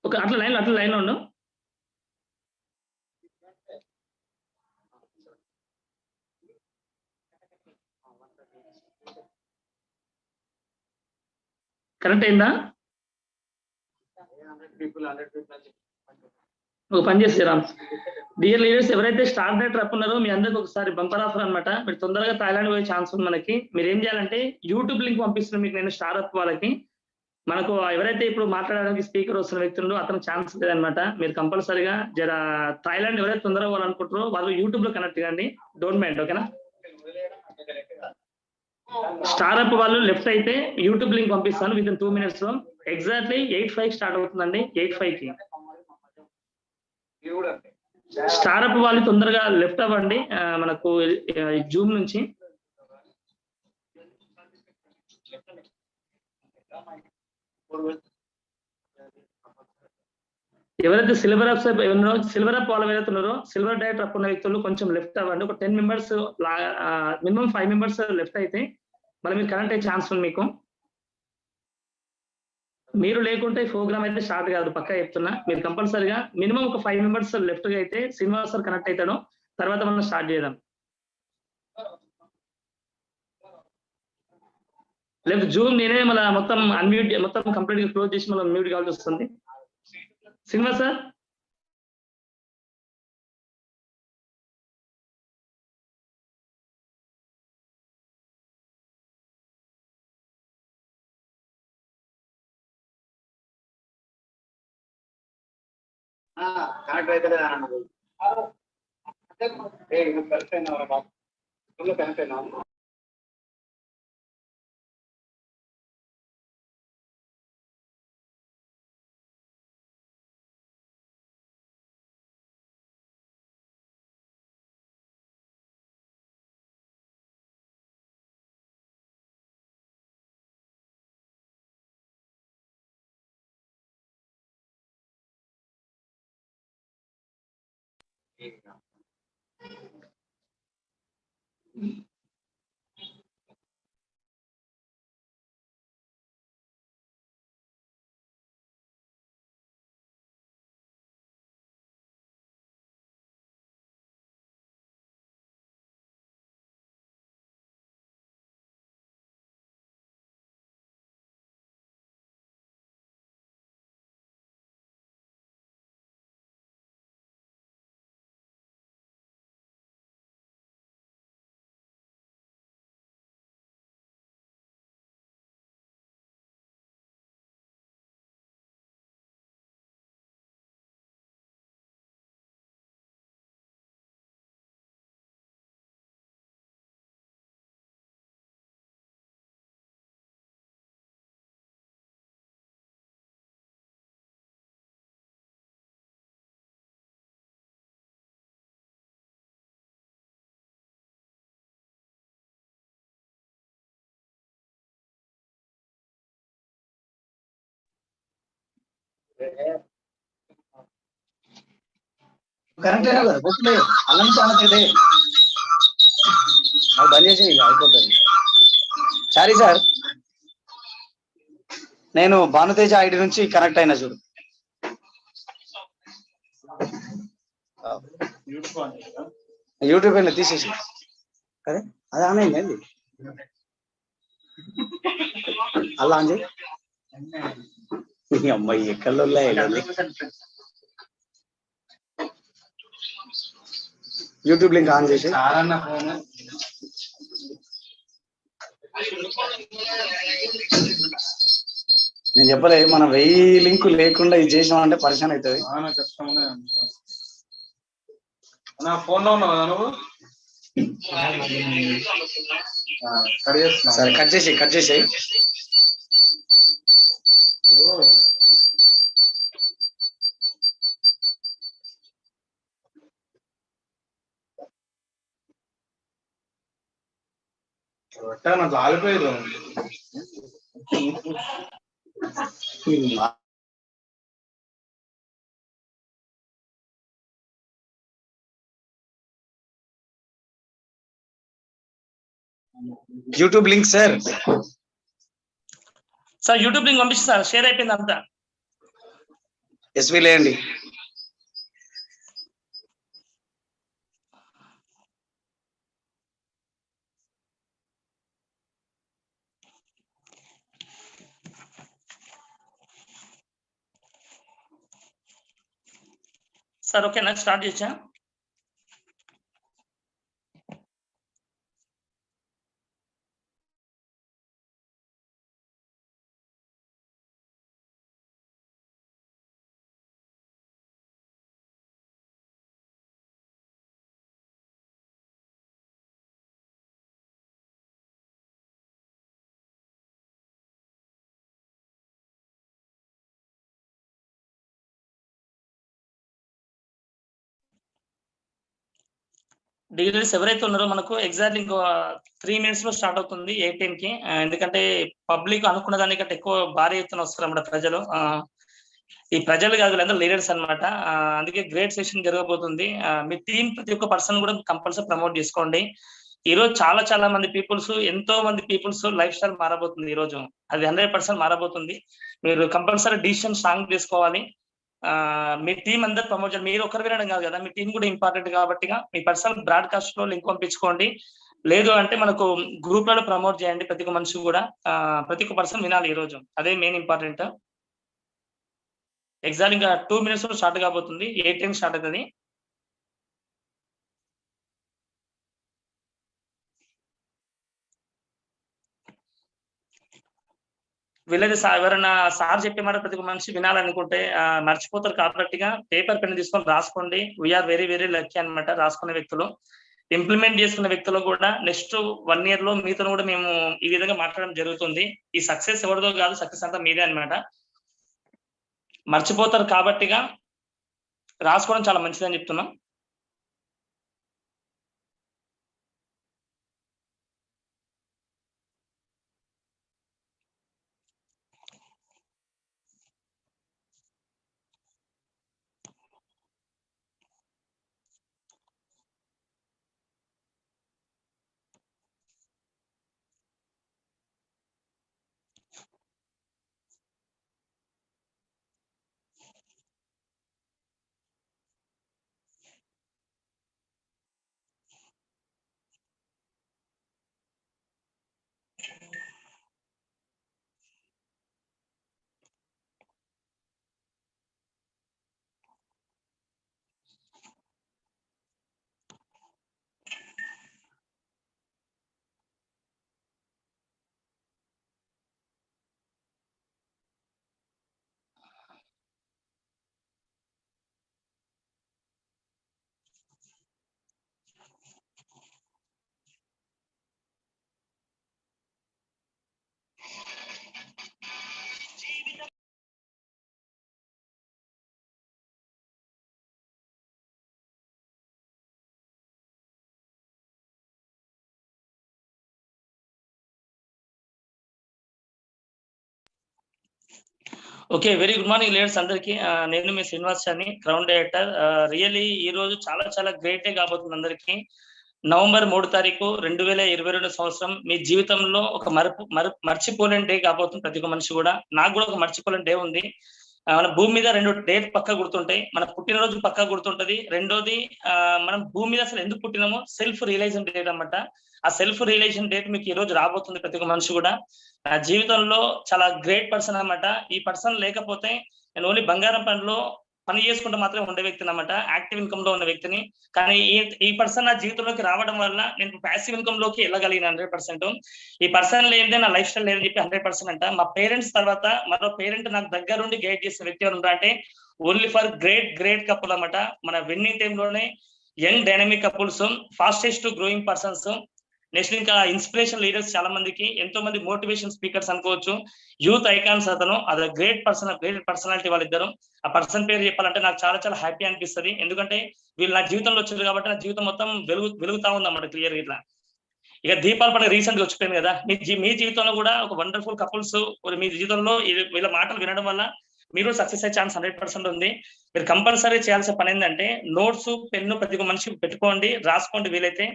Okay, అట్లా లైన్లో ఉండు. కరెక్ట్ అయిందా? ఒక పని చేసి రామ్, డియర్ లీడర్స్, ఎవరైతే స్టార్ డేట్ రప్ ఉన్నారో మీ అందరికి ఒకసారి బంపర్ ఆఫర్ అనమాట. మీరు తొందరగా థాయిలాండ్ పోయే ఛాన్స్ ఉంది మనకి. మీరు ఏం చేయాలంటే యూట్యూబ్ లింక్ పంపిస్తున్నాను మీకు నేను, స్టార్ అప్ వాళ్ళకి. మనకు ఎవరైతే ఇప్పుడు మాట్లాడడానికి స్పీకర్ వస్తున్న వ్యక్తులు అతను ఛాన్స్ లేదనమాట. మీరు కంపల్సరీగా జర థాయిలాండ్ ఎవరైతే తొందరగా పోవాలనుకుంటారో వాళ్ళు యూట్యూబ్ లో కనెక్ట్ కండి, డోంట్ మైండ్, ఓకేనా? స్టార్ అప్ వాళ్ళు లెఫ్ట్ అయితే యూట్యూబ్ లింక్ పంపిస్తాను విత్ ఇన్ 2 minutes లో. ఎగ్జాక్ట్లీ 8:05 స్టార్ట్ అవుతుందండి. 8:05 కి స్టార్ అప్ వాళ్ళు తొందరగా లెఫ్ట్ అవ్వండి మనకు జూమ్ నుంచి. ఎవరైతే సిల్వర్ అప్ వాళ్ళు ఎవరైతే ఉన్నారో, సిల్వర్ డైరెక్ట్ అప్ ఉన్న వ్యక్తులు కొంచెం లెఫ్ట్ అవ్వండి. ఒక 10 members, మినిమం 5 members లెఫ్ట్ అయితే మళ్ళీ మీరు కనెక్ట్ అయ్యే ఛాన్స్ ఉంది మీకు. మీరు లేకుంటే ప్రోగ్రామ్ అయితే స్టార్ట్ కాదు, పక్కా చెప్తున్నా. మీరు కంపల్సరీగా మినిమం ఒక 5 members లెఫ్ట్ గా అయితే శ్రీనివాస్ సార్ కనెక్ట్ అవుతాడు, తర్వాత మనం స్టార్ట్ చేద్దాం. లేదు జూమ్ నేనే మళ్ళీ మొత్తం అన్మ్యూట్, మొత్తం కంప్లీట్ గా క్లోజ్ చేసి మళ్ళీ మ్యూట్ కావాల్సి వస్తుంది. శ్రీనివాస్ సార్ కనెక్ట్ అయితే కనెక్ట్ అయినా కరెక్ట్ అయినా కదా గుర్తులేదు. అల్లం చాలే అది బంద్ చేసి అయిపోతుంది. సారీ సార్, నేను భానుతేజ ఐడి నుంచి కనెక్ట్ అయినా చూడు. యూట్యూబ్ అయినా తీసేసి అదే అది ఆన్ అయింది. అలా ఆన్ చేయి. అమ్మాయి ఎక్కడో యూట్యూబ్ లింక్ ఆన్ చేసి నేను చెప్పలే, మనం 1000 లింకు లేకుండా ఇది చేసినామంటే పరిశాన్ అవుతుంది. ఫోన్ లో ఉన్నావు కదా నువ్వు? సరే కట్ చేసేయి. నాకు ఆగిపోయేది. YouTube link sir YouTube link పంపిస్తా, షేర్ అయిపోయింది అంతా. ఎస్వి లేండి. సార్ ఓకేనా, స్టార్ట్ చేసా? డీలర్స్ ఎవరైతే ఉన్నారో మనకు ఎగ్జాక్ట్లీ ఇంకో 3 minutes లో స్టార్ట్ అవుతుంది 8:10 కి. ఎందుకంటే పబ్లిక్ అనుకున్న దానికంటే ఎక్కువ భారీ ఎత్తున వస్తారు అన్నమాట ప్రజలు. ఈ ప్రజలు కాదు, వీళ్ళందరూ లీడర్స్ అనమాట. అందుకే గ్రేట్ సెషన్ జరగబోతుంది. మీ టీం ప్రతి ఒక్క పర్సన్ కూడా కంపల్సరీ ప్రమోట్ చేసుకోండి. ఈ రోజు చాలా మంది పీపుల్స్, ఎంతో మంది పీపుల్స్ లైఫ్ స్టైల్ మారబోతుంది. ఈ రోజు అది 100% మారబోతుంది. మీరు కంపల్సరీ డిసిషన్ స్ట్రాంగ్ తీసుకోవాలి. మీ టీం అందరు ప్రమోట్ చేయాలి. మీరు ఒకరు వినడం కాదు కదా, మీ టీం కూడా ఇంపార్టెంట్ కాబట్టి మీ పర్సనల్ బ్రాడ్కాస్ట్ లో లింక్ పంపించుకోండి. లేదు అంటే మనకు గ్రూప్ లలో ప్రమోట్ చేయండి. ప్రతి ఒక్క మనిషి కూడా ప్రతి ఒక్క పర్సన్ వినాలి ఈ రోజు, అదే మెయిన్ ఇంపార్టెంట్. ఎగ్జాక్ట్ ఇంకా 2 minutes లో స్టార్ట్ కాబోతుంది. 8:10 స్టార్ట్ అవుతుంది. వీళ్ళది ఎవరైనా సార్ చెప్పే మాట ప్రతి ఒక్క మనిషి వినాలనుకుంటే మర్చిపోతారు కాబట్టిగా పేపర్ పెన్ తీసుకొని రాసుకోండి. వీఆర్ వెరీ లక్కీ అనమాట రాసుకునే వ్యక్తులు. ఇంప్లిమెంట్ చేసుకున్న వ్యక్తులు కూడా నెక్స్ట్ 1 year లో మీతో కూడా మేము ఈ విధంగా మాట్లాడడం జరుగుతుంది. ఈ సక్సెస్ ఎవరిదో కాదు, సక్సెస్ అంతా మీదే అనమాట. మర్చిపోతారు కాబట్టిగా రాసుకోవడం చాలా మంచిదని చెప్తున్నాం. Okay, very good morning leaders అందరికి. నేను మీ శ్రీనివాస్ అని, క్రౌన్ డైరెక్టర్. రియల్లీ ఈ రోజు చాలా గ్రేట్ డే కాబోతుంది అందరికి. నవంబర్ 3 తారీఖు 2022 సంవత్సరం మీ జీవితంలో ఒక మర్చిపోలేని డే కాబోతుంది ప్రతి ఒక్క మనిషి కూడా. నాకు కూడా ఒక మర్చిపోలేని డే ఉంది. మన భూమి మీద 2 డేట్ పక్కా గుర్తుంటాయి. మన పుట్టినరోజు పక్కా గుర్తుంటది. రెండోది మనం భూమి మీద అసలు ఎందుకు పుట్టినామో సెల్ఫ్ రియలైజేషన్ డేట్ అన్నమాట. ఆ సెల్ఫ్ రియలైజేషన్ డేట్ మీకు ఈ రోజు రాబోతుంది ప్రతి ఒక్క మనిషి కూడా. నా జీవితంలో చాలా గ్రేట్ పర్సన్ అన్నమాట. ఈ పర్సన్ లేకపోతే నేను ఓన్లీ బంగారం పనిలో పని చేసుకుంటూ మాత్రమే ఉండే వ్యక్తిని అన్నమాట, యాక్టివ్ ఇన్కమ్ లో ఉన్న వ్యక్తిని. కానీ ఈ పర్సన్ నా జీవితంలోకి రావడం వల్ల నేను ప్యాసివ్ ఇన్కమ్ లోకి వెళ్ళగలిగిన 100%. ఈ పర్సన్ లేనిదే నా లైఫ్ స్టైల్ లేదని చెప్పి 100% అంట. మా పేరెంట్స్ తర్వాత మరో పేరెంట్ నాకు దగ్గరుండి గైడ్ చేసిన వ్యక్తి ఎవరు అంటే ఓన్లీ ఫర్ గ్రేట్ కపుల్ అన్నమాట. మన విన్నింగ్ టైమ్ లోనే young dynamic couples, fastest growing persons, next ఇంకా ఇన్స్పిరేషన్ లీడర్స్, చాలా మందికి ఎంతో మంది మోటివేషన్ స్పీకర్స్ అనుకోవచ్చు, యూత్ ఐకాన్స్. అతను అది గ్రేట్ పర్సనాలిటీ వాళ్ళిద్దరు. ఆ పర్సన్ పేరు చెప్పాలంటే నాకు చాలా హ్యాపీ అనిపిస్తుంది. ఎందుకంటే వీళ్ళు నా జీవితంలో వచ్చారు కాబట్టి నా జీవితం మొత్తం వెలుగుతా ఉంది అన్నమాట క్లియర్ ఇట్లా. ఇక దీపాల పండుగ రీసెంట్ గా వచ్చిపోయింది కదా, మీ జీవితంలో కూడా ఒక వండర్ఫుల్ కపుల్స్ మీ జీవితంలో వీళ్ళ మాటలు వినడం వల్ల మీరు సక్సెస్ అయ్యే ఛాన్స్ 100% ఉంది. మీరు కంపల్సరీ చేయాల్సిన పని ఏంటంటే నోట్స్, పెన్ను ప్రతి ఒక్క మనిషి పెట్టుకోండి, రాసుకోండి. వీలైతే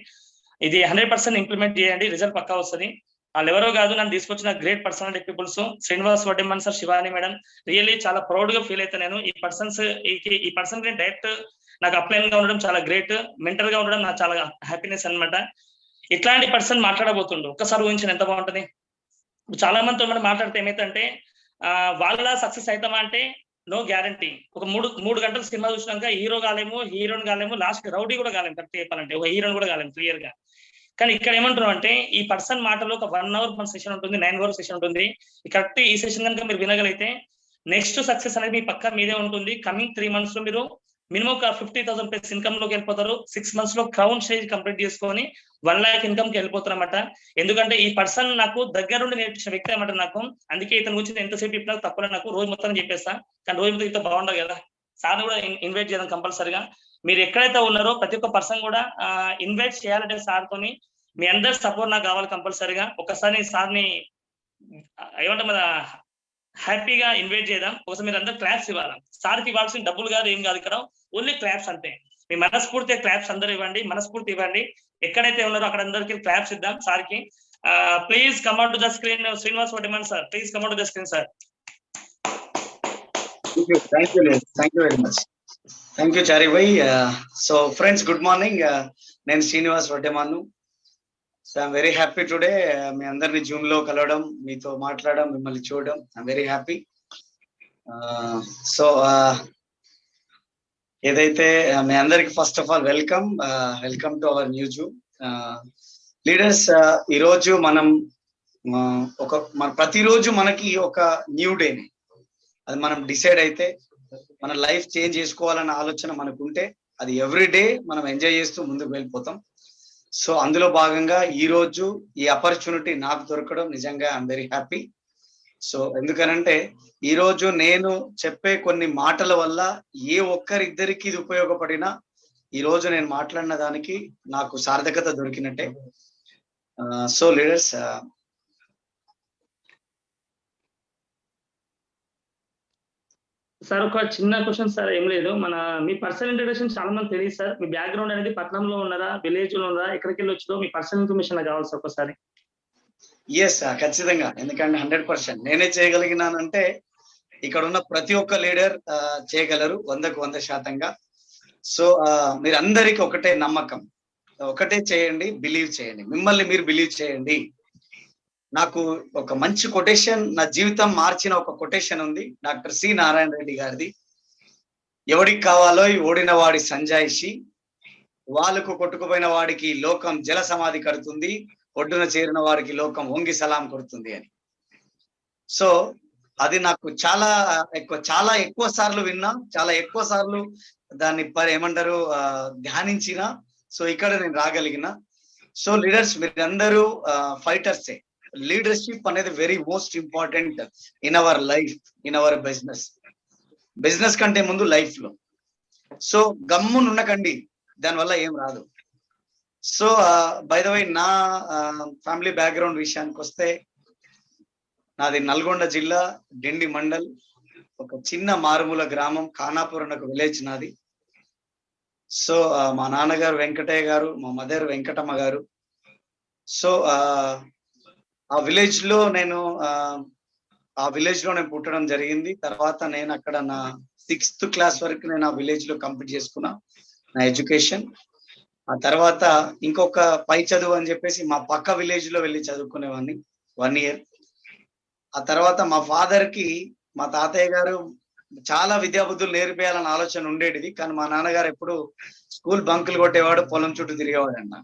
ఇది 100% ఇంప్లిమెంట్ చేయండి, రిజల్ట్ పక్కా వస్తుంది. వాళ్ళు ఎవరో కాదు, నన్ను తీసుకొచ్చిన great personality peoples, Srinivas Vaddeman sir, Shivani madam. Really చాలా ప్రౌడ్ గా ఫీల్ అవుతాను నేను. ఈ పర్సన్ డైరెక్ట్ నాకు అప్లైన్ గా ఉండడం చాలా గ్రేట్, మెంటర్ గా ఉండడం నాకు చాలా హ్యాపీనెస్ అన్నమాట. ఇట్లాంటి పర్సన్ మాట్లాడబోతుండు, ఒక్కసారి ఊహించిన ఎంత బాగుంటది. చాలా మందితో మనం మాట్లాడితే ఏమైతే వాళ్ళ సక్సెస్ అవుతామా అంటే నో గ్యారంటీ. ఒక మూడు గంటల సినిమా చూసినాక హీరో కాలేము, హీరోయిన్ కాలేము, లాస్ట్ రౌడీ కూడా కాలేము. కరెక్ట్ చెప్పాలంటే ఒక హీరోయిన్ కూడా కాలేము క్లియర్ గా. కానీ ఇక్కడ ఏమంటున్నాం అంటే ఈ పర్సన్ మాటలో ఒక 1 hour మన సెషన్ ఉంటుంది, 9 hours సెషన్ ఉంటుంది. కరెక్ట్ ఈ సెషన్ కనుక మీరు వినగలిగితే నెక్స్ట్ సక్సెస్ అనేది మీ పక్క మీదే ఉంటుంది. కమింగ్ 3 months లో మీరు మినిమం ఒక 50,000 ప్లస్ ఇన్కమ్ లోకి వెళ్ళిపోతారు. 6 months లో క్రౌన్ స్టేజ్ కంప్లీట్ చేసుకొని 1 lakh ఇన్కమ్ కి వెళ్ళిపోతారన్నమాట. ఎందుకంటే ఈ పర్సన్ నాకు దగ్గరుండి నేర్పించిన వ్యక్తి అన్నమాట నాకు. అందుకే ఇతని గురించి ఎంతసేపు చెప్పినా తక్కువ, నాకు రోజు మొత్తం చెప్పేస్తా. కానీ రోజు మొత్తం ఇంత బాగుండదు కదా, సార్ కూడా ఇన్వైట్ చేద్దాం కంపల్సరిగా. మీరు ఎక్కడైతే ఉన్నారో ప్రతి ఒక్క పర్సన్ కూడా ఇన్వైట్ చేయాలంటే సార్ తోని మీ అందరి సపోర్ట్ నాకు కావాలి కంపల్సరిగా. ఒకసారి సార్ని ఏమంటాం హ్యాపీగా ఇన్వైట్ చేద్దాం. ఒకసారి మీరు అందరు క్లాప్స్ ఇవ్వాలి. సార్కి ఇవ్వాల్సిన డబ్బులు కాదు, ఏం కాదు, ఇక్కడ ఓన్లీ క్లాప్స్ అంతే. మీ మనస్ఫూర్తిగా క్లాప్స్ అందరూ ఇవ్వండి, మనస్ఫూర్తి ఇవ్వండి. ఎక్కడైతే ఉన్నారో అక్కడ అందరికి క్లాప్స్ ఇద్దాం సార్కి. Please come out to the screen Srinivas Vaddeman sir, please come out to the screen sir. Thank you very much. Thank you Chari bhai. So friends, good morning. నేను Srinivas Vaddeman. So I'm very happy today మీ అందరిని Zoom లో కలవడం, మీతో మాట్లాడడం, మిమ్మల్ని చూడడం. I'm very happy. So ఏదైతే మీ అందరికి first of all welcome to our new Zoom leaders. ఈరోజు మనం ప్రతిరోజు మనకి ఒక న్యూ డేని, అది మనం డిసైడ్ అయితే మన లైఫ్ చేంజ్ చేసుకోవాలన్న ఆలోచన మనకు ఉంటే అది ఎవ్రీ డే మనం ఎంజాయ్ చేస్తూ ముందుకు వెళ్ళిపోతాం. సో అందులో భాగంగా ఈ రోజు ఈ ఆపర్చునిటీ నాకు దొరకడం నిజంగా ఐఎమ్ వెరీ హ్యాపీ. సో ఎందుకనంటే ఈ రోజు నేను చెప్పే కొన్ని మాటల వల్ల ఏ ఒక్కరిద్దరికి ఇది ఉపయోగపడినా ఈ రోజు నేను మాట్లాడిన దానికి నాకు సార్థకత దొరికినట్టే. సో లీడర్స్, సార్ ఒక చిన్న క్వశ్చన్ సార్, ఏం లేదు, మీ పర్సనల్ ఇంట్రడక్షన్ చాలా మంది తెలియదు సార్. మీ బ్యాక్గ్రౌండ్ అనేది పట్నంలో ఉన్నారా, విలేజ్ లో ఉన్నారా, ఎక్కడికి వెళ్ళి వచ్చిందో మీ పర్సనల్ ఇన్ఫర్మేషన్ నాకు కావాలి సార్ ఒకసారి. ఎస్ ఖచ్చితంగా. ఎందుకంటే 100% నేనే చేయగలిగినానంటే ఇక్కడ ఉన్న ప్రతి ఒక్క లీడర్ చేయగలరు 100కు 100%. సో మీరందరికీ ఒకటే నమ్మకం, ఒకటే చేయండి, బిలీవ్ చేయండి, మిమ్మల్ని మీరు బిలీవ్ చేయండి. నాకు ఒక మంచి కొటేషన్, నా జీవితం మార్చిన ఒక కొటేషన్ ఉంది, డాక్టర్ సి నారాయణ రెడ్డి గారిది. ఎవడికి కావాలో ఓడిన వాడి సంజాయిషి, వాళ్ళకు కొట్టుకుపోయిన వాడికి లోకం జల సమాధి కడుతుంది, ఒడ్డున చేరిన వారికి లోకం వంగి సలాం కొడుతుంది అని. సో అది నాకు చాలా ఎక్కువ సార్లు విన్నా, చాలా ఎక్కువ సార్లు దాన్ని ఏమంటారు ధ్యానించిన. సో ఇక్కడ నేను రాగలిగిన. సో లీడర్స్, మీరందరూ ఫైటర్సే. లీడర్షిప్ అనేది very most important in our life, in our business కంటే ముందు లైఫ్ లో. సో గమ్మున ఉండకండి, దానివల్ల ఏం రాదు. సో బై ద వే, నా ఫ్యామిలీ బ్యాక్గ్రౌండ్ విషయానికి వస్తే నాది నల్గొండ జిల్లా, డిండి మండల్, ఒక చిన్న మారుమూల గ్రామం, ఖానాపూర్ అనే ఒక విలేజ్ నాది. సో మా నాన్నగారు వెంకటయ్య గారు, మా మదర్ వెంకటమ్మ గారు. సో ఆ విలేజ్ లో నేను పుట్టడం జరిగింది. తర్వాత నేను అక్కడ నా 6th class వరకు నేను ఆ విలేజ్ లో కంప్లీట్ చేసుకున్నా నా ఎడ్యుకేషన్. ఆ తర్వాత ఇంకొక పై చదువు అని చెప్పేసి మా పక్క విలేజ్ లో వెళ్ళి చదువుకునేవాడిని 1 year. ఆ తర్వాత మా ఫాదర్ కి మా తాతయ్య గారు చాలా విద్యాబుద్ధులు నేర్పేయాలన్న ఆలోచన ఉండేటిది. కానీ మా నాన్నగారు ఎప్పుడు స్కూల్ బంకులు కొట్టేవాడు, పొలం చుట్టూ తిరిగేవాడు అన్న.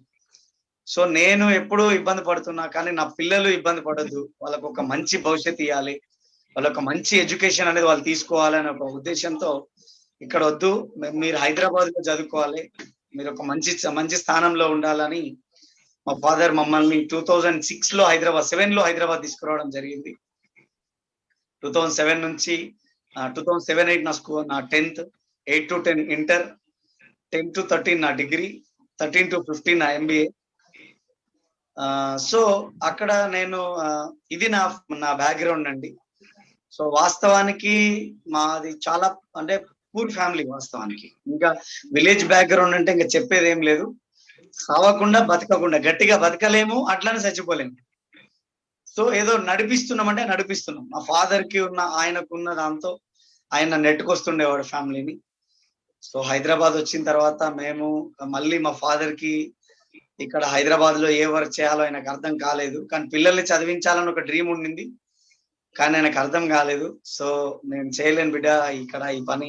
సో నేను ఎప్పుడూ ఇబ్బంది పడుతున్నా, కానీ నా పిల్లలు ఇబ్బంది పడద్దు, వాళ్ళకు ఒక మంచి భవిష్యత్తు ఇవ్వాలి, వాళ్ళొక మంచి ఎడ్యుకేషన్ అనేది వాళ్ళు తీసుకోవాలనే ఒక ఉద్దేశంతో ఇక్కడ వద్దు, మీరు హైదరాబాద్ లో చదువుకోవాలి, మీరు ఒక మంచి స్థానంలో ఉండాలని మా ఫాదర్ మమ్మల్ని 2006లో 7లో హైదరాబాద్ తీసుకురావడం జరిగింది. 2007 నుంచి 2007-8 నా 10th, 8 to 10 ఇంటర్, 10 to 13 నా డిగ్రీ, 13 to 15 నా MBA. సో అక్కడ నేను ఇది నా బ్యాక్గ్రౌండ్ అండి. సో వాస్తవానికి మాది చాలా అంటే పూర్ ఫ్యామిలీ వాస్తవానికి. ఇంకా విలేజ్ బ్యాక్గ్రౌండ్ అంటే ఇంకా చెప్పేది ఏం లేదు. సావకుండా బతకకుండా, గట్టిగా బతకలేము, అట్లానే చచ్చిపోలేము. సో ఏదో నడిపిస్తున్నామంటే నడిపిస్తున్నాం. మా ఫాదర్ కి ఉన్న ఆయనకున్న దాంతో ఆయన నెట్టుకొస్తుండేవాడు ఫ్యామిలీని. సో హైదరాబాద్ వచ్చిన తర్వాత మేము మళ్ళీ మా ఫాదర్ కి ఇక్కడ హైదరాబాద్ లో ఏ వర్క్ చేయాలో ఆయనకు అర్థం కాలేదు. కానీ పిల్లల్ని చదివించాలని ఒక డ్రీమ్ ఉండింది, కానీ ఆయనకు అర్థం కాలేదు. సో నేను చేయలేను బిడ్డ ఇక్కడ ఈ పని,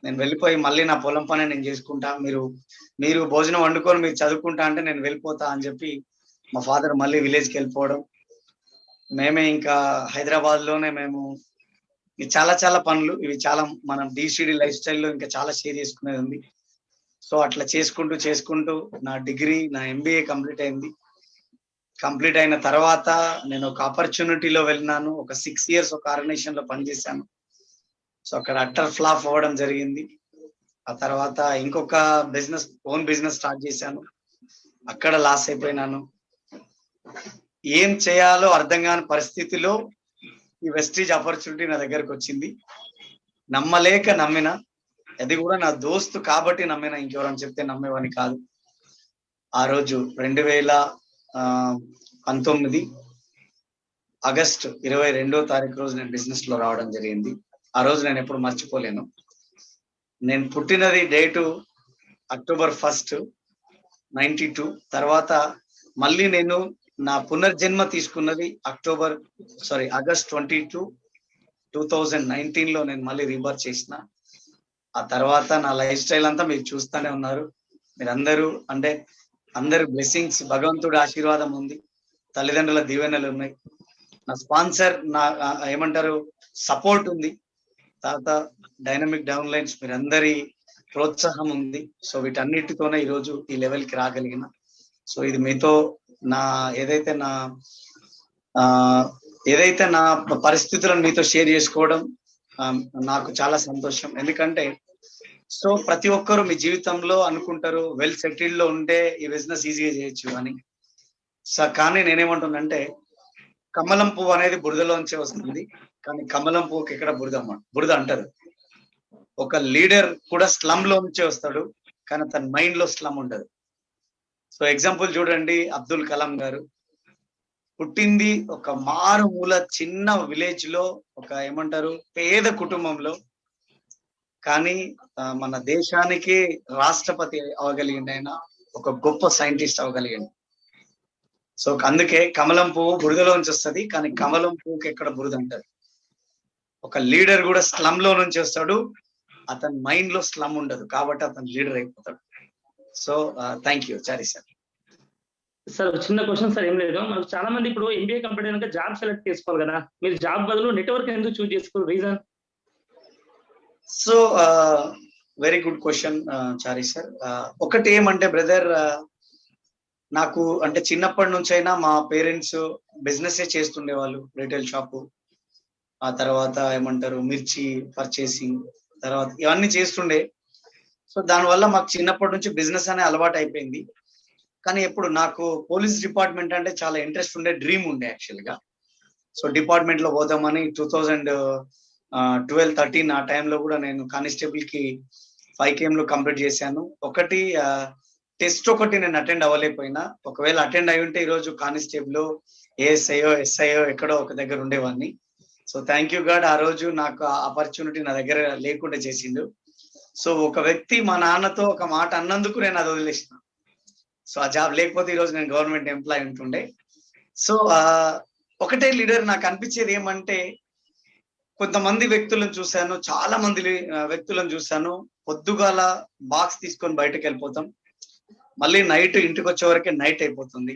నేను వెళ్ళిపోయి మళ్ళీ నా పొలం పని నేను చేసుకుంటా, మీరు భోజనం వండుకొని మీరు చదువుకుంటా అంటే నేను వెళ్ళిపోతా అని చెప్పి మా ఫాదర్ మళ్ళీ విలేజ్కి వెళ్ళిపోవడం. మేమే ఇంకా హైదరాబాద్ లోనే మేము చాలా చాలా పనులు ఇవి చాలా మనం డిసిడి లైఫ్ స్టైల్లో ఇంకా చాలా షేర్ చేసుకునేది ఉంది. సో అట్లా చేసుకుంటూ నా డిగ్రీ నా ఎంబీఏ కంప్లీట్ అయింది. కంప్లీట్ అయిన తర్వాత నేను ఒక ఆపర్చునిటీలో వెళ్ళినాను. ఒక 6 years ఒక ఆర్గనైజేషన్ లో పనిచేశాను. సో అక్కడ అట్టర్ ఫ్లాప్ అవ్వడం జరిగింది. ఆ తర్వాత ఇంకొక ఓన్ బిజినెస్ స్టార్ట్ చేశాను, అక్కడ లాస్ అయిపోయినాను. ఏం చేయాలో అర్థం కాని పరిస్థితిలో ఈ వెస్టీజ్ ఆపర్చునిటీ నా దగ్గరకు వచ్చింది. నమ్మలేక నమ్మిన, అది కూడా నా దోస్తు కాబట్టి నమ్మిన, ఇంకెవరని చెప్తే నమ్మేవాని కాదు. ఆ రోజు 2019 ఆగస్టు 22వ తారీఖు రోజు నేను బిజినెస్ లో రావడం జరిగింది. ఆ రోజు నేను ఎప్పుడు మర్చిపోలేను. నేను పుట్టినది డేటు October 1st, 92. తర్వాత మళ్ళీ నేను నా పునర్జన్మ తీసుకున్నది ఆగస్ట్ 22, 2019 లో నేను మళ్ళీ రీబర్త్ చేసిన. ఆ తర్వాత నా లైఫ్ స్టైల్ అంతా మీరు చూస్తూనే ఉన్నారు. మీరందరూ అంటే అందరి బ్లెస్సింగ్స్, భగవంతుడి ఆశీర్వాదం ఉంది, తల్లిదండ్రుల దీవెనలు ఉన్నాయి, నా స్పాన్సర్ నా ఏమంటారు సపోర్ట్ ఉంది, తర్వాత డైనమిక్ డౌన్ లైన్స్ మీరందరి ప్రోత్సాహం ఉంది. సో వీటన్నిటితోనే ఈరోజు ఈ లెవెల్కి రాగలిగిన. సో ఇది మీతో ఏదైతే నా పరిస్థితులను మీతో షేర్ చేసుకోవడం నాకు చాలా సంతోషం. ఎందుకంటే సో ప్రతి ఒక్కరు మీ జీవితంలో అనుకుంటారు వెల్ సెటిల్డ్ లో ఉంటే ఈ బిజినెస్ ఈజీగా చేయొచ్చు అని. సో కానీ నేనేమంటున్నానంటే కమలం పువ్వు అనేది బురదలోంచే వస్తుంది, కానీ కమలం పువ్వుకి ఎక్కడ బురద అంటారు. ఒక లీడర్ కూడా స్లమ్ లో నుంచే వస్తాడు, కానీ తన మైండ్ లో స్లమ్ ఉండదు. సో ఎగ్జాంపుల్ చూడండి, అబ్దుల్ కలాం గారు పుట్టింది ఒక మారుమూల చిన్న విలేజ్ లో, ఒక ఏమంటారు పేద కుటుంబంలో, కానీ మన దేశానికి రాష్ట్రపతి అవ్వగలిగింది. ఆయన ఒక గొప్ప సైంటిస్ట్ అవ్వగలిగింది. సో అందుకే కమలం పువ్వు బురదలో నుంచి వస్తుంది, కానీ కమలం పువ్వుకి ఎక్కడ బురద అంటారు. ఒక లీడర్ కూడా స్లమ్ లో నుంచి వస్తాడు, అతని మైండ్ లో స్లమ్ ఉండదు, కాబట్టి అతను లీడర్ అయిపోతాడు. So thank you Chari sir. Sir చిన్న క్వశ్చన్ సార్, ఏం లేదు, మనకు చాలా మంది ఇప్పుడు ఎంబీఏ కంప్లీట్ అయినాక జాబ్ సెలెక్ట్ చేసుకోవాలి కదా, మీరు జాబ్ బదులు నెట్వర్క్ ఎందుకు చూజ్ చేసుకోరు, reason? So very good question Chari sir. ఒకటి ఏమంటే బ్రదర్, నాకు అంటే చిన్నప్పటి నుంచి అయినా మా పేరెంట్స్ బిజినెస్ చేస్తుండే వాళ్ళు, రీటైల్ షాపు, ఆ తర్వాత ఏమంటారు మిర్చి పర్చేసింగ్, తర్వాత ఇవన్నీ చేస్తుండే. సో దానివల్ల మాకు చిన్నప్పటి నుంచి బిజినెస్ అనే అలవాటు అయిపోయింది. కానీ ఎప్పుడు నాకు పోలీస్ డిపార్ట్మెంట్ అంటే చాలా ఇంట్రెస్ట్ ఉండే, డ్రీమ్ ఉండే యాక్చువల్ గా. సో డిపార్ట్మెంట్ లో పోదామని 2012-13 ఆ టైంలో కూడా నేను కానిస్టేబుల్ కి 5 km లో కంప్లీట్ చేశాను. ఒకటి టెస్ట్ ఒకటి నేను అటెండ్ అవ్వలేకపోయినా, ఒకవేళ అటెండ్ అయి ఉంటే ఈరోజు కానిస్టేబుల్ ఏఎస్ఐఓ ఎస్ఐఓ ఎక్కడో ఒక దగ్గర ఉండేవాడిని. సో థ్యాంక్ యూ గాడ్, ఆ రోజు నాకు ఆపర్చునిటీ నా దగ్గర లేకుండా చేసిండు. సో ఒక వ్యక్తి మా నాన్నతో ఒక మాట అన్నందుకు నేను అది వదిలేసిన. సో ఆ జాబ్ లేకపోతే ఈరోజు నేను గవర్నమెంట్ ఎంప్లాయ్ ఉంటుండే. సో ఒకటే లీడర్ నాకు అనిపించేది ఏమంటే, కొంతమంది వ్యక్తులను చూశాను, చాలా మంది వ్యక్తులను చూశాను, పొద్దుగాల బాక్స్ తీసుకొని బయటకు వెళ్ళిపోతాం, మళ్ళీ నైట్ ఇంటికి వచ్చే వరకే నైట్ అయిపోతుంది.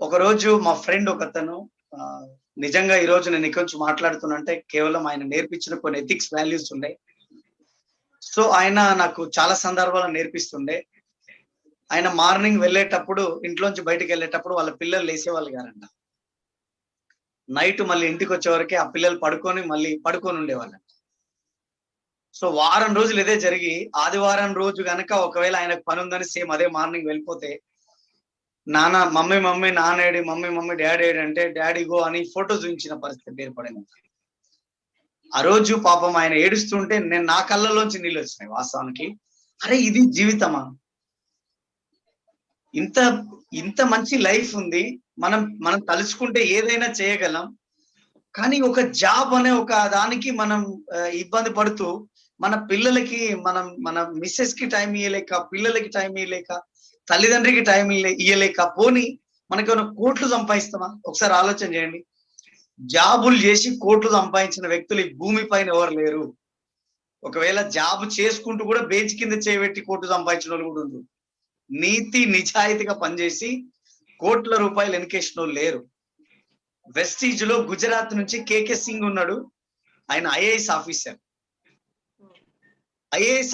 ఒకరోజు మా ఫ్రెండ్ ఒకతను, నిజంగా ఈరోజు నేను ఇక్కడ నుంచి మాట్లాడుతున్నంటే కేవలం ఆయన నేర్పించిన కొన్ని ఎథిక్స్ వాల్యూస్ ఉండే. సో ఆయన నాకు చాలా సందర్భాలు నేర్పిస్తుండే. ఆయన మార్నింగ్ వెళ్ళేటప్పుడు, ఇంట్లోంచి బయటకు వెళ్ళేటప్పుడు వాళ్ళ పిల్లలు లేసేవాళ్ళు కారంట, నైట్ మళ్ళీ ఇంటికి వచ్చే వరకే ఆ పిల్లలు పడుకొని ఉండేవాళ్ళంట. సో వారం రోజులు ఇదే జరిగి, ఆదివారం రోజు కనుక ఒకవేళ ఆయనకు పని ఉందని సేమ్ అదే మార్నింగ్ వెళ్ళిపోతే, నాన్న మమ్మీ నాన్న ఏడి, మమ్మీ డాడీ ఏడి అంటే డాడీ గో అని ఫోటో చూపించిన పరిస్థితి ఏర్పడింది. ఆ రోజు పాపం ఆయన ఏడుస్తుంటే నేను నా కళ్ళలోంచి నీళ్ళు వచ్చినాయి వాస్తవానికి. అరే ఇది జీవితమా? ఇంత ఇంత మంచి లైఫ్ ఉంది, మనం తలుచుకుంటే ఏదైనా చేయగలం. కానీ ఒక జాబ్ అనే ఒక దానికి మనం ఇబ్బంది పడుతూ మన పిల్లలకి మన మిస్సెస్ కి టైం ఇయ్యలేక, పిల్లలకి టైం ఇయ్యలేక, తల్లిదండ్రికి టైం ఇయ్యలేక, పోని మనకేమైనా కోట్లు సంపాదిస్తామా? ఒకసారి ఆలోచన చేయండి. జాబులు చేసి కోట్లు సంపాదించిన వ్యక్తులు ఈ భూమి పైన ఎవరు లేరు. ఒకవేళ జాబ్ చేసుకుంటూ కూడా బెంచ్ కింద చేయబెట్టి కోట్లు సంపాదించిన వాళ్ళు కూడా ఉన్నారు. నీతి నిజాయితీగా పనిచేసి కోట్ల రూపాయలు వెనకేసిన వాళ్ళు లేరు. వెస్టీజ్ లో గుజరాత్ నుంచి కేకే సింగ్ ఉన్నాడు. ఆయన ఐఏఎస్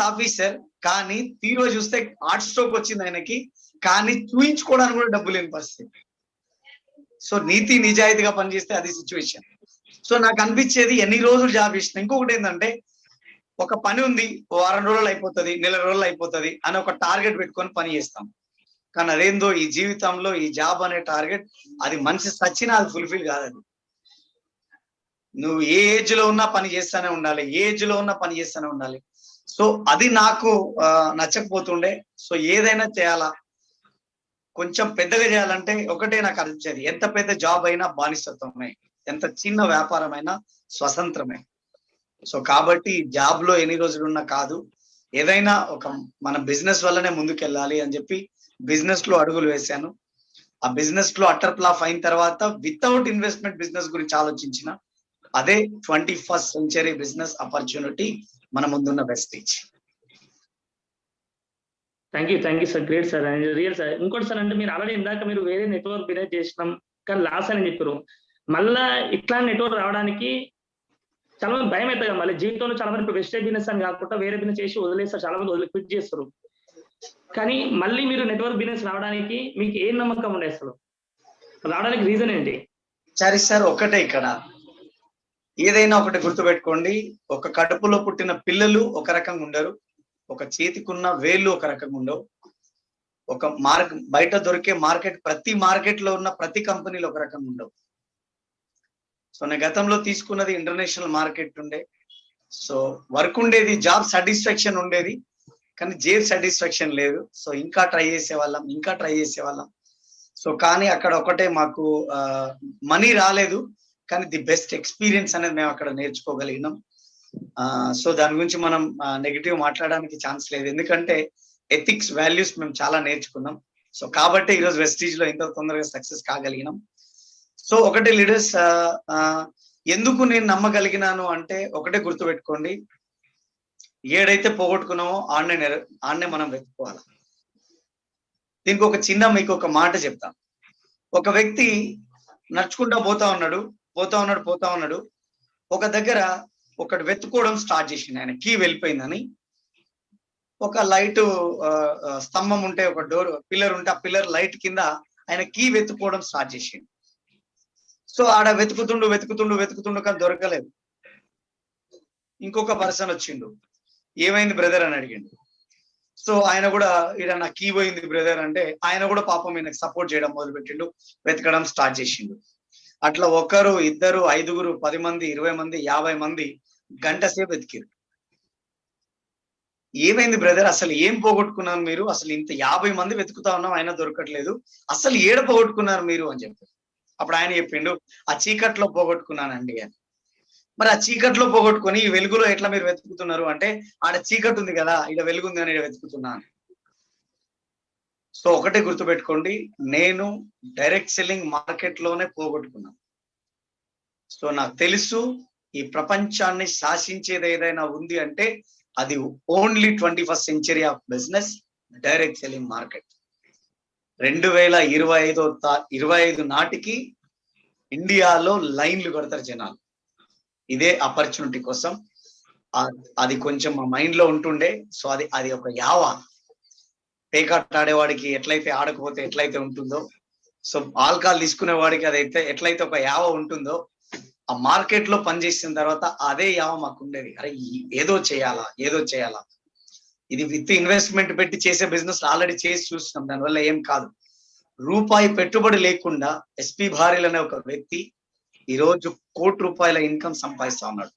ఆఫీసర్. కానీ తీరో చూస్తే హార్ట్ స్ట్రోక్ వచ్చింది ఆయనకి. కానీ చూయించుకోవడానికి కూడా డబ్బు లేని పరిస్థితి. సో నీతి నిజాయితీగా పనిచేస్తే అది సిచ్యువేషన్. సో నాకు అనిపించేది ఎన్ని రోజులు జాబ్ చేసిన. ఇంకొకటి ఏంటంటే, ఒక పని ఉంది, వారం రోజులు అయిపోతుంది, నెల రోజులు అయిపోతుంది అని ఒక టార్గెట్ పెట్టుకొని పని చేస్తాం. కానీ అదేందో ఈ జీవితంలో ఈ జాబ్ అనే టార్గెట్, అది మనిషి సచ్చినా అది ఫుల్ఫిల్ కాదు. అది నువ్వు ఏ ఏజ్ లో ఉన్నా పని చేస్తానే ఉండాలి. సో అది నాకు నచ్చకపోతుండే. సో ఏదైనా చేయాలా, కొంచెం పెద్దగా చేయాలంటే ఒకటే నాకు అనిపించేది, ఎంత పెద్ద జాబ్ అయినా బానిసత్వమే, ఎంత చిన్న వ్యాపారం అయినా స్వతంత్రమే. సో కాబట్టి జాబ్ లో ఎన్ని రోజులు ఉన్నా కాదు, ఏదైనా ఒక మన బిజినెస్ వల్లనే ముందుకెళ్ళాలి అని చెప్పి బిజినెస్ లో అడుగులు వేశాను. ఆ బిజినెస్ లో అటర్ ఫ్లాప్ అయిన తర్వాత వితౌట్ ఇన్వెస్ట్మెంట్ బిజినెస్ గురించి ఆలోచించిన. అదే 21st century బిజినెస్ ఆపర్చునిటీ మన ముందున్న Vestige. Thank you sir, great sir, real sir. ఇంకోటి సార్, అంటే మీరు ఆల్రెడీ ఇందాక మీరు వేరే నెట్వర్క్ బిజినెస్ చేసినాం కానీ లాస్ అని చెప్పారు. మళ్ళా ఇట్లా నెట్వర్క్ రావడానికి చాలా మంది భయం అవుతుంది కదా. మళ్ళీ జీవితంలో చాలా మంది ఇప్పుడు వెస్టేజ్ బిజినెస్ అని కాకుండా వేరే బిజినెస్ చేసి వదిలేస్తారు, చాలా మంది క్విట్ చేస్తారు. కానీ మళ్ళీ మీరు నెట్వర్క్ బిజినెస్ రావడానికి మీకు ఏం నమ్మకం ఉండే, అసలు రావడానికి రీజన్ ఏంటి? సరే సార్, ఒకటే ఇక్కడ ఏదైనా ఒకటి గుర్తుపెట్టుకోండి. ఒక కడుపులో పుట్టిన పిల్లలు ఒక రకంగా ఉండరు, ఒక చేతికున్న వేళ్ళు ఒక రకంగా ఉండవు, ఒక బయట దొరికే ప్రతి మార్కెట్ లో ఉన్న ప్రతి కంపెనీలో ఒక రకంగా ఉండవు. సో నేను గతంలో తీసుకున్నది ఇంటర్నేషనల్ మార్కెట్ ఉండే. సో వర్క్ ఉండేది, జాబ్ సాటిస్ఫాక్షన్ ఉండేది, కానీ జేబ్ సాటిస్ఫాక్షన్ లేదు. సో ఇంకా ట్రై చేసేవాళ్ళం. సో కానీ అక్కడ ఒకటే మాకు మనీ రాలేదు, కానీ ది బెస్ట్ ఎక్స్పీరియన్స్ అనేది మేము అక్కడ నేర్చుకోగలిగినాం. సో దాని గురించి మనం నెగిటివ్ మాట్లాడడానికి ఛాన్స్ లేదు, ఎందుకంటే ఎథిక్స్, వాల్యూస్ మేము చాలా నేర్చుకున్నాం. సో కాబట్టి ఈరోజు వెస్టీజ్ లో ఇంత తొందరగా సక్సెస్ కాగలిగినాం. సో ఒకటే లీడర్స్, ఎందుకు నేను నమ్మగలిగినాను అంటే ఒకటే గుర్తుపెట్టుకోండి, ఏడైతే పోగొట్టుకున్నామో ఆడనే మనం వెతుక్కోవాలి. దీనికి ఒక చిన్న మీకు ఒక మాట చెప్తాను. ఒక వ్యక్తి నడుచుకుంటా పోతా ఉన్నాడు. ఒక దగ్గర ఒకటి వెతుక్కోవడం స్టార్ట్ చేసింది. ఆయన కీ వెళ్ళిపోయిందని, ఒక లైట్ స్తంభం ఉంటే, ఒక డోర్ పిల్లర్ ఉంటే, ఆ పిల్లర్ లైట్ కింద ఆయన కీ వెతుక్కోవడం స్టార్ట్ చేసింది. సో ఆడ వెతుకుతుండు కానీ దొరకలేదు. ఇంకొక పర్సన్ వచ్చిండు, ఏమైంది బ్రదర్ అని అడిగిండు. సో ఆయన కూడా, ఈడ నా కీ పోయింది బ్రదర్ అంటే, ఆయన కూడా పాపం ఈయనకు సపోర్ట్ చేయడం మొదలుపెట్టిండు, వెతకడం స్టార్ట్ చేసిండు. అట్లా ఒకరు, ఇద్దరు, 5గురు, 10 మంది, 20 మంది, 50 మంది గంట సేపు వెతికిరు. ఏమైంది బ్రదర్, అసలు ఏం పోగొట్టుకున్నారు మీరు? అసలు ఇంత 50 మంది వెతుకుతా ఉన్నాం, ఆయన దొరకట్లేదు, అసలు ఏడ పోగొట్టుకున్నారు మీరు అని చెప్పారు. అప్పుడు ఆయన చెప్పిండు, ఆ చీకట్లో పోగొట్టుకున్నానండి అని. మరి ఆ చీకట్లో పోగొట్టుకొని ఈ వెలుగులో ఎట్లా మీరు వెతుకుతున్నారు అంటే, ఆడ చీకటి ఉంది కదా, ఇక్కడ వెలుగు ఉంది అని ఇక్కడ వెతుకుతున్నాను. సో ఒకటే గుర్తుపెట్టుకోండి, నేను డైరెక్ట్ సెల్లింగ్ మార్కెట్ లోనే పోగొట్టుకున్నాను. సో నాకు తెలుసు, ఈ ప్రపంచాన్ని శాసించేది ఏదైనా ఉంది అంటే అది only 21st century of business, direct selling market. 2025 నాటికి ఇండియాలో లైన్లు కొడతారు జనాలు ఇదే ఆపర్చునిటీ కోసం. అది కొంచెం మా మైండ్ లో ఉంటుండే. సో అది ఒక యావ. పేకాట్ ఆడేవాడికి ఎట్లయితే ఆడకపోతే ఎట్లయితే ఉంటుందో, సో ఆల్కహాల్ తీసుకునే వాడికి అదైతే ఎట్లయితే ఒక యావ ఉంటుందో, ఆ మార్కెట్ లో పనిచేసిన తర్వాత అదే యావ మాకు ఉండేది. అరే ఏదో చేయాలా, ఇది విత్ ఇన్వెస్ట్మెంట్ పెట్టి చేసే బిజినెస్ ఆల్రెడీ చేసి చూస్తున్నాం, దానివల్ల ఏం కాదు. రూపాయి పెట్టుబడి లేకుండా ఎస్పీ భారీల్ అనే ఒక వ్యక్తి ఈరోజు ₹1 కోటి ఇన్కమ్ సంపాదిస్తా ఉన్నాడు.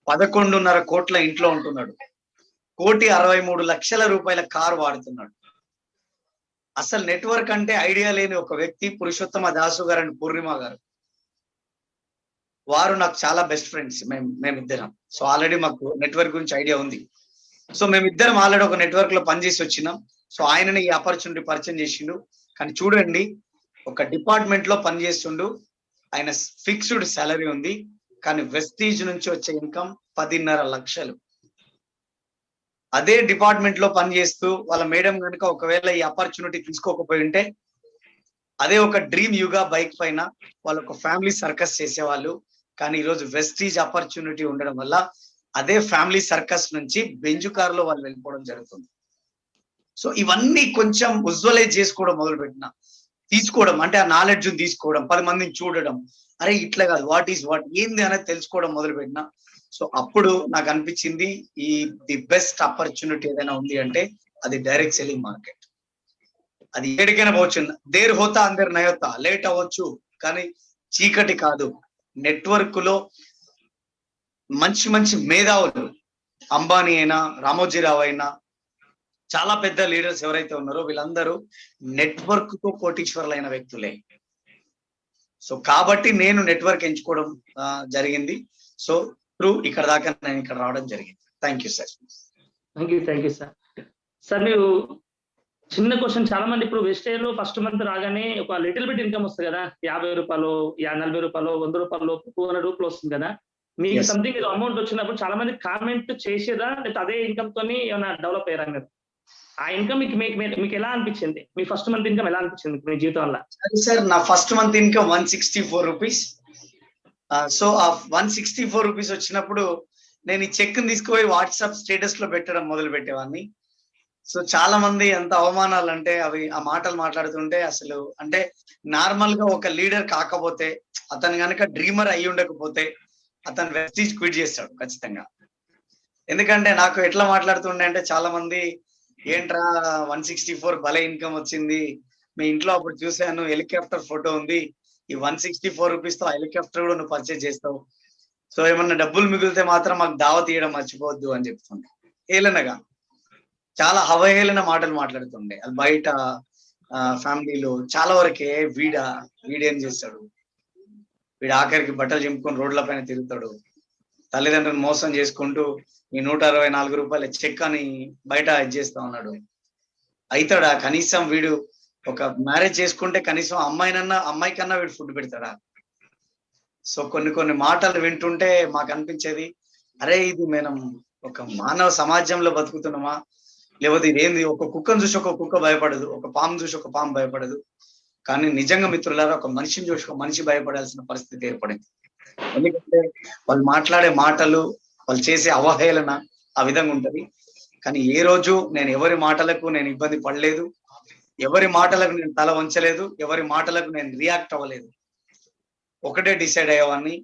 11.5 కోట్ల ఇంట్లో ఉంటున్నాడు. ₹1,63,00,000 కారు వాడుతున్నాడు. అసలు నెట్వర్క్ అంటే ఐడియా లేని ఒక వ్యక్తి పురుషోత్తమ దాసు గారు అండ్ పూర్ణిమ గారు. వారు నాకు చాలా బెస్ట్ ఫ్రెండ్స్, మేమిద్దరం. సో ఆల్రెడీ మాకు నెట్వర్క్ గురించి ఐడియా ఉంది. సో మేమిద్దరం ఆల్రెడీ ఒక నెట్వర్క్ లో పనిచేసి వచ్చినాం. సో ఆయనని ఈ ఆపర్చునిటీ పరిచయం చేసిండు. కానీ చూడండి, ఒక డిపార్ట్మెంట్ లో పనిచేస్తుండు, ఆయన ఫిక్స్డ్ సాలరీ ఉంది, కానీ వెస్టీజ్ నుంచి వచ్చే ఇన్కమ్ 10.5 లక్షలు. అదే డిపార్ట్మెంట్ లో పనిచేస్తూ వాళ్ళ మేడం కనుక ఒకవేళ ఈ ఆపర్చునిటీ తీసుకోకపోయి ఉంటే, అదే ఒక డ్రీమ్ యుగా బైక్ పైన వాళ్ళ ఒక ఫ్యామిలీ సర్కస్ చేసేవాళ్ళు. కానీ ఈరోజు వెస్టీజ్ ఆపర్చునిటీ ఉండడం వల్ల అదే ఫ్యామిలీ సర్కస్ నుంచి బెంజు కార్ లో వాళ్ళు వెళ్ళిపోవడం జరుగుతుంది. సో ఇవన్నీ కొంచెం విజువలైజ్ చేసుకోవడం మొదలుపెట్టిన, తీసుకోవడం అంటే ఆ నాలెడ్జ్ తీసుకోవడం, 10 మందిని చూడడం, అరే ఇట్లా కాదు, వాట్ ఈస్ వాట్ ఏంది అనేది తెలుసుకోవడం మొదలుపెట్టిన. సో అప్పుడు నాకు అనిపించింది ది బెస్ట్ ఆపర్చునిటీ ఏదైనా ఉంది అంటే అది డైరెక్ట్ సెల్లింగ్ మార్కెట్. అది ఎక్కడికైనా పోవచ్చు, దేర్ హోతా అందరు నయోతా, లేట్ అవ్వచ్చు కానీ చీకటి కాదు. నెట్వర్క్ లో మంచి మంచి మేధావులు, అంబానీ అయినా, రామోజీరావు అయినా, చాలా పెద్ద లీడర్స్ ఎవరైతే ఉన్నారో వీళ్ళందరూ నెట్వర్క్ తో కోటీశ్వరులైన వ్యక్తులే. సో కాబట్టి నేను నెట్వర్క్ ఎంచుకోవడం జరిగింది. సో త్రూ ఇక్కడ దాకా నేను ఇక్కడ రావడం జరిగింది. Thank you sir. Thank you sir. Sir మీరు చిన్న క్వశ్చన్, చాలా మంది ఇప్పుడు వెస్టేజ్ లో ఫస్ట్ మంత్ రాగానే ఒక లిటిల్ బిట్ ఇన్కమ్ వస్తుంది కదా, 50 రూపాయలు, 40 రూపాయలు, 100 రూపాయలు, 200 రూపాయలు వస్తుంది కదా. మీకు సంథింగ్ ఏదో అమౌంట్ వచ్చినప్పుడు చాలా మంది కామెంట్ చేసేదా, లేకపోతే అదే ఇన్కమ్ తోని ఏమైనా డెవలప్ అయ్యారా మీరు? ఆ ఇన్కమ్ మీకు ఎలా అనిపించింది? మీ ఫస్ట్ మంత్ ఇన్కమ్ ఎలా అనిపించింది మీ జీవితంలో? సార్ నా first month income 164 rupees. So ఆ 164 రూపీస్ వచ్చినప్పుడు నేను ఈ చెక్ తీసుకుపోయి వాట్సాప్ స్టేటస్ లో పెట్టడం మొదలు పెట్టేవాడిని. సో చాలా మంది ఎంత అవమానాలు అంటే అవి ఆ మాటలు మాట్లాడుతుంటే అసలు అంటే నార్మల్ గా ఒక లీడర్ కాకపోతే, అతను కనుక డ్రీమర్ అయి ఉండకపోతే అతను వెస్టీజ్ క్విట్ చేస్తాడు ఖచ్చితంగా. ఎందుకంటే నాకు ఎట్లా మాట్లాడుతుండే అంటే చాలా మంది, ఏంట్రా 164 భలే ఇన్కమ్ వచ్చింది, మీ ఇంట్లో అప్పుడు చూసాను హెలికాప్టర్ ఫోటో ఉంది, ఈ 164 రూపీస్ తో హెలికాప్టర్ కూడా నువ్వు పర్చేజ్ చేస్తావు, సో ఏమన్నా డబ్బులు మిగిలితే మాత్రం మాకు దావా తీయడం మర్చిపోవద్దు అని చెప్తుండే. హేళనగా చాలా అవహేళన మాటలు మాట్లాడుతుండే. అది బయట ఫ్యామిలీలో చాలా వరకే వీడేం చేస్తాడు, వీడు ఆఖరికి బట్టలు చింపుకొని రోడ్ల పైన తిరుగుతాడు, తల్లిదండ్రులను మోసం చేసుకుంటూ ఈ 164 రూపాయల చెక్ అని బయట ఇచ్చేస్తా ఉన్నాడు, అవుతాడా? కనీసం వీడు ఒక మ్యారేజ్ చేసుకుంటే కనీసం అమ్మాయికన్నా వీడు ఫుడ్ పెడతాడా? సో కొన్ని మాటలు వింటుంటే మాకు అనిపించేది, అరే ఇది మనం ఒక మానవ సమాజంలో బతుకుతున్నామా, లేకపోతే ఇదేంది? ఒక కుక్కను చూసి ఒక కుక్క భయపడదు, ఒక పాము చూసి ఒక పాము భయపడదు, కానీ నిజంగా మిత్రులారా ఒక మనిషిని చూసి ఒక మనిషి భయపడాల్సిన పరిస్థితి ఏర్పడింది. ఎందుకంటే వాళ్ళు మాట్లాడే మాటలు, వాళ్ళు చేసే అవహేళన ఆ విధంగా ఉంటది. కానీ ఏ రోజు నేను ఎవరి మాటలకు నేను ఇబ్బంది పడలేదు, ఎవరి మాటలకు నేను తల వంచలేదు, ఎవరి మాటలకు నేను రియాక్ట్ అవ్వలేదు. ఒకటే డిసైడ్ అయ్యేవాడిని,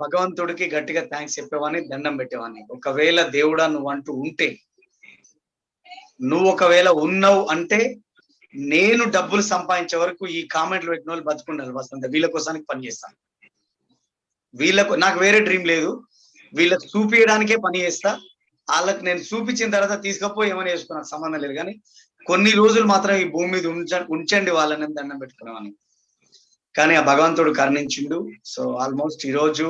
భగవంతుడికి గట్టిగా థ్యాంక్స్ చెప్పేవాడిని, దండం పెట్టేవాడిని. ఒకవేళ దేవుడా నువ్వు అంటూ ఉంటే, నువ్వు ఒకవేళ ఉన్నావు అంటే నేను డబ్బులు సంపాదించే వరకు ఈ కామెంట్లు పెట్టిన వాళ్ళు బతుకుండాలి వస్తుంది, వీళ్ళ కోసానికి పనిచేస్తాను. నాకు వేరే డ్రీమ్ లేదు, వీళ్ళకి చూపించడానికే పని చేస్తా. వాళ్ళకి నేను చూపించిన తర్వాత తీసుకపోయి ఏమైనా చేసుకున్నా సంబంధం లేదు, కానీ కొన్ని రోజులు మాత్రం ఈ భూమి మీద ఉంచండి వాళ్ళని దండం పెట్టుకున్నామని. కానీ ఆ భగవంతుడు కరుణించిండు. సో ఆల్మోస్ట్ ఈ రోజు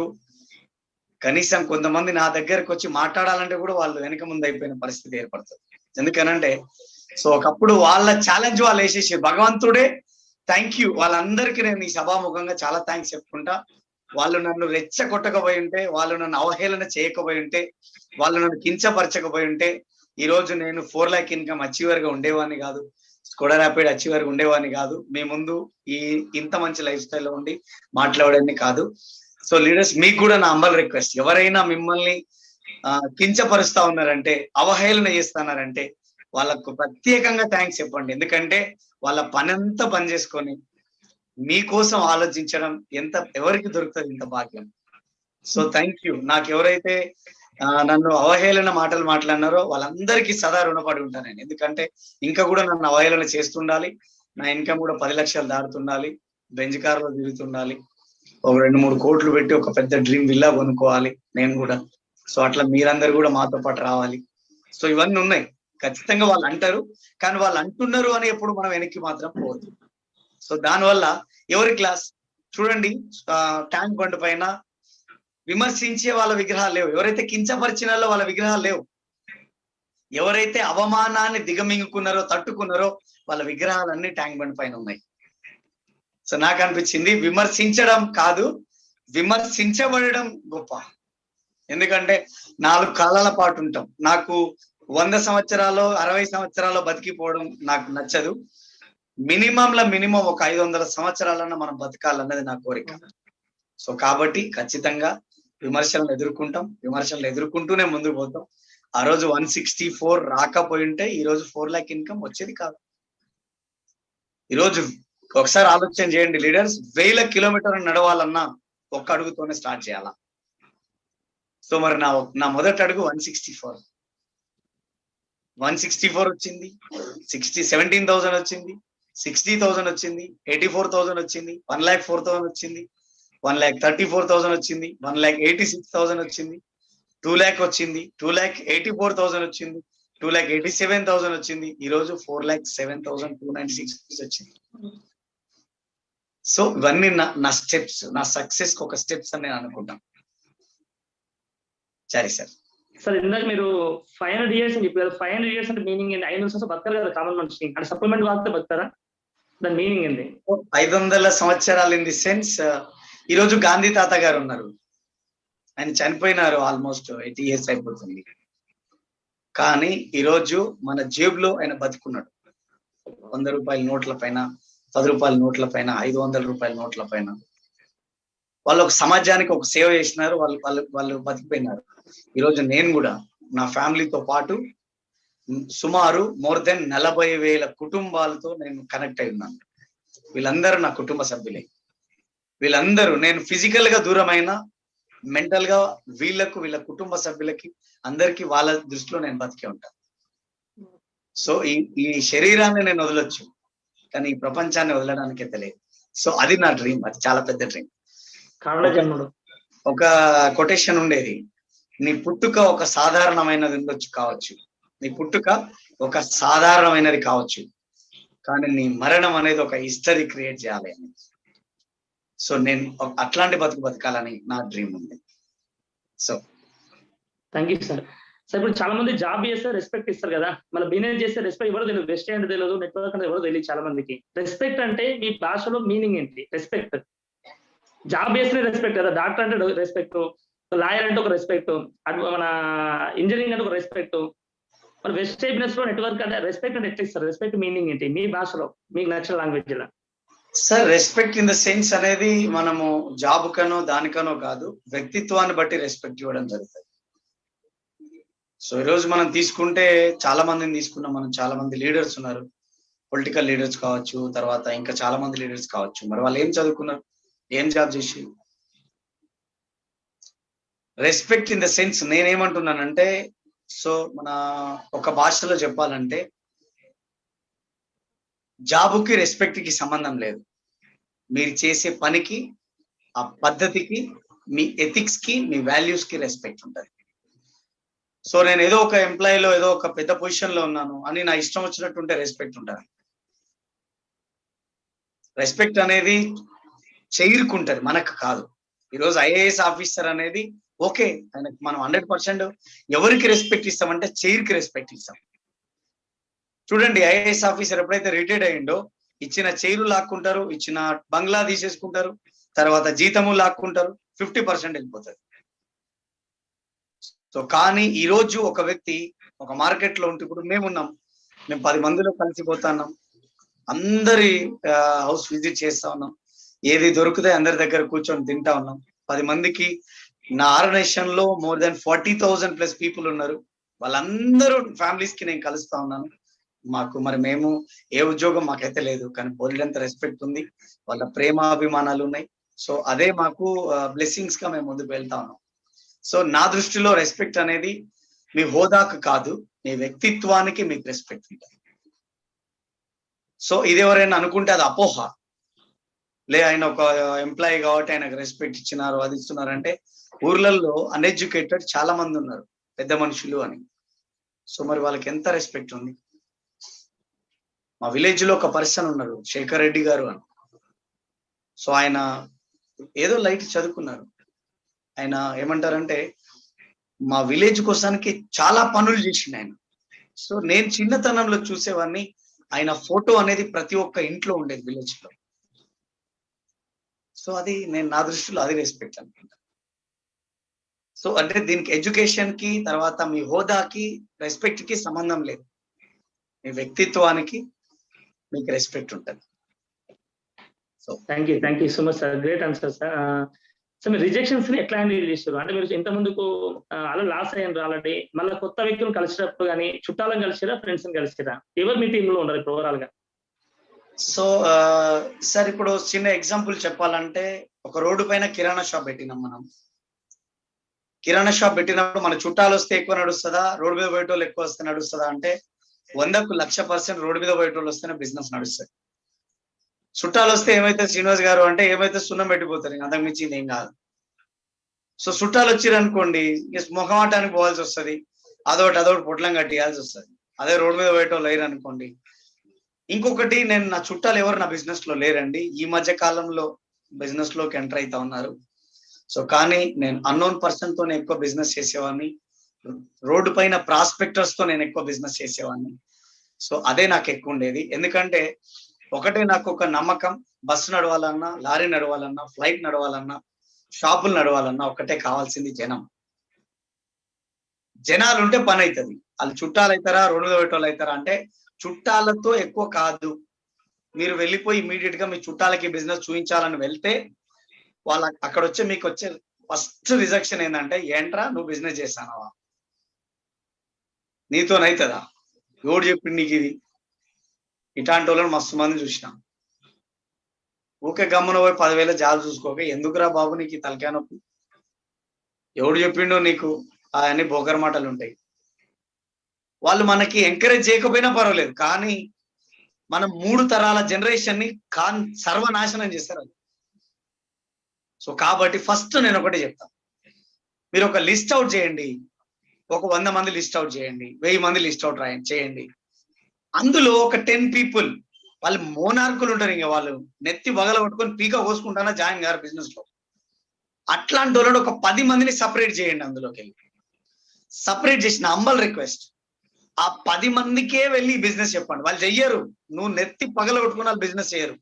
కనీసం కొంతమంది నా దగ్గరకు వచ్చి మాట్లాడాలంటే కూడా వాళ్ళు వెనక ముందు అయిపోయిన పరిస్థితి ఏర్పడుతుంది. ఎందుకనంటే సో ఒకప్పుడు వాళ్ళ ఛాలెంజ్ వాళ్ళు వేసేసి, భగవంతుడే థ్యాంక్ యూ, వాళ్ళందరికీ నేను ఈ సభాముఖంగా చాలా థ్యాంక్స్ చెప్పుకుంటా. వాళ్ళు నన్ను రెచ్చగొట్టకపోయి ఉంటే, వాళ్ళు నన్ను అవహేళన చేయకపోయి ఉంటే, వాళ్ళు నన్ను కించపరచకపోయి ఉంటే ఈ రోజు నేను 4 lakh ఇన్కమ్ అచీవర్ గా ఉండేవాడిని కాదు, స్కోడా ర్యాపిడ్ అచీవర్ గా ఉండేవాడిని కాదు, మీ ముందు ఇంత మంచి లైఫ్ స్టైల్లో ఉండి మాట్లాడేది కాదు. సో లీడర్స్, మీకు కూడా నా హంబల్ రిక్వెస్ట్, ఎవరైనా మిమ్మల్ని కించపరుస్తా ఉన్నారంటే, అవహేళన చేస్తున్నారంటే వాళ్ళకు ప్రత్యేకంగా థ్యాంక్స్ చెప్పండి. ఎందుకంటే వాళ్ళ పనంతా పని చేసుకొని మీకోసం ఆలోచించడం ఎవరికి దొరుకుతుంది ఇంత భాగ్యం. So thank you. నాకు ఎవరైతే నన్ను అవహేళన మాటలు మాట్లాడినారో వాళ్ళందరికీ సదా రుణపడి ఉంటాను నేను. ఎందుకంటే ఇంకా కూడా నన్ను అవహేళన చేస్తుండాలి, నా ఇన్కమ్ కూడా 10 లక్షలు దాటుతుండాలి, బెంజ్ కార్ లో తిరుగుతుండాలి, ఒక 2-3 కోట్లు పెట్టి ఒక పెద్ద డ్రీమ్ విల్లా కొనుక్కోవాలి నేను కూడా. సో అట్లా మీరందరూ కూడా మాతో పాటు రావాలి. సో ఇవన్నీ ఉన్నాయి. ఖచ్చితంగా వాళ్ళు అంటారు, కానీ వాళ్ళు అంటున్నారు అని ఎప్పుడు మనం వెనక్కి మాత్రం పోవద్దు. సో దానివల్ల ఎవరి క్లాస్ చూడండి, ట్యాంక్ బండ్ పైన విమర్శించే వాళ్ళ విగ్రహాలు లేవు, ఎవరైతే కించపరిచిన వాళ్ళ విగ్రహాలు లేవు, ఎవరైతే అవమానాన్ని దిగమింగుకున్నారో తట్టుకున్నారో వాళ్ళ విగ్రహాలన్నీ ట్యాంక్ బండ్ పైన ఉన్నాయి. సో నాకు అనిపించింది విమర్శించడం కాదు, విమర్శించబడడం గొప్ప. ఎందుకంటే 4 కాలాల పాటు ఉంటాం. నాకు 100 సంవత్సరాలు 60 సంవత్సరాలు బతికిపోవడం నాకు నచ్చదు. మినిమం ఒక 500 సంవత్సరాలన్నా మనం బతకాలన్నది నా కోరిక. సో కాబట్టి ఖచ్చితంగా విమర్శలను ఎదుర్కొంటాం, విమర్శలను ఎదుర్కొంటూనే ముందుకు పోతాం. ఆ రోజు 164 రాకపోయి ఉంటే ఈ రోజు 4 లాక్ ఇన్కమ్ వచ్చేది కాదు. ఈరోజు ఒకసారి ఆలోచన చేయండి లీడర్స్, 1000 కిలోమీటర్లు నడవాలన్నా ఒక్క అడుగుతోనే స్టార్ట్ చేయాలా. సో మరి నా మొదటి అడుగు 164 వచ్చింది, 17,000 వచ్చింది, 60,000 వచ్చింది, 84,000 వచ్చింది, 1,04,000 వచ్చింది, 1,34,000 వచ్చింది, 1,86,000 వచ్చింది, 2 lakh వచ్చింది, 2,84,000 వచ్చింది, 2,87,000 వచ్చింది, ఈ రోజు 4,07,296 వచ్చింది. సో ఇవన్నీ నా స్టెప్స్, నా సక్సెస్ కి ఒక స్టెప్స్ అని నేను అనుకుంటాను. సరే సార్. సార్ ఇందాక మీరు 500 years అని చెప్పారు. 500 years అంటే మీనింగ్ ఏంటి? 500 సంవత్సరాలు బతకాలి కదా కామన్ మనిషి, అంటే సప్లిమెంట్ వాడితే బతారా? దాని మీనింగ్ ఏంటి? 500 సంవత్సరాలు ఇన్ ది సెన్స్, ఈ రోజు గాంధీ తాత గారు ఉన్నారు, ఆయన చనిపోయినారు, ఆల్మోస్ట్ 80 years అయిపోతుంది. కానీ ఈరోజు మన జేబులో ఆయన బతుకున్నాడు. 100 రూపాయల నోట్ల పైన, 10 రూపాయల నోట్ల పైన, 500 రూపాయల నోట్ల పైన వాళ్ళు ఒక సమాజానికి ఒక సేవ చేసినారు, వాళ్ళు బతికిపోయినారు. ఈరోజు నేను కూడా నా ఫ్యామిలీతో పాటు సుమారు మోర్ దెన్ 40,000 కుటుంబాలతో నేను కనెక్ట్ అయి ఉన్నాను. వీళ్ళందరూ నా కుటుంబ సభ్యులే. వీళ్ళందరూ, నేను ఫిజికల్ గా దూరమైన మెంటల్ గా వీళ్ళ కుటుంబ సభ్యులకి అందరికి వాళ్ళ దృష్టిలో నేను బతికే ఉంటాను. సో ఈ శరీరాన్ని నేను వదలొచ్చు, కానీ ఈ ప్రపంచాన్ని వదలడానికే తెలియదు. సో అది నా డ్రీమ్, అది చాలా పెద్ద డ్రీమ్. ఒక కొటేషన్ ఉండేది, నీ పుట్టుక ఒక సాధారణమైనది ఉండొచ్చు కావచ్చు, నీ పుట్టుక ఒక సాధారణమైనది కావచ్చు, కానీ నీ మరణం అనేది ఒక హిస్టరీ క్రియేట్ చేయాలి అని. సో నేను అట్లాంటి బతకాలని నా డ్రీమ్ ఉంది. So thank you sir. Sir ఇప్పుడు చాలా మంది జాబ్ చేస్తే రెస్పెక్ట్ ఇస్తారు కదా, మళ్ళీ బిజినెస్ చేస్తే రెస్పెక్ట్ ఎవరో తెలియదు, వెస్ట్ అంటే తెలియదు, నెట్వర్క్ అంటే ఎవరో తెలియదు చాలా మందికి. రెస్పెక్ట్ అంటే మీ భాషలో మీనింగ్ ఏంటి? రెస్పెక్ట్, జాబ్ చేస్తే రెస్పెక్ట్ కదా, డాక్టర్ అంటే రెస్పెక్ట్, లాయర్ అంటే ఒక రెస్పెక్ట్, మన ఇంజనీరింగ్ అంటే ఒక రెస్పెక్ట్, మరి వెస్ట్ బిజినెస్ లో నెట్వర్క్ అంటే రెస్పెక్ట్ అంటే ఎట్లా ఇస్తారు? రెస్పెక్ట్ మీనింగ్ ఏంటి మీ భాషలో, మీకు నచ్చిన లాంగ్వేజ్ లో? Sir respect in the sense అనేది మనము జాబ్ కనో దానికనో కాదు, వ్యక్తిత్వాన్ని బట్టి రెస్పెక్ట్ ఇవ్వడం జరుగుతుంది. సో ఈరోజు మనం తీసుకుంటే చాలా మందిని తీసుకున్నాం, మనం చాలా మంది లీడర్స్ ఉన్నారు, పొలిటికల్ లీడర్స్ కావచ్చు, తర్వాత ఇంకా చాలా మంది లీడర్స్ కావచ్చు. మరి వాళ్ళు ఏం చదువుకున్నారు, ఏం జాబ్ చేసి? రెస్పెక్ట్ ఇన్ ద సెన్స్ నేనేమంటున్నానంటే, సో మన ఒక భాషలో చెప్పాలంటే జాబుకి రెస్పెక్ట్ కి సంబంధం లేదు, మీరు చేసే పనికి, ఆ పద్ధతికి, మీ ఎథిక్స్ కి, మీ వాల్యూస్ కి రెస్పెక్ట్ ఉంటుంది. సో నేను ఏదో ఒక ఎంప్లాయీలో ఏదో ఒక పెద్ద పొజిషన్ లో ఉన్నాను అని నా ఇష్టం వచ్చినట్టు ఉంటే రెస్పెక్ట్ ఉంటుంది. రెస్పెక్ట్ అనేది చేరుకుంటది, మనకు కాదు. ఈరోజు ఐఏఎస్ ఆఫీసర్ అనేది ఓకే, ఆయనకు మనం 100% ఎవరికి రెస్పెక్ట్ ఇస్తామంటే చైర్కి రెస్పెక్ట్ ఇస్తాం. చూడండి, ఐఏఎస్ ఆఫీసర్ ఎప్పుడైతే రిటైర్డ్ అయ్యిండో ఇచ్చిన చైరు లాక్కుంటారు, ఇచ్చిన బంగ్లా తీసేసుకుంటారు, తర్వాత జీతము లాక్కుంటారు, 50% వెళ్ళిపోతుంది. సో కానీ ఈ రోజు ఒక వ్యక్తి ఒక మార్కెట్ లో ఉంటే, ఇప్పుడు మేము 10 మందిలో కలిసిపోతున్నాం, అందరి హౌస్ విజిట్ చేస్తా ఉన్నాం, ఏది దొరికితే అందరి దగ్గర కూర్చొని తింటా ఉన్నాం. 10 మందికి, నా ఆర్గనైజేషన్ లో మోర్ దెన్ 40,000+ పీపుల్ ఉన్నారు, వాళ్ళందరూ ఫ్యామిలీస్ కి నేను కలుస్తా ఉన్నాను. మాకు మరి మేము ఏ ఉద్యోగం మాకైతే లేదు, కానీ పోలినంత రెస్పెక్ట్ ఉంది, వాళ్ళ ప్రేమాభిమానాలు ఉన్నాయి. సో అదే మాకు బ్లెస్సింగ్స్ గా మేము ముందుకు వెళ్తా ఉన్నాం. సో నా దృష్టిలో రెస్పెక్ట్ అనేది మీ హోదాకు కాదు, మీ వ్యక్తిత్వానికి మీకు రెస్పెక్ట్ ఉంటుంది. సో ఇది ఎవరైనా అనుకుంటే అది అపోహ. ఆయన ఒక ఎంప్లాయీ కాబట్టి ఆయనకు రెస్పెక్ట్ ఇచ్చినారు, అది ఇస్తున్నారు అంటే, ఊర్లలో అన్ఎడ్యుకేటెడ్ చాలా మంది ఉన్నారు, పెద్ద మనుషులు అని. సో మరి వాళ్ళకి ఎంత రెస్పెక్ట్ ఉంది? మా విలేజ్ లో ఒక పర్సన్ ఉన్నారు, శేఖర్ రెడ్డి గారు అని. సో ఆయన ఏదో లైట్ చదువుకున్నారు. ఆయన ఏమంటారంటే మా విలేజ్ కోసానికి చాలా పనులు చేసిండు ఆయన. సో నేను చిన్నతనంలో చూసేవాడిని, ఆయన ఫోటో అనేది ప్రతి ఒక్క ఇంట్లో ఉండేది విలేజ్ లో. సో అది నేను నా దృష్టిలో అది రెస్పెక్ట్ అనుకుంటా. సో అంటే దీనికి ఎడ్యుకేషన్ కి తర్వాత మీ హోదాకి రెస్పెక్ట్ కి సంబంధం లేదు. మీ వ్యక్తిత్వానికి మీకు రెస్పెక్ట్ ఉంటుంది. So thank you so much sir, great answer sir. So మీరు రిజెక్షన్స్ ని ఎట్లా హ్యాండిల్ చేస్తారు? అంటే మీరు ఇంత ముందుకు అలా లాస్ అయ్యారు ఆల్రెడీ, మళ్ళీ కొత్త వ్యక్తులను కలిసినప్పుడు కానీ చుట్టాలను కలిసిరా, ఫ్రెండ్స్ ని కలిసిరా, ఎవరు మీ టీంలో ఉన్నారు ఇప్పుడు ఓవరాల్ గా? సో సార్ ఇప్పుడు చిన్న ఎగ్జాంపుల్ చెప్పాలంటే, ఒక రోడ్డు పైన కిరాణా షాప్ పెట్టినాం మనం. కిరాణా షాప్ పెట్టినప్పుడు మన చుట్టాలు వస్తే ఎక్కువ నడుస్తుందా, రోడ్డు మీద పోయేటోళ్ళు ఎక్కువ వస్తే నడుస్తుందా అంటే 100% రోడ్డు మీద పోయేటోళ్ళు వస్తేనే బిజినెస్ నడుస్తుంది. చుట్టాలు వస్తే ఏమైతే శ్రీనివాస్ గారు అంటే ఏమైతే సున్నం పెట్టిపోతారు, అంతకు మించి ఏం కాదు. సో చుట్టాలు వచ్చిర్రు అనుకోండి, ముఖమాటానికి పోవాల్సి వస్తుంది, అదొకటి పొట్లం కట్టియాల్సి వస్తుంది. అదే రోడ్డు మీద పోయేటోళ్ళు లేరు అనుకోండి. ఇంకొకటి, నేను నా చుట్టాలు ఎవరు నా బిజినెస్ లో లేరండి. ఈ మధ్య కాలంలో బిజినెస్ లోకి ఎంటర్ అవుతా ఉన్నారు. సో కానీ నేను అన్నోన్ పర్సన్ తో ఎక్కువ బిజినెస్ చేసేవాడిని, రోడ్డు పైన ప్రాస్పెక్టర్స్ తో నేను ఎక్కువ బిజినెస్ చేసేవాడిని. సో అదే నాకు ఎక్కువ ఉండేది. ఎందుకంటే ఒకటే నాకు ఒక నమ్మకం, బస్సు నడవాలన్నా, లారీ నడవాలన్నా, ఫ్లైట్ నడవాలన్నా, షాపులు నడవాలన్నా ఒకటే కావాల్సింది జనం. జనాలు ఉంటే పని అవుతుంది. వాళ్ళు చుట్టాలు అవుతారా, రోడ్డు మీద పెట్టోళ్ళు అవుతారా అంటే చుట్టాలతో ఎక్కువ కాదు. మీరు వెళ్ళిపోయి ఇమీడియట్ గా మీ చుట్టాలకి బిజినెస్ చూపించాలని వెళ్తే వాళ్ళ అక్కడ వచ్చే మీకు వచ్చే ఫస్ట్ రిజెక్షన్ ఏంటంటే, ఏంట్రా నువ్వు బిజినెస్ చేస్తానవా, నీతోనైతుందా, ఎవడు చెప్పింది నీకు ఇది? ఇట్లాంటి వాళ్ళని మస్తు మంది చూసినాం. ఊకే గమ్మున పోయి 10,000 జాలు చూసుకోక ఎందుకురా బాబు నీకు ఈ తలకాయ నొప్పి, ఎవడు చెప్పిండో నీకు, అవన్నీ బోకర్ మాటలు ఉంటాయి. వాళ్ళు మనకి ఎంకరేజ్ చేయకపోయినా పర్వాలేదు, కానీ మనం 3 తరాల జనరేషన్ ని సర్వనాశనం చేస్తారు. సో కాబట్టి ఫస్ట్ నేను ఒకటే చెప్తాను, మీరు ఒక లిస్ట్ అవుట్ చేయండి. ఒక 100 మంది లిస్ట్ అవుట్ చేయండి, 1000 మంది లిస్ట్ అవుట్ చేయండి. అందులో ఒక 10 people వాళ్ళు మోనార్కులు ఉంటారు. ఇంకా వాళ్ళు నెత్తి బగల పట్టుకొని పీక కోసుకుంటానా జాయిన్ గారు బిజినెస్ లో. అట్లాంటి వాళ్ళని ఒక 10 మందిని సపరేట్ చేయండి. అందులోకి వెళ్ళి సపరేట్ చేసిన అంబల్ రిక్వెస్ట్, ఆ 10 మందికే వెళ్ళి బిజినెస్ చెప్పండి. వాళ్ళు చెయ్యరు, నువ్వు నెత్తి పగల కొట్టుకుని వాళ్ళు బిజినెస్ చేయరు,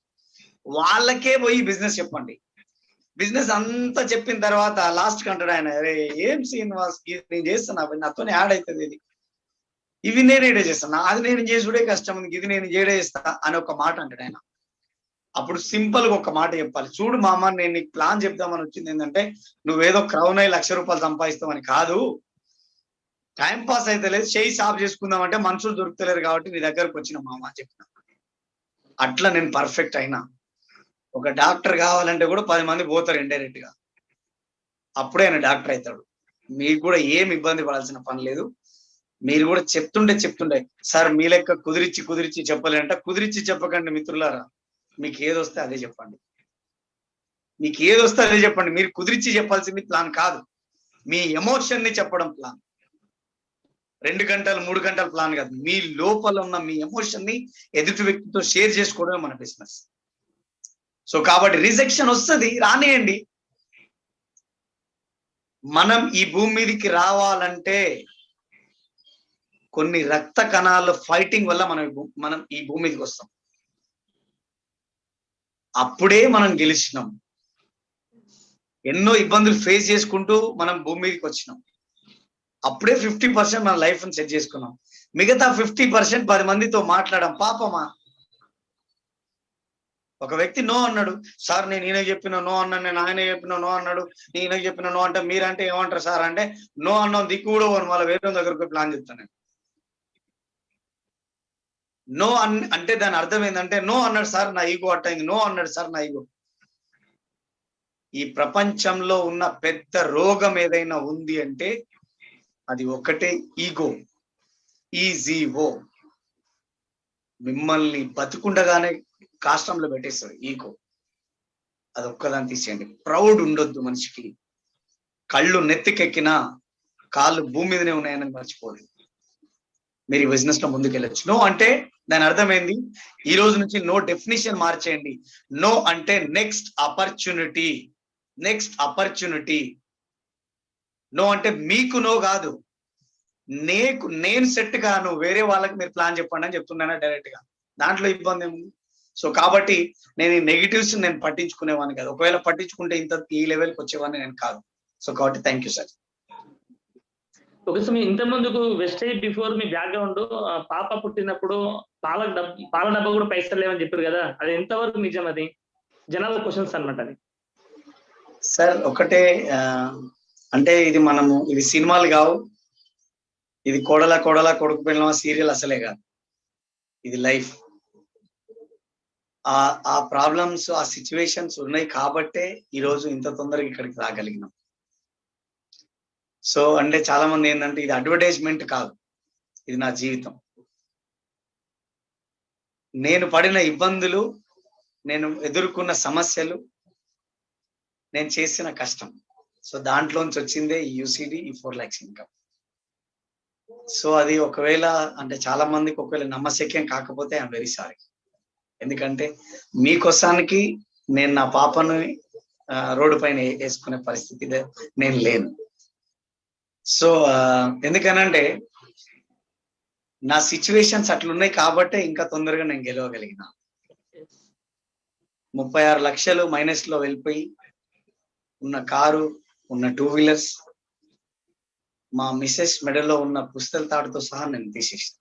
వాళ్ళకే పోయి బిజినెస్ చెప్పండి. బిజినెస్ అంతా చెప్పిన తర్వాత లాస్ట్ కంటాడు ఆయన, అరే ఏం శ్రీనివాస్ నేను చేస్తున్నా, నాతోనే యాడ్ అవుతుంది, ఇవి నేను ఏడే చేస్తాను, అది నేను చేసుడే కష్టం, ఇది నేను ఏడే చేస్తా అని ఒక మాట అంటాడు ఆయన. అప్పుడు సింపుల్ గా ఒక మాట చెప్పాలి, చూడు మామ నేను నీకు ప్లాన్ చెప్దామని వచ్చింది ఏంటంటే, నువ్వేదో క్రౌన్ అయి 1,00,000 రూపాయలు సంపాదిస్తామని కాదు, టైం పాస్ అయితే లేదు, చేయి సాఫ్ చేసుకుందామంటే మనుషులు దొరుకుతలేరు కాబట్టి నీ దగ్గరకు వచ్చిన మామ అని చెప్పిన. అట్లా నేను పర్ఫెక్ట్ అయినా. ఒక డాక్టర్ కావాలంటే కూడా 10 మంది పోతారు ఇండైరెక్ట్ గా, అప్పుడే ఆయన డాక్టర్ అవుతాడు. మీకు కూడా ఏం ఇబ్బంది పడాల్సిన పని లేదు. మీరు కూడా చెప్తుండే సార్ మీ లెక్క కుదిరించి చెప్పలేంట, కుదిరించి చెప్పకండి మిత్రులారా, మీకు ఏదొస్తే అదే చెప్పండి. మీకు ఏదొస్తే అదే చెప్పండి. మీరు కుదిరించి చెప్పాల్సింది ప్లాన్ కాదు, మీ ఎమోషన్ ని చెప్పడం ప్లాన్. 2 గంటలు 3 గంటల ప్లాన్ కాదు, మీ లోపల ఉన్న మీ ఎమోషన్ ని ఎదుటి వ్యక్తితో షేర్ చేసుకోవడమే మన బిజినెస్. సో కాబట్టి రిజెక్షన్ వస్తుంది, రానియండి. మనం ఈ భూమి మీదకి రావాలంటే కొన్ని రక్త కణాల ఫైటింగ్ వల్ల మనం ఈ భూమి మీదకి వస్తాం. అప్పుడే మనం గెలిచినాం. ఎన్నో ఇబ్బందులు ఫేస్ చేసుకుంటూ మనం భూమి మీదకి వచ్చినాం. అప్పుడే 50% మన లైఫ్ ని సెట్ చేసుకున్నాం. మిగతా 50% 10 మందితో మాట్లాడడం పాపమా. ఒక వ్యక్తి నో అన్నాడు, సార్ నేను ఈయన చెప్పిన నో అన్నాను, నేను ఆయన చెప్పిన నో అన్నాడు, ఈయన చెప్పిన నో అంటే మీరంటే ఏమంటారు సార్ అంటే, నో అన్నాం దిక్కు కూడా మళ్ళీ వేరే దగ్గరకు ప్లాన్ చెప్తాను. నో అంటే దాని అర్థం ఏంటంటే, నో అన్నాడు సార్ నా ఈగో అట్టయింది, నో అన్నాడు సార్ నా ఈగో. ఈ ప్రపంచంలో ఉన్న పెద్ద రోగం ఏదైనా ఉంది అంటే అది ఒకటే, ఈగో. ఈజీఓ. మిమ్మల్ని బతుకుండగానే కాష్టంలో పెట్టేస్తుంది ఈగో. అదొక్కదాన్ని తీసేయండి. ప్రౌడ్ ఉండొద్దు మనిషికి. కళ్ళు నెత్తికెక్కినా కాళ్ళు భూమి మీదనే ఉన్నాయని మర్చిపోలేదు. మీరు ఈ బిజినెస్ లో ముందుకు వెళ్ళొచ్చు. నో అంటే దాని అర్థమైంది, ఈ రోజు నుంచి నో డెఫినిషన్ మార్చేయండి. నో అంటే next opportunity, next opportunity. No అంటే మీకు నో కాదు, నేను సెట్ కాను, వేరే వాళ్ళకి మీరు ప్లాన్ చెప్పండి అని చెప్తున్నాను డైరెక్ట్ గా. దాంట్లో ఇబ్బంది ఏముంది? సో కాబట్టి నేను ఈ నెగిటివ్స్ నేను పట్టించుకునేవాడిని కాదు. ఒకవేళ పట్టించుకుంటే ఈ లెవెల్కి వచ్చేవాడిని నేను కాదు. సో కాబట్టి thank you sir. Okay sir, మీ ఇంత ముందుకు వెస్టేజ్ బిఫోర్ మీ బ్యాక్గ్రౌండ్ పాప పుట్టినప్పుడు పాల డబ్బా కూడా పైసలు లేవని చెప్పారు కదా, అది ఎంతవరకు నిజం? అది జనాల క్వశ్చన్స్ అనమాట. అది సార్ ఒకటే, అంటే ఇది సినిమాలు కావు, ఇది కోడల కొడుకు పిల్లల సీరియల్ అసలే కాదు, ఇది లైఫ్. ఆ ప్రాబ్లమ్స్, ఆ సిచ్యువేషన్స్ ఉన్నాయి కాబట్టే ఈరోజు ఇంత తొందరగా ఇక్కడికి రాగలిగినాం. సో అంటే చాలా మంది ఏంటంటే ఇది అడ్వర్టైజ్మెంట్ కాదు, ఇది నా జీవితం. నేను పడిన ఇబ్బందులు, నేను ఎదుర్కొన్న సమస్యలు, నేను చేసిన కష్టం. సో దాంట్లోంచి వచ్చిందే ఈ యూసిడి, ఈ 4 lakhs ఇన్కమ్. సో అది ఒకవేళ అంటే చాలా మందికి ఒకవేళ నమ్మశక్యం కాకపోతే ఐఎమ్ వెరీ సారీ. ఎందుకంటే మీకోసానికి నేను నా పాపను రోడ్డు పైన వేసుకునే పరిస్థితి నేను లేను. సో ఎందుకనంటే నా సిచ్యువేషన్స్ అట్లున్నాయి కాబట్టే ఇంకా తొందరగా నేను గెలవగలిగిన. 36 లక్షలు మైనస్ లో వెళ్ళిపోయి ఉన్న కారు, ఉన్న 2 wheelers, మా మిసెస్ మెడలో ఉన్న పుస్తల తాడుతో సహా నేను తీసేసాను.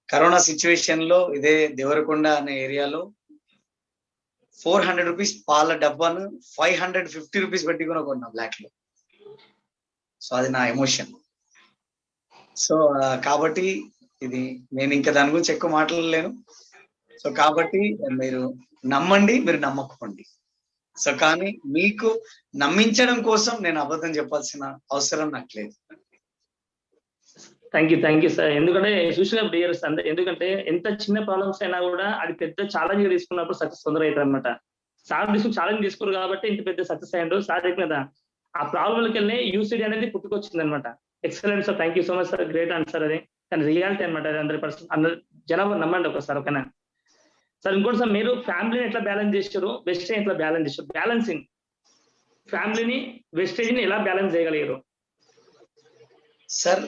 కరోనా సిచ్యువేషన్ లో ఇదే దేవరకొండ అనే ఏరియాలో 400 రూపీస్ పాల డబ్బాను 550 రూపీస్ పెట్టి కూడా కొన్నా బ్లాక్ లో. సో అది నా ఎమోషన్. సో కాబట్టి ఇది నేను ఇంకా దాని గురించి ఎక్కువ మాట్లాడలేను. సో కాబట్టి మీరు నమ్మండి, మీరు నమ్మకపోండి. సో కానీ మీకు నమ్మించడం కోసం నేను అబద్ధం చెప్పాల్సిన అవసరం నాకు లేదు. Thank you sir. ఎందుకంటే చూసిన ప్లేయర్స్ అంటే, ఎందుకంటే ఎంత చిన్న ప్రాబ్లమ్స్ అయినా కూడా అది పెద్ద ఛాలెంజ్ తీసుకున్నప్పుడు సక్సెస్ తొందర అవుతుంది అనమాట. సార్ ఛాలెంజ్ తీసుకోరు కాబట్టి ఇంత పెద్ద సక్సెస్ అయ్యాడు. సార్ చెప్పిన ఆ ప్రాబ్లంకి వెళ్ళి యూసిడి అనేది పుట్టుకొచ్చింది అనమాట. Excellent sir, thank you so much sir, great answer. అది కానీ రియాలిటీ అనమాట, అది 100%. అందరు జనాభా నమ్మండి ఒకసారి, ఓకేనా సార్? ఇంకోటి సార్, మీరు ఫ్యామిలీని ఎట్లా బ్యాలెన్స్ చేశారు, వెస్టేజ్ ఎట్లా బ్యాలెన్స్ చేశారు? బ్యాలెన్సింగ్ ఫ్యామిలీని వెస్టేజ్ ని ఎలా బ్యాలెన్స్ చేయగలిగారు సార్?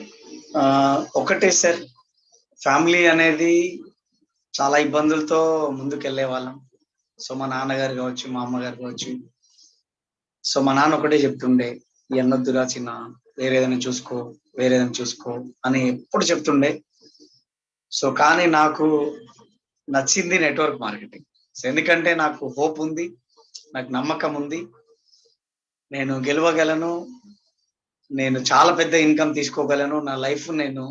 ఒకటే సార్, ఫ్యామిలీ అనేది చాలా ఇబ్బందులతో ముందుకు వెళ్ళే వాళ్ళం. సో మా నాన్నగారు కావచ్చు, మా అమ్మగారు కావచ్చు. సో మా నాన్న ఒకటే చెప్తుండే, ఎన్నొద్దురా చిన్న, వేరేదైనా చూసుకో అని ఎప్పుడు చెప్తుండే. సో కానీ నాకు నచ్చింది నెట్వర్క్ మార్కెటింగ్. సో ఎందుకంటే నాకు హోప్ ఉంది, నాకు నమ్మకం ఉంది, నేను గెలవగలను, నేను చాలా పెద్ద ఇన్కమ్ తీసుకోగలను, నా లైఫ్ నేను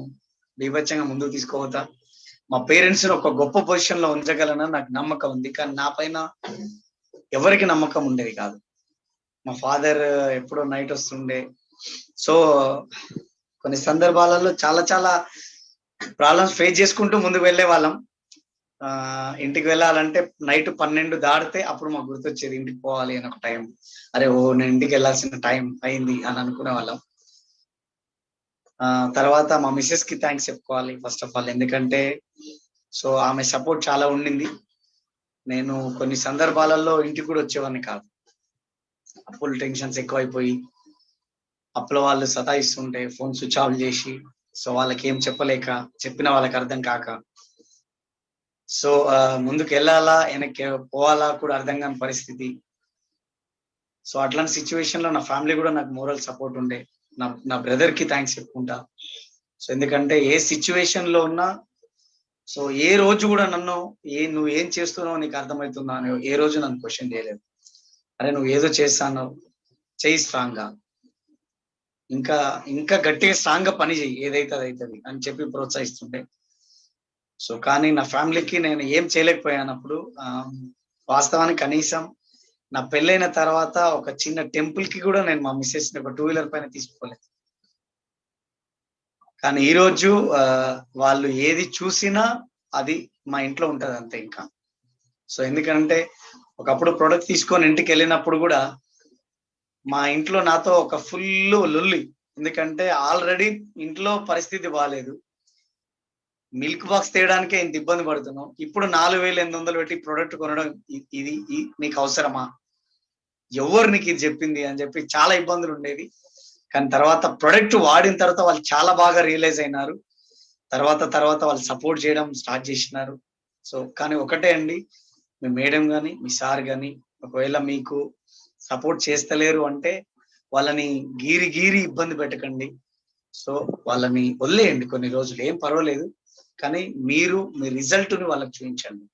బీభత్సంగా ముందుకు తీసుకోవతా, మా పేరెంట్స్ ఒక గొప్ప పొజిషన్ లో ఉంచగలనని నాకు నమ్మకం ఉంది. కానీ నా పైన ఎవరికి నమ్మకం ఉండేది కాదు. మా ఫాదర్ ఎప్పుడో నైట్ వస్తుండే. సో కొన్ని సందర్భాలలో చాలా ప్రాబ్లమ్స్ ఫేస్ చేసుకుంటూ ముందుకు వెళ్ళే వాళ్ళం. ఇంటికి వెళ్ళాలంటే నైట్ 12 దాటితే అప్పుడు మాకు గుర్తొచ్చేది ఇంటికి పోవాలి అని ఒక టైం. అరే నేను ఇంటికి వెళ్ళాల్సిన టైం అయింది అని అనుకునే వాళ్ళం. తర్వాత మా మిస్సెస్ కి థ్యాంక్స్ చెప్పుకోవాలి ఫస్ట్ ఆఫ్ ఆల్. ఎందుకంటే సో ఆమె సపోర్ట్ చాలా ఉండింది. నేను కొన్ని సందర్భాలలో ఇంటికి కూడా వచ్చేవాడిని కాదు, అప్పుల టెన్షన్స్ ఎక్కువైపోయి, అప్పుల వాళ్ళు సతాయిస్తుంటే ఫోన్ స్విచ్ ఆఫ్ చేసి, సో వాళ్ళకి ఏం చెప్పలేక, చెప్పిన వాళ్ళకి అర్థం కాక, సో ముందుకు వెళ్ళాలా వెనక్కి పోవాలా కూడా అర్థం కాని పరిస్థితి. సో అట్లాంటి సిచ్యువేషన్ లో నా ఫ్యామిలీ కూడా నాకు మోరల్ సపోర్ట్ ఉండే. నా బ్రదర్ కి థ్యాంక్స్ చెప్పుకుంటా. సో ఎందుకంటే ఏ సిచ్యువేషన్ లో ఉన్నా, సో ఏ రోజు కూడా నన్ను నువ్వు ఏం చేస్తున్నావు నీకు అర్థమవుతుందా అని ఏ రోజు నన్ను క్వశ్చన్ చేయలేదు. అరే నువ్వు ఏదో చేస్తాను, చెయ్యి స్ట్రాంగ్ గా, ఇంకా గట్టిగా స్ట్రాంగ్ గా పని చెయ్యి, ఏదైతే అదైతుంది అని చెప్పి ప్రోత్సహిస్తుండే. సో కానీ నా ఫ్యామిలీకి నేను ఏం చేయలేకపోయానప్పుడు, వాస్తవానికి కనీసం నా పెళ్ళైన తర్వాత ఒక చిన్న టెంపుల్ కి కూడా నేను మా మిస్సెస్ ని ఒక 2 wheeler పైన తీసుకోలేదు. కానీ ఈ రోజు వాళ్ళు ఏది చూసినా అది మా ఇంట్లో ఉంటది అంతే ఇంకా. సో ఎందుకంటే ఒకప్పుడు ప్రొడక్ట్ తీసుకొని ఇంటికి వెళ్ళినప్పుడు కూడా మా ఇంట్లో నాతో ఒక ఫుల్ లొల్లి, ఎందుకంటే ఆల్రెడీ ఇంట్లో పరిస్థితి బాగాలేదు. మిల్క్ బాక్స్ తేయడానికే ఇంత ఇబ్బంది పడుతున్నాం. ఇప్పుడు 4,800 పెట్టి ప్రొడక్ట్ కొనడం ఇది నీకు అవసరమా? ఎవరు నీకు ఇది చెప్పింది అని చెప్పి చాలా ఇబ్బందులు ఉండేవి. కానీ తర్వాత ప్రొడక్ట్ వాడిన తర్వాత వాళ్ళు చాలా బాగా రియలైజ్ అయినారు. తర్వాత వాళ్ళు సపోర్ట్ చేయడం స్టార్ట్ చేసినారు. సో కానీ ఒకటే అండి, మీ మేడం కానీ మీ సార్ కానీ ఒకవేళ మీకు సపోర్ట్ చేస్తలేరు అంటే వాళ్ళని గీరి ఇబ్బంది పెట్టకండి. సో వాళ్ళని వదిలేయండి కొన్ని రోజులు, ఏం పర్వాలేదు. కానీ మీరు మీ రిజల్ట్ ని వాళ్ళకి చూపించండి.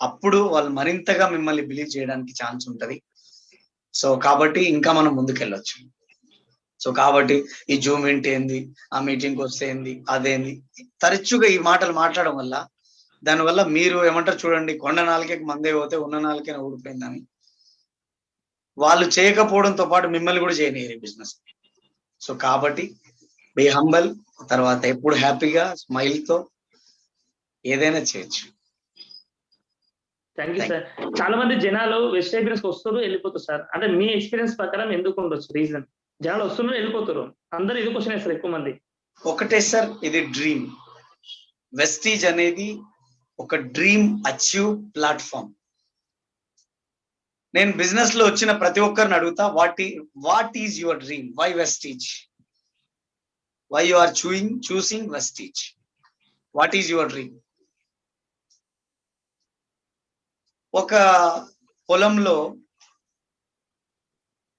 అప్పుడు వాళ్ళు మరింతగా మిమ్మల్ని బిలీవ్ చేయడానికి ఛాన్స్ ఉంటది. సో కాబట్టి ఇంకా మనం ముందుకెళ్ళొచ్చు. సో కాబట్టి ఈ జూమ్ ఏంటి, ఆ మీటింగ్ వస్తే ఏంది, అదేంది, తరచుగా ఈ మాటలు మాట్లాడడం వల్ల దానివల్ల మీరు ఏమంటారు చూడండి, కొండ నాలుకకి మందే పోతే ఉన్న నాలుకనే ఊడిపోయిందని. వాళ్ళు చేయకపోవడంతో పాటు మిమ్మల్ని కూడా చేయనియరు బిజినెస్. సో కాబట్టి బీ హంబల్, తర్వాత ఎప్పుడు హ్యాపీగా స్మైల్ తో ఏదైనా చేయొచ్చు. Thank you sir. చాలా మంది జనాలు వెజిటేబుల్స్ వస్తారు వెళ్ళిపోతారు సార్. అంటే మీ ఎక్స్పీరియన్స్ ప్రకారం ఎందుకు ఉండొచ్చు రీజన్? జనాలు వస్తున్నారు వెళ్ళిపోతారు, అందరూ ఇది క్వశ్చన్ వేస్తారు ఎక్కువ మంది. ఒకటే సార్, ఇది డ్రీమ్. వెస్టీజ్ అనేది ఒక డ్రీమ్ అచీవ్ ప్లాట్ఫామ్. నేను బిజినెస్ లో వచ్చిన ప్రతి ఒక్కరిని అడుగుతా, what is your dream? Why Vestige? Why you are choosing Vestige? What is your dream? ఒక పొలంలో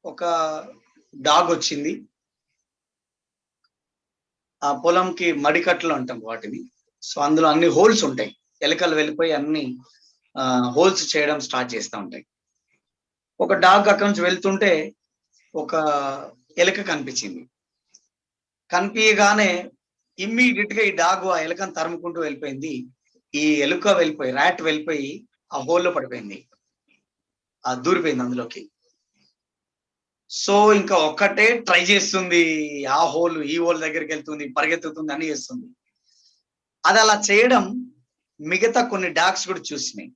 ఒక డాగ్ వచ్చింది. ఆ పొలంకి మడికట్లు అంటాం వాటిని. సో అందులో అన్ని హోల్స్ ఉంటాయి. ఎలుకలు వెళ్ళిపోయి అన్ని హోల్స్ చేయడం స్టార్ట్ చేస్తూ ఉంటాయి. ఒక డాగ్ అక్కడి నుంచి వెళ్తుంటే ఒక ఎలుక కనిపించింది. కనిపించగానే ఇమ్మీడియట్ గా ఈ డాగ్ ఆ ఎలుకను తరుముకుంటూ వెళ్ళిపోయింది. ఈ ఎలుక వెళ్ళిపోయి, ర్యాట్ వెళ్ళిపోయి ఆ హోల్లో పడిపోయింది, ఆ దూరిపోయింది అందులోకి. సో ఇంకా ఒక్కటే ట్రై చేస్తుంది, ఆ హోల్ ఈ హోల్ దగ్గరికి వెళ్తుంది, పరిగెత్తుతుంది, అన్ని చేస్తుంది. అది అలా చేయడం మిగతా కొన్ని డాగ్స్ కూడా చూసినాయి.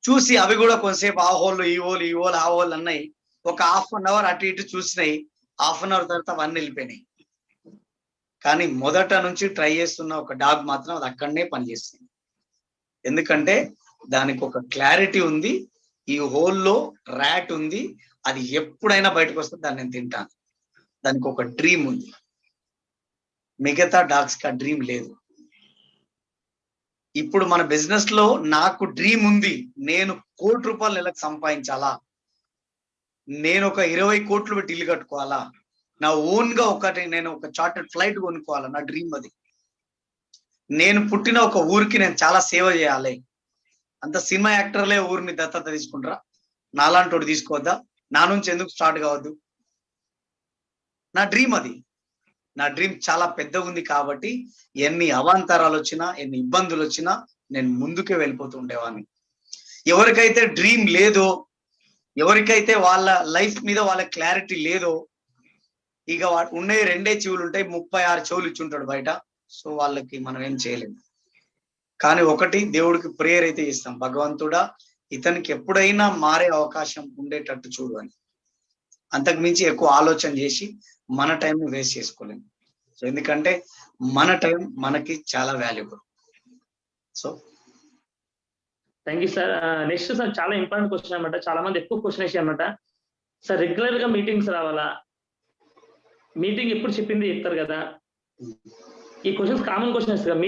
చూసి అవి కూడా కొంతసేపు ఆ హోల్ ఈ హోల్ ఆ హోల్ అన్నాయి. ఒక హాఫ్ అన్ అవర్ అటు ఇటు చూసినాయి. హాఫ్ అన్ అవర్ తర్వాత అవన్నీ వెళ్ళిపోయినాయి. కానీ మొదట నుంచి ట్రై చేస్తున్న ఒక డాగ్ మాత్రం అది అక్కడనే పనిచేస్తుంది. ఎందుకంటే దానికి ఒక క్లారిటీ ఉంది, ఈ హోల్లో ర్యాట్ ఉంది, అది ఎప్పుడైనా బయటకు వస్తే దాన్ని నేను తింటాను. దానికి ఒక డ్రీమ్ ఉంది. మిగతా డాగ్స్ కి ఆ డ్రీమ్ లేదు. ఇప్పుడు మన బిజినెస్ లో నాకు డ్రీమ్ ఉంది, నేను ₹1,00,00,000 నెలకు సంపాదించాలా, నేను ఒక 20 కోట్లు పెట్టి ఇల్లు కట్టుకోవాలా, నా ఓన్ గా నేను ఒక చార్టర్డ్ ఫ్లైట్ కొనుక్కోవాలా, నా డ్రీమ్ అది. నేను పుట్టిన ఒక ఊరికి నేను చాలా సేవ చేయాలి. అంత సినిమా యాక్టర్లే ఊరిని దత్తత తీసుకుంటారా? నాలాంటి వాడు తీసుకోవద్దా? నా నుంచి ఎందుకు స్టార్ట్ కావద్దు? నా డ్రీమ్ అది. నా డ్రీమ్ చాలా పెద్దగా ఉంది కాబట్టి ఎన్ని అవాంతరాలు వచ్చినా, ఎన్ని ఇబ్బందులు వచ్చినా నేను ముందుకే వెళ్ళిపోతూ ఉండేవాడిని. ఎవరికైతే డ్రీమ్ లేదో, ఎవరికైతే వాళ్ళ లైఫ్ మీద వాళ్ళ క్లారిటీ లేదో, ఇక ఉండే 2 చెవులు ఉంటాయి, 36 చెవులు ఇచ్చుంటాడు బయట. సో వాళ్ళకి మనం ఏం చేయలేము. కానీ ఒకటి దేవుడికి ప్రేయర్ అయితే ఇస్తాం, భగవంతుడా ఇతనికి ఎప్పుడైనా మారే అవకాశం ఉండేటట్టు చూడు అని. అంతకు మించి ఎక్కువ ఆలోచన చేసి మన టైంని వేస్ట్ చేసుకోలేము. సో ఎందుకంటే మన టైం మనకి చాలా valuable. So thank you sir. Next sir చాలా ఇంపార్టెంట్ క్వశ్చన్ అనమాట. చాలా మంది ఎక్కువ క్వశ్చన్ వేసి అనమాట. సార్ రెగ్యులర్ గా మీటింగ్స్ రావాలా? మీటింగ్ ఎప్పుడు చెప్పింది చెప్తారు కదా, ఈ క్వశ్చన్స్ కామన్ క్వశ్చన్స్ కదా.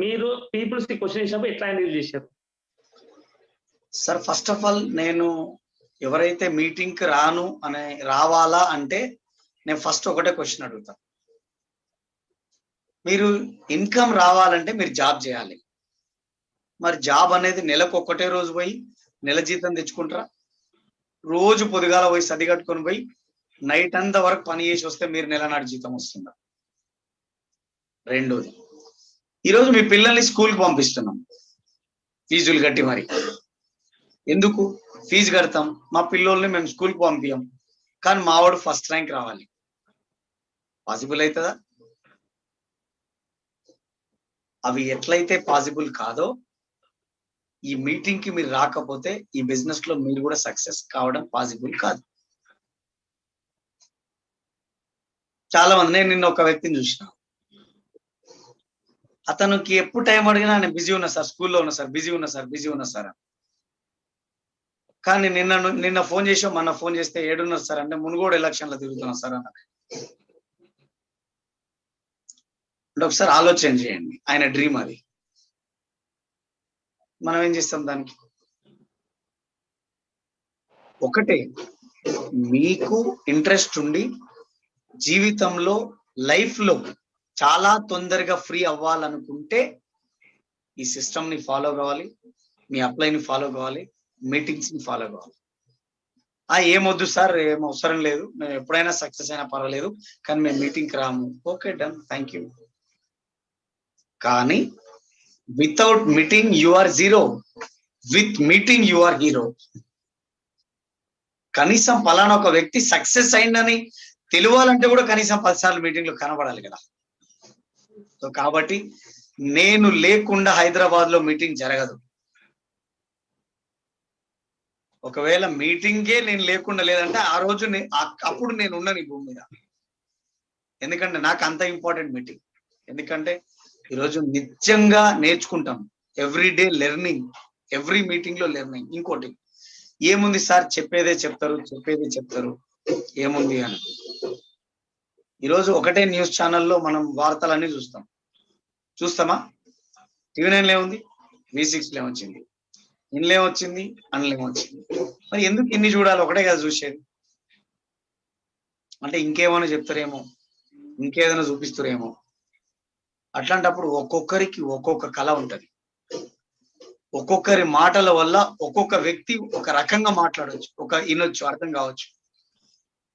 మీరు పీపుల్స్ కి క్వశ్చన్ వేసినప్పుడు ఎట్లా హ్యాండిల్ చేశారు? సార్ ఫస్ట్ ఆఫ్ ఆల్ నేను ఎవరైతే మీటింగ్ కి రావాలా అంటే నేను ఫస్ట్ ఒకటే క్వశ్చన్ అడుగుతా. మీరు ఇన్కమ్ రావాలంటే మీరు జాబ్ చేయాలి. మరి జాబ్ అనేది నెలకు ఒక్కటే రోజు పోయి నెల జీతం తెచ్చుకుంటారా? రోజు పొద్దుగాల పోయి సది కట్టుకొని పోయి నైట్ అంతా వరకు పని చేసి వస్తే మీరు నెలనాడు జీతం వస్తుందా? రెండోది, ఈరోజు మీ పిల్లల్ని స్కూల్కి పంపిస్తున్నాం ఫీజులు కట్టి. మరి ఎందుకు ఫీజు కడతాం? మా పిల్లోల్ని మేము స్కూల్కి పంపించాం, కానీ మావాడు ఫస్ట్ ర్యాంక్ రావాలి. పాసిబుల్ అవుతుందా? అవి ఎట్లయితే పాసిబుల్ కాదో, ఈ మీటింగ్ కి మీరు రాకపోతే ఈ బిజినెస్ లో మీరు కూడా సక్సెస్ కావడం పాసిబుల్ కాదు. చాలా మంది, నేను నిన్న ఒక వ్యక్తిని చూసిన, అతనికి ఎప్పుడు టైం అడిగినా నేను బిజీ ఉన్నా సార్, స్కూల్లో ఉన్నా సార్, బిజీ ఉన్నా సార్. కానీ నిన్న ఫోన్ చేసాం, మొన్న ఫోన్ చేస్తే ఏడున్నారు సార్ అంటే మునుగోడు ఎలక్షన్లో తిరుగుతున్నా సార్ అన్న. అంటే ఒకసారి ఆలోచన చేయండి, ఆయన డ్రీమ్ అది, మనం ఏం చేస్తాం దానికి? ఒకటే, మీకు ఇంట్రెస్ట్ ఉండి జీవితంలో లైఫ్ లో చాలా తొందరగా ఫ్రీ అవ్వాలనుకుంటే ఈ సిస్టమ్ ని ఫాలో కావాలి, మీ అప్లైని ఫాలో కావాలి, మీటింగ్స్ ని ఫాలో కావాలి. ఏమొద్దు సార్, ఏం అవసరం లేదు, మేము ఎప్పుడైనా సక్సెస్ అయినా పర్వాలేదు, కానీ మేము మీటింగ్కి రాము. Okay, done, thank you. కానీ without meeting you are zero, with meeting you are hero. కనీసం పలానా ఒక వ్యక్తి సక్సెస్ అయిందని తెలియాలంటే కూడా కనీసం 10 సార్లు మీటింగ్ లో కనబడాలి కదా. సో కాబట్టి నేను లేకుండా హైదరాబాద్ లో మీటింగ్ జరగదు. ఒకవేళ మీటింగే నేను లేకుండా లేదంటే ఆ రోజు అప్పుడు నేను ఉన్నాను ఈ భూమి మీద. ఎందుకంటే నాకు అంత ఇంపార్టెంట్ మీటింగ్. ఎందుకంటే ఈరోజు నిజంగా నేర్చుకుంటాం, ఎవ్రీడే లెర్నింగ్, ఎవ్రీ మీటింగ్ లో లెర్నింగ్. ఇంకోటి ఏముంది సార్, చెప్పేదే చెప్తారు ఏముంది అని. ఈరోజు ఒకటే న్యూస్ ఛానల్లో మనం వార్తలన్నీ చూస్తామా? టీవీ9 ఏముంది, V6 వచ్చింది, ఇన్లే వచ్చింది, అన్లే వచ్చింది. మరి ఎందుకు ఇన్ని చూడాలి? ఒకటే కదా చూసేది. అంటే ఇంకేమైనా చెప్తారేమో, ఇంకేదైనా చూపిస్తారేమో. అట్లాంటప్పుడు ఒక్కొక్కరికి ఒక్కొక్క కళ ఉంటది. ఒక్కొక్కరి మాటల వల్ల ఒక్కొక్క వ్యక్తి ఒక రకంగా మాట్లాడవచ్చు, వినొచ్చు, అర్థం కావచ్చు.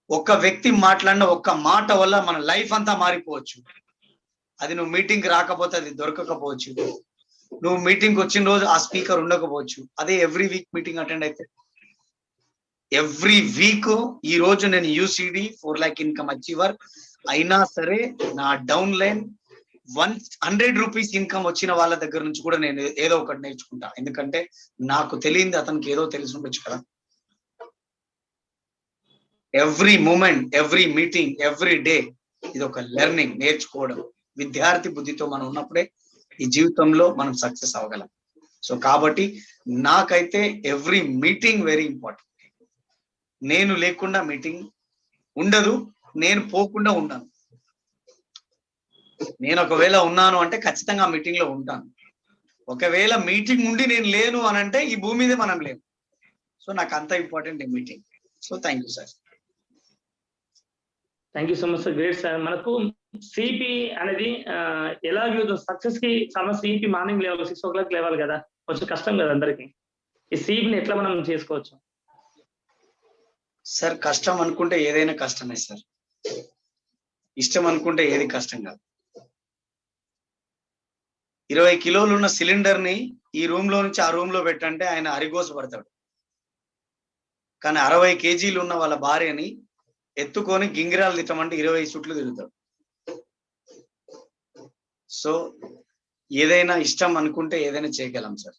ఒక్క వ్యక్తి మాట్లాడిన ఒక్క మాట వల్ల మన లైఫ్ అంతా మారిపోవచ్చు. అది నువ్వు మీటింగ్ రాకపోతే అది దొరకకపోవచ్చు, నువ్వు మీటింగ్ వచ్చిన రోజు ఆ స్పీకర్ ఉండకపోవచ్చు. అదే ఎవ్రీ వీక్ మీటింగ్ అటెండ్ అయితే, ఎవ్రీ వీక్ ఈ రోజు నేను UCD 4 lakh ఇన్కమ్ అచీవర్ అయినా సరే నా డౌన్ లైన్ 100 రూపీస్ ఇన్కమ్ వచ్చిన వాళ్ళ దగ్గర నుంచి కూడా నేను ఏదో ఒకటి నేర్చుకుంటా. ఎందుకంటే నాకు తెలియంది అతనికి ఏదో తెలిసి ఉండొచ్చు కదా. Every moment, every meeting, every day ఇది ఒక లెర్నింగ్, నేర్చుకోవడం. విద్యార్థి బుద్ధితో మనం ఉన్నప్పుడే ఈ జీవితంలో మనం సక్సెస్ అవ్వగలం. సో కాబట్టి నాకైతే ఎవ్రీ మీటింగ్ వెరీ ఇంపార్టెంట్. నేను లేకుండా మీటింగ్ ఉండదు, నేను పోకుండా ఉన్నాను. నేను ఒకవేళ ఉన్నాను అంటే ఖచ్చితంగా ఆ మీటింగ్ లో ఉంటాను. ఒకవేళ మీటింగ్ ఉండి నేను లేను అని అంటే ఈ భూమి మీదే మనం లేము. సో నాకు అంత ఇంపార్టెంట్ ఈ meeting. So thank you sir. Thank you so much sir, great sir. మనకు సిపి అనేది ఎలా సక్సెస్ కి సిపి మార్నింగ్ లేవాలి, 6 o'clock లేవాలి కదా, కొంచెం కష్టం కదా అందరికి. ఈ సిపిని ఎట్లా మనం చేసుకోవచ్చు సార్? కష్టం అనుకుంటే ఏదైనా కష్టమే సార్, ఇష్టం అనుకుంటే ఏది కష్టం కాదు. 20 కిలోలు ఉన్న సిలిండర్ ని ఈ రూమ్ లో నుంచి ఆ రూమ్ లో పెట్టంటే ఆయన అరిగోస పడతాడు. కానీ 60 kgs ఉన్న వాళ్ళ భార్యని ఎత్తుకొని గింగిరాలు తిట్టమంటే 20 చుట్లు తిరుగుతాడు. సో ఏదైనా ఇష్టం అనుకుంటే ఏదైనా చేయగలం సార్.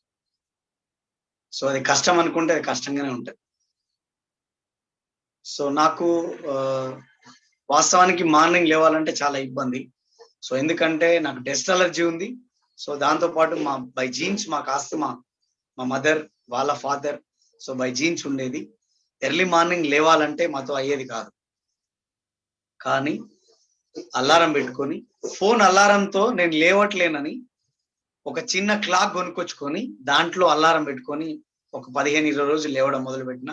సో అది కష్టం అనుకుంటే అది కష్టంగానే ఉంటుంది. సో నాకు వాస్తవానికి మార్నింగ్ లేవాలంటే చాలా ఇబ్బంది. సో ఎందుకంటే నాకు డస్ట్ అలర్జీ ఉంది. సో దాంతో పాటు బై జీన్స్ మా మదర్ వాళ్ళ ఫాదర్, సో బై జీన్స్ ఉండేది. ఎర్లీ మార్నింగ్ లేవాలంటే మాతో అయ్యేది కాదు. కానీ అలారం పెట్టుకొని, ఫోన్ అలారంతో నేను లేవట్లేనని ఒక చిన్న క్లాక్ కొనుక్కొచ్చుకొని దాంట్లో అలారం పెట్టుకొని ఒక 15-20 రోజులు లేవడం మొదలు పెట్టిన.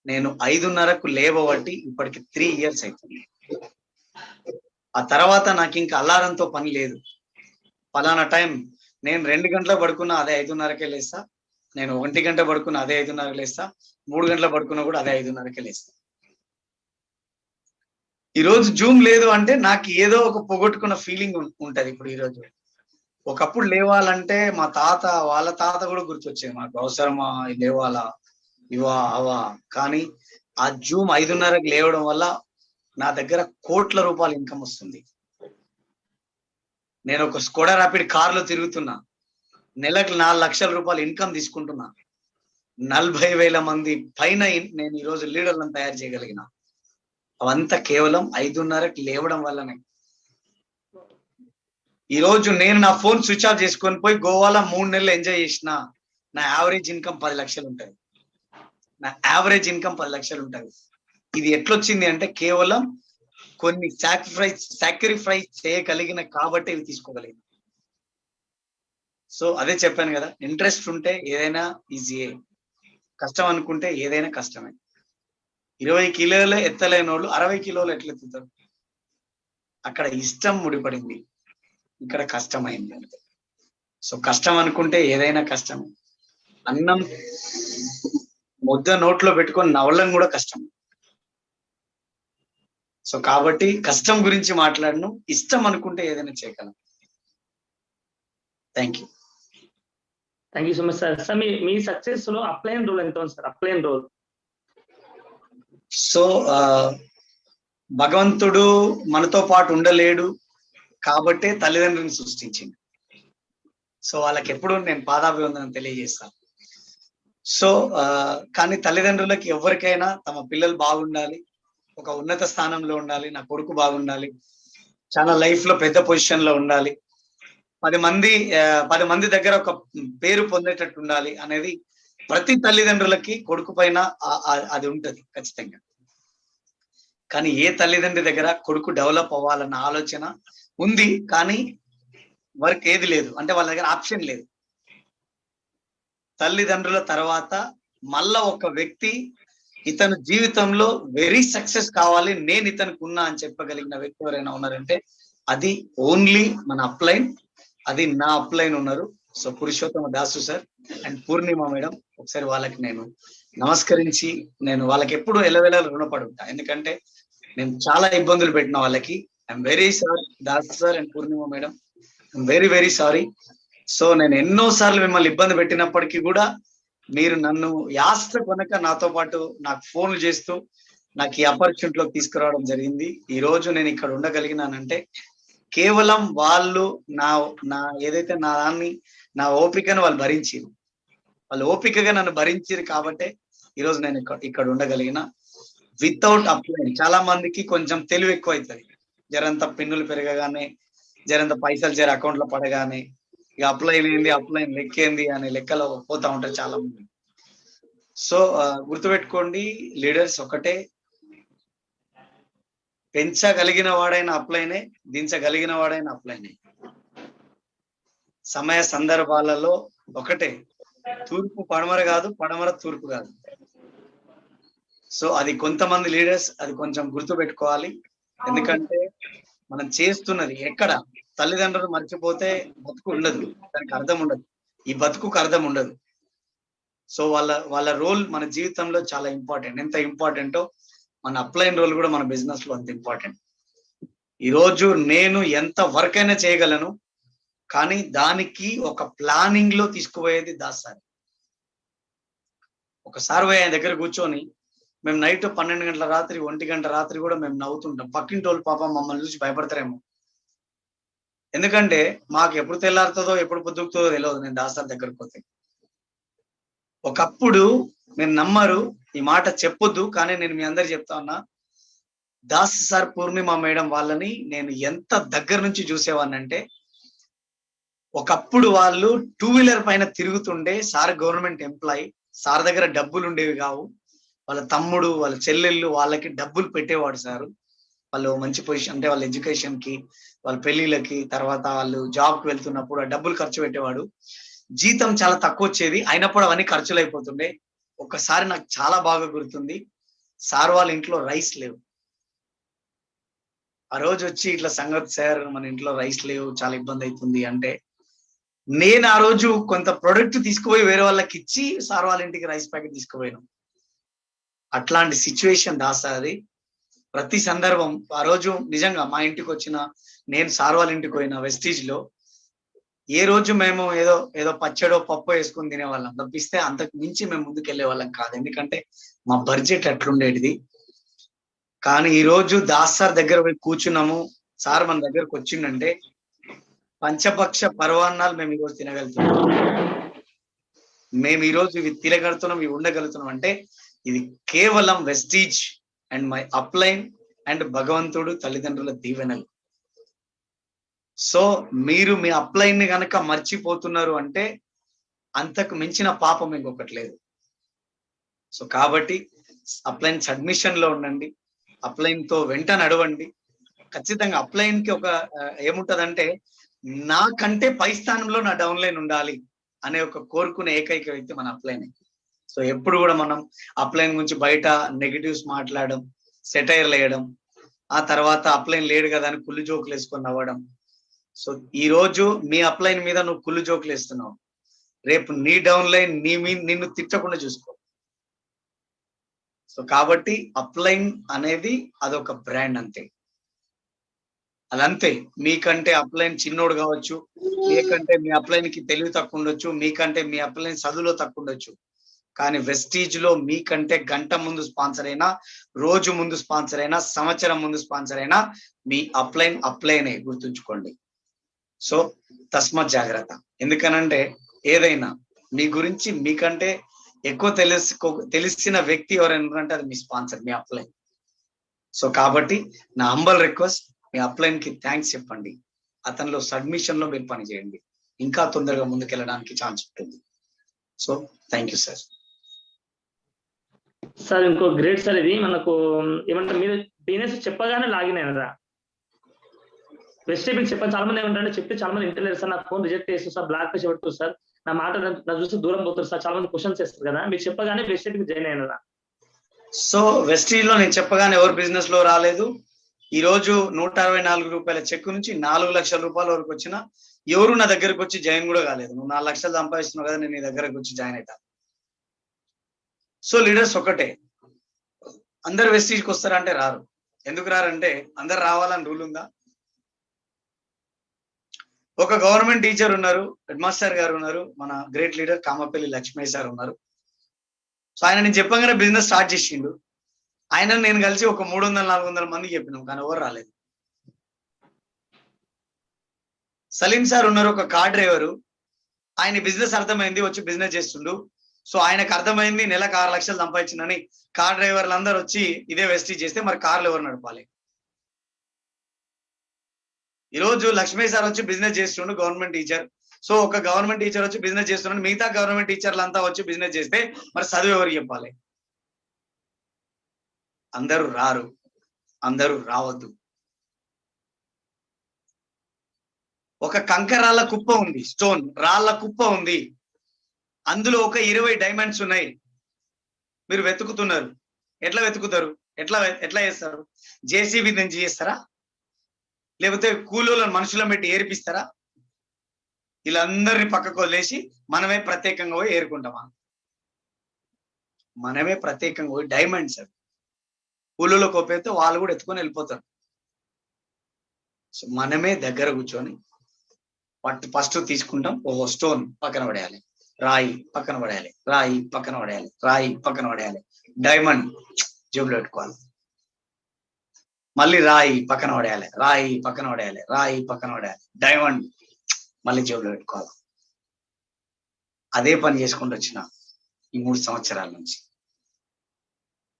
నేను 5:30కు లేవబట్టి ఇప్పటికి 3 years అవుతుంది. ఆ తర్వాత నాకు ఇంకా అలారంతో పని లేదు. పలానా టైం నేను 2 గంటలకు పడుకున్నా అదే 5:30కే లేస్తా, నేను 1 గంట పడుకున్నా అదే 5:30కి లేస్తా, 3 గంటలకు పడుకున్నా కూడా అదే 5:30కే లేస్తా. ఈరోజు జూమ్ లేదు అంటే నాకు ఏదో ఒక పోగొట్టుకున్న ఫీలింగ్ ఉంటది. ఇప్పుడు ఈరోజు ఒకప్పుడు లేవాలంటే మా తాత వాళ్ళ తాత కూడా గుర్తొచ్చేది, మాకు అవసరమా లేవాలా ఇవా అవా. కానీ ఆ జూమ్ 5:30కి లేవడం వల్ల నా దగ్గర కోట్ల రూపాయలు ఇన్కమ్ వస్తుంది. నేను ఒక స్కోడా ర్యాపిడ్ కార్లో తిరుగుతున్నా, నెలకు 4 లక్షల రూపాయలు ఇన్కమ్ తీసుకుంటున్నా. 40,000 మంది పైన నేను ఈరోజు లీడర్లను తయారు చేయగలిగిన. అవంతా కేవలం 5:30కి లేవడం వల్లనే. ఈ రోజు నేను నా ఫోన్ స్విచ్ ఆఫ్ చేసుకొని పోయి గోవాలో 3 నెలలు ఎంజాయ్ చేసిన, నా యావరేజ్ ఇన్కమ్ 10 లక్షలు ఉంటుంది. నా యావరేజ్ ఇన్కమ్ 10 లక్షలు ఉంటుంది. ఇది ఎట్లొచ్చింది అంటే కేవలం కొన్ని సాక్రిఫైస్ చేయగలిగిన కాబట్టి ఇవి తీసుకోగలిగిన. సో అదే చెప్పాను కదా, ఇంట్రెస్ట్ ఉంటే ఏదైనా ఈజీయే, కష్టం అనుకుంటే ఏదైనా కష్టమే. 20 కిలోలు ఎత్తలేని వాళ్ళు 60 కిలోలు ఎట్లా ఎత్తుతారు? అక్కడ ఇష్టం ముడిపడింది, ఇక్కడ కష్టమైంది అంతే. సో కష్టం అనుకుంటే ఏదైనా కష్టమే. అన్నం ముద్ద నోట్లో పెట్టుకొని నవ్వడం కూడా కష్టం. సో కాబట్టి కష్టం గురించి మాట్లాడను, ఇష్టం అనుకుంటే ఏదైనా చేయగలం. Thank you. Thank you so much sir. Sir me success లో అప్లైన్ రోల్ ఎంత ఉంది సార్? Upline role. సో భగవంతుడు మనతో పాటు ఉండలేడు కాబట్టే తల్లిదండ్రులను సృష్టించింది. సో వాళ్ళకి ఎప్పుడు నేను పాదాభివందనం తెలియజేస్తాను. సో కానీ తల్లిదండ్రులకి ఎవరికైనా తమ పిల్లలు బాగుండాలి, ఒక ఉన్నత స్థానంలో ఉండాలి, నా కొడుకు బాగుండాలి, చాలా లైఫ్ లో పెద్ద పొజిషన్ లో ఉండాలి, 10 మంది దగ్గర ఒక పేరు పొందేటట్టు ఉండాలి అనేది ప్రతి తల్లిదండ్రులకి కొడుకు పైన అది ఉంటది ఖచ్చితంగా. కానీ ఏ తల్లిదండ్రి దగ్గర కొడుకు డెవలప్ అవ్వాలన్న ఆలోచన ఉంది, కానీ వర్క్ ఏది లేదు, అంటే వాళ్ళ దగ్గర ఆప్షన్ లేదు. తల్లిదండ్రుల తర్వాత మళ్ళా ఒక వ్యక్తి ఇతను జీవితంలో వెరీ సక్సెస్ కావాలి, నేను ఇతనికి ఉన్నా అని చెప్పగలిగిన వ్యక్తి ఎవరైనా ఉన్నారంటే అది ఓన్లీ మన అప్లైన్, అది నా అప్లైన్ ఉన్నారు. So Purushottama Dasu sir and Purnima madam, ఒకసారి వాళ్ళకి నేను నమస్కరించి నేను వాళ్ళకి ఎప్పుడు ఎల్లవేళలా రుణపడి ఉంటా. ఎందుకంటే నేను చాలా ఇబ్బందులు పెట్టిన వాళ్ళకి. I'm very sorry Dasu sir and Purnima madam, I'm very very sorry. So నేను ఎన్నో సార్లు మిమ్మల్ని ఇబ్బంది పెట్టినప్పటికీ కూడా మీరు నన్ను యాస్త కొనక నాతో పాటు నాకు ఫోన్లు చేస్తూ నాకు ఈ ఆపర్చునిటీలోకి తీసుకురావడం జరిగింది. ఈ రోజు నేను ఇక్కడ ఉండగలిగినానంటే కేవలం వాళ్ళు నా ఏదైతే నా దాన్ని నా ఓపికను వాళ్ళు భరించారు, వాళ్ళు ఓపికగా నన్ను భరించారు కాబట్టే ఈరోజు నేను ఇక్కడ ఉండగలిగిన. వితౌట్ అప్లైన్ చాలా మందికి కొంచెం తెలివి ఎక్కువ అవుతుంది, జరంత పిన్నులు పెరగగానే, జరంత పైసలు జర అకౌంట్ లో పడగానే ఇక అప్లైన్ ఏంది, అప్లైన్ లెక్కేంది అనే లెక్కలో పోతా ఉంటారు చాలా మంది. సో గుర్తుపెట్టుకోండి లీడర్స్, ఒకటే, పెంచగలిగిన వాడైన అప్లైనే, దించగలిగిన వాడైన అప్లైనే. సమయ సందర్భాలలో ఒకటే, తూర్పు పడమర కాదు, పడమర తూర్పు కాదు. సో అది కొంతమంది లీడర్స్ అది కొంచెం గుర్తు పెట్టుకోవాలి. ఎందుకంటే మనం చేస్తున్నది ఎక్కడ తల్లిదండ్రులు మర్చిపోతే బతుకు ఉండదు, దానికి అర్థం ఉండదు, ఈ బతుకుకు అర్థం ఉండదు. సో వాళ్ళ రోల్ మన జీవితంలో చాలా ఇంపార్టెంట్. ఎంత ఇంపార్టెంటో మన అప్లైన్ రోల్ కూడా మన బిజినెస్ లో అంత ఇంపార్టెంట్. ఈరోజు నేను ఎంత వర్క్ అయినా చేయగలను, కానీ దానికి ఒక ప్లానింగ్ లో తీసుకుపోయేది దాస్ సార్. ఒకసారి ఆయన దగ్గర కూర్చొని మేము నైట్ 12 గంటల రాత్రి 1 గంట రాత్రి కూడా మేము నవ్వుతుంటాం. పక్కింటి వాళ్ళు పాపం మమ్మల్ని చూసి భయపడతారేమో, ఎందుకంటే మాకు ఎప్పుడు తెల్లారుతుందో ఎప్పుడు పొద్దుకుతుందో తెలియదు. నేను దాస్ సార్ దగ్గరకు పోతే ఒకప్పుడు మీరు నమ్మరు, ఈ మాట చెప్పొద్దు, కానీ నేను మీ అందరు చెప్తా ఉన్నా, దాస్ సార్ పూర్ణిమ మేడం వాళ్ళని నేను ఎంత దగ్గర నుంచి చూసేవాడిని అంటే, ఒకప్పుడు వాళ్ళు 2 వీలర్ పైన తిరుగుతుండే, సార్ గవర్నమెంట్ ఎంప్లాయీ, సార్ దగ్గర డబ్బులు ఉండేవి కావు, వాళ్ళ తమ్ముడు వాళ్ళ చెల్లెళ్ళు వాళ్ళకి డబ్బులు పెట్టేవాడు సారు. వాళ్ళు మంచి పొజిషన్ అంటే వాళ్ళ ఎడ్యుకేషన్ కి, వాళ్ళ పెళ్లిళ్ళకి, తర్వాత వాళ్ళు జాబ్ కి వెళ్తున్నప్పుడు ఆ డబ్బులు ఖర్చు పెట్టేవాడు. జీతం చాలా తక్కువ వచ్చేది, అయినప్పుడు అవన్నీ ఖర్చులు అయిపోతుండే. ఒక్కసారి నాకు చాలా బాగా గుర్తుంది, సార్ వాళ్ళ ఇంట్లో రైస్ లేవు. ఆ రోజు వచ్చి ఇట్లా సంగతి సార్ మన ఇంట్లో రైస్ లేవు, చాలా ఇబ్బంది అవుతుంది అంటే, నేను ఆ రోజు కొంత ప్రొడక్ట్ తీసుకుపోయి వేరే వాళ్ళకి ఇచ్చి సార్ వాళ్ళ ఇంటికి రైస్ ప్యాకెట్ తీసుకుపోయాను. అట్లాంటి సిచ్యువేషన్ దాసా అది. ప్రతి సందర్భం ఆ రోజు నిజంగా మా ఇంటికి వచ్చిన, నేను సార్ వాళ్ళ ఇంటికి పోయిన వెస్టీజ్ లో ఏ రోజు మేము ఏదో పచ్చడో పప్పు వేసుకుని తినేవాళ్ళం తప్పిస్తే అంతకు మించి మేము ముందుకు వెళ్ళే వాళ్ళం కాదు, ఎందుకంటే మా బడ్జెట్ అట్లుండేది. కానీ ఈ రోజు దాస్ సార్ దగ్గర పోయి కూర్చున్నాము, సార్ మన దగ్గరకు వచ్చిందంటే పంచపక్ష పర్వాన్నాలు మేము ఈరోజు తినగలుగుతున్నాం, మేము ఈరోజు ఇవి తినగలుగుతున్నాం, ఇవి ఉండగలుగుతున్నాం అంటే ఇది కేవలం Vestige and my upline and భగవంతుడు, తల్లిదండ్రుల దీవెనలు. సో మీరు మీ అప్లైన్ ని గనక మర్చిపోతున్నారు అంటే అంతకు మించిన పాపం ఇంకొకటి లేదు. సో కాబట్టి అప్లైన్ సబ్మిషన్ లో ఉండండి, అప్లైన్ తో వెంట నడవండి. ఖచ్చితంగా అప్లైన్ కి ఒక ఏముంటదంటే, నాకంటే పై స్థానంలో నా డౌన్లైన్ ఉండాలి అనే ఒక కోరుకునే ఏకైక వ్యక్తి మన అప్లైన్. సో ఎప్పుడు కూడా మనం అప్లైన్ గురించి బయట నెగిటివ్స్ మాట్లాడడం, సెటైర్లు వేయడం, ఆ తర్వాత అప్లైన్ లేడు కదా అని కుళ్ళు జోకులు వేసుకొని నవ్వడం. సో ఈ రోజు మీ అప్లైన్ మీద నువ్వు కుళ్ళు జోకులు వేస్తున్నావు, రేపు నీ డౌన్లైన్ నిన్ను తిట్టకుండా చూసుకో. సో కాబట్టి అప్లైన్ అనేది అదొక బ్రాండ్ అంతే, అదంతే. మీకంటే అప్లైన్ చిన్నోడు కావచ్చు, మీకంటే మీ అప్లైన్ కి తెలివి తక్కువ ఉండొచ్చు, మీకంటే మీ అప్లైన్ చదువులో తక్కువ ఉండొచ్చు, కానీ వెస్టీజ్ లో మీకంటే గంట ముందు స్పాన్సర్ అయినా, రోజు ముందు స్పాన్సర్ అయినా, సంవత్సరం ముందు స్పాన్సర్ అయినా మీ అప్లైనే, గుర్తుంచుకోండి. సో తస్మాత్ జాగ్రత్త. ఎందుకనంటే ఏదైనా మీ గురించి మీకంటే ఎక్కువ తెలిసిన వ్యక్తి ఎవరైనా ఉన్నారంటే అది మీ స్పాన్సర్, మీ అప్లైన్. సో కాబట్టి నా హంబల్ రిక్వెస్ట్, మీ అప్లైన్ కి థ్యాంక్స్ చెప్పండి, అతనిలో సబ్మిషన్ లో మీరు పని చేయండి, ఇంకా తొందరగా ముందుకెళ్ళడానికి ఛాన్స్ ఉంటుంది. So thank you sir. Sir ఇంకో గ్రేట్ సార్, ఇది మనకు ఏమంటారు, మీరు బిజినెస్ చెప్పగానే లాగిన్ అయినరా? వెజిటేబుల్ చెప్పని చాలా మంది ఏమంటారంటే చెప్తే చాలా మంది ఇంటర్లేదు సార్, నా ఫోన్ రిజెక్ట్ చేస్తారు సార్, బ్లాక్ చేసి పెడుతుంది సార్, నా మాట నా చూసి దూరం పోతారు సార్, చాలా మంది క్వశ్చన్స్ చేస్తారు కదా, మీరు చెప్పగానే వెజిటేబుల్ జాయిన్ అయినరా? సో వెస్టీజ్ లో నేను చెప్పగానే ఎవరు బిజినెస్ లో రాలేదు. ఈ రోజు 164 రూపాయల చెక్ నుంచి 4 లక్షల రూపాయల వరకు వచ్చిన ఎవరు నా దగ్గరకు వచ్చి జాయిన్ కూడా కాలేదు. నువ్వు 4 లక్షలు సంపాదిస్తున్నావు కదా, నేను నీ దగ్గరకు వచ్చి జాయిన్ అవుతా. సో లీడర్స్ ఒకటే, అందరు వెస్టీజ్కి వస్తారంటే రారు. ఎందుకు రారంటే అందరు రావాలని రూల్ ఉందా? ఒక గవర్నమెంట్ టీచర్ ఉన్నారు, హెడ్ మాస్టర్ గారు ఉన్నారు, మన great leader Kamapalli Lakshmaiah sir ఉన్నారు. సో ఆయన నేను చెప్పగానే బిజినెస్ స్టార్ట్ చేసిండు. ఆయన నేను కలిసి ఒక 300-400 మందికి చెప్పినాం, కానీ ఎవరు రాలేదు. సలీం సార్ ఉన్నారు, ఒక కార్ డ్రైవరు, ఆయన బిజినెస్ అర్థమైంది, వచ్చి బిజినెస్ చేస్తుండు. సో ఆయనకు అర్థమైంది నెలకు 6 లక్షలు సంపాదించిందని. కార్ డ్రైవర్లు అందరూ వచ్చి ఇదే వెస్టీజ్ చేస్తే మరి కార్లు ఎవరు నడపాలి? ఈరోజు లక్ష్మీ సార్ వచ్చి బిజినెస్ చేస్తుండు, గవర్నమెంట్ టీచర్. సో ఒక గవర్నమెంట్ టీచర్ వచ్చి బిజినెస్ చేస్తున్నాడు, మిగతా గవర్నమెంట్ టీచర్లు అంతా వచ్చి బిజినెస్ చేస్తే మరి చదువు ఎవరు చెప్పాలి? అందరూ రారు, అందరూ రావద్దు. ఒక కంకరాళ్ళ కుప్ప ఉంది, స్టోన్ రాళ్ళ కుప్ప ఉంది, అందులో ఒక 20 డైమండ్స్ ఉన్నాయి. మీరు వెతుకుతున్నారు, ఎట్లా వెతుకుతారు? ఎట్లా చేస్తారు? జేసీబీ నుంచి చేస్తారా, లేకపోతే కూలీలను మనుషులను పెట్టి ఏర్పిస్తారా? వీళ్ళందరినీ పక్కకు వదిలేసి మనమే ప్రత్యేకంగా పోయి ఏరుకుంటామా? మనమే ప్రత్యేకంగా పోయి డైమండ్స్ అవి కూలీలో కోపేస్తే వాళ్ళు కూడా ఎత్తుకొని వెళ్ళిపోతారు. సో మనమే దగ్గర కూర్చొని ఫస్ట్ తీసుకుంటాం, ఓ స్టోన్ పక్కన పడేయాలి, రాయి పక్కన పడేయాలి, రాయి పక్కన పడేయాలి, రాయి పక్కన పడేయాలి, డైమండ్ జేబులో పెట్టుకోవాలి, మళ్ళీ రాయి పక్కన పడేయాలి, రాయి పక్కన పడేయాలి, రాయి పక్కన పడేయాలి, డైమండ్ మళ్ళీ జేబులో పెట్టుకోవాలి. అదే పని చేసుకుంటూ వచ్చిన ఈ 3 సంవత్సరాల నుంచి.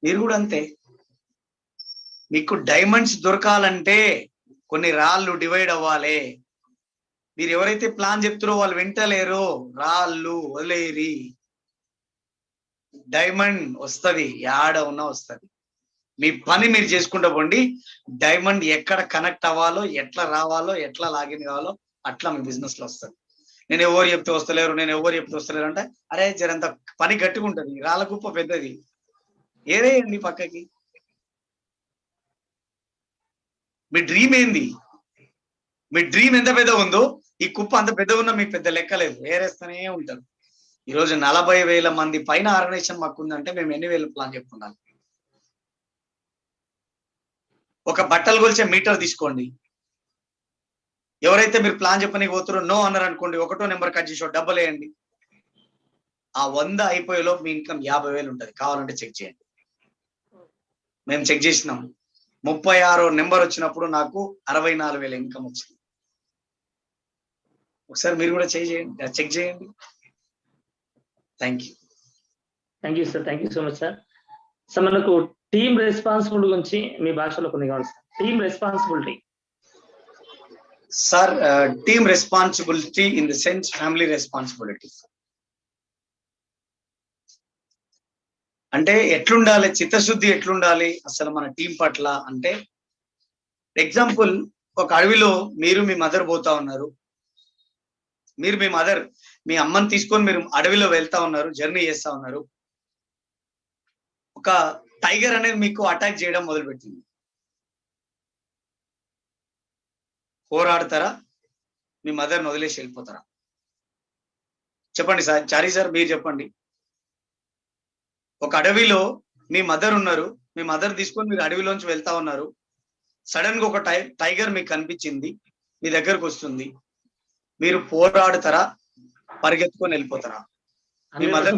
మీరు కూడా అంతే. మీకు డైమండ్స్ దొరకాలంటే కొన్ని రాళ్ళు డివైడ్ అవ్వాలి. మీరు ఎవరైతే ప్లాన్ చెప్తారో వాళ్ళు వింటలేరో, రాళ్ళు వదిలేరి, డైమండ్ వస్తుంది, యాడ ఉన్నా వస్తుంది. మీ పని మీరు చేసుకుంటూ పోండి. డైమండ్ ఎక్కడ కనెక్ట్ అవ్వాలో, ఎట్లా రావాలో, ఎట్లా లాగిన్ కావాలో అట్లా మీ బిజినెస్ లో వస్తుంది. నేను ఎవరు చెప్తే వస్తలేరు, నేను ఎవరు చెప్తే వస్తలేరు అంటే, అరే జరంత పని గట్టిగా ఉంటుంది, రాళ్ళ కుప్ప పెద్దది, ఏదేయండి పక్కకి. మీ డ్రీమ్ ఏంది? మీ డ్రీమ్ ఎంత పెద్ద ఉందో ఈ కుప్ప అంత పెద్ద ఉన్నా మీకు పెద్ద లెక్కలేదు, ఏరేస్తూనే ఉంటారు. ఈరోజు 40,000 మంది పైన ఆర్గనైజేషన్ మాకు ఉందంటే మేము ఎన్ని వేలు ప్లాన్ చెప్పుకున్నాం. ఒక బట్టలు కొలిచే మీటర్ తీసుకోండి, ఎవరైతే మీరు ప్లాన్ చెప్పని పోతారో నో అన్నారు అనుకోండి, 1వ నెంబర్ కట్ చేసి డబ్బులు వేయండి. ఆ 100 అయిపోయేలో మీ ఇన్కమ్ 50,000 ఉంటుంది. కావాలంటే చెక్ చేయండి. మేము చెక్ చేసినాం, 36వ నెంబర్ వచ్చినప్పుడు నాకు 64,000 ఇన్కమ్ వచ్చింది. ఒకసారి మీరు కూడా చెక్ చేయండి. Thank you sir, thank you so much sir. Sir మనకు టీమ్ రెస్పాన్సిబిలిటీ గురించి మీ భాషలో కొన్ని కావాలి sir. Team responsibility. Sir team responsibility in the sense family responsibility. అంటే ఎట్లుండాలి, చిత్తశుద్ధి ఎట్లుండాలి అసలు మన టీం పట్ల అంటే, ఎగ్జాంపుల్ ఒక అడవిలో మీరు మీ మదర్ పోతా ఉన్నారు, మీరు మీ అమ్మని తీసుకొని మీరు అడవిలో వెళ్తా ఉన్నారు, జర్నీ చేస్తా ఉన్నారు. ఒక టైగర్ అనేది మీకు అటాక్ చేయడం మొదలుపెట్టింది. పోరాడతారా, మీ మదర్ని వదిలేసి వెళ్ళిపోతారా? చెప్పండి సార్, చారీ సార్ మీరు చెప్పండి. ఒక అడవిలో మీ మదర్ ఉన్నారు, మీ మదర్ తీసుకొని మీరు అడవిలోంచి వెళ్తా ఉన్నారు. సడన్ గా ఒక టైగర్ మీకు కనిపించింది, మీ దగ్గరకు వస్తుంది. మీరు పోరాడతారా, పరిగెత్తుకొని వెళ్ళిపోతారా? మీ మదర్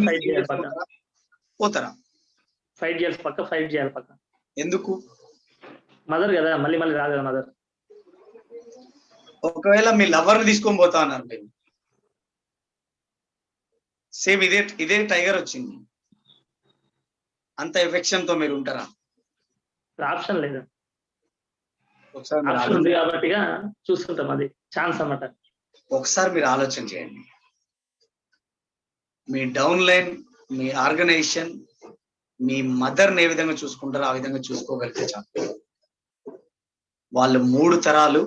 పోతారా? ఫైట్ చేయాలి పక్క. ఎందుకు? మదర్ కదా, మళ్ళీ రాదు కదా మదర్. ఒకవేళ మీ లవర్ ని తీసుకొని పోతా అన్నారు మీరు, సేమ్ ఇదే టైగర్ వచ్చింది, అంత ఎఫెక్షన్ తో మీరు ఉంటారా? ఆప్షన్ లేదు, ఒకసారి ఉంది కాబట్టి చూసుకుంటాం, అది ఛాన్స్ అన్నమాట. ఒకసారి మీరు ఆలోచన చేయండి. మీ డౌన్ లైన్, మీ ఆర్గనైజేషన్, మీ మదర్ని ఏ విధంగా చూసుకుంటారో ఆ విధంగా చూసుకోగలిగితే చాలు. వాళ్ళు 3 తరాలు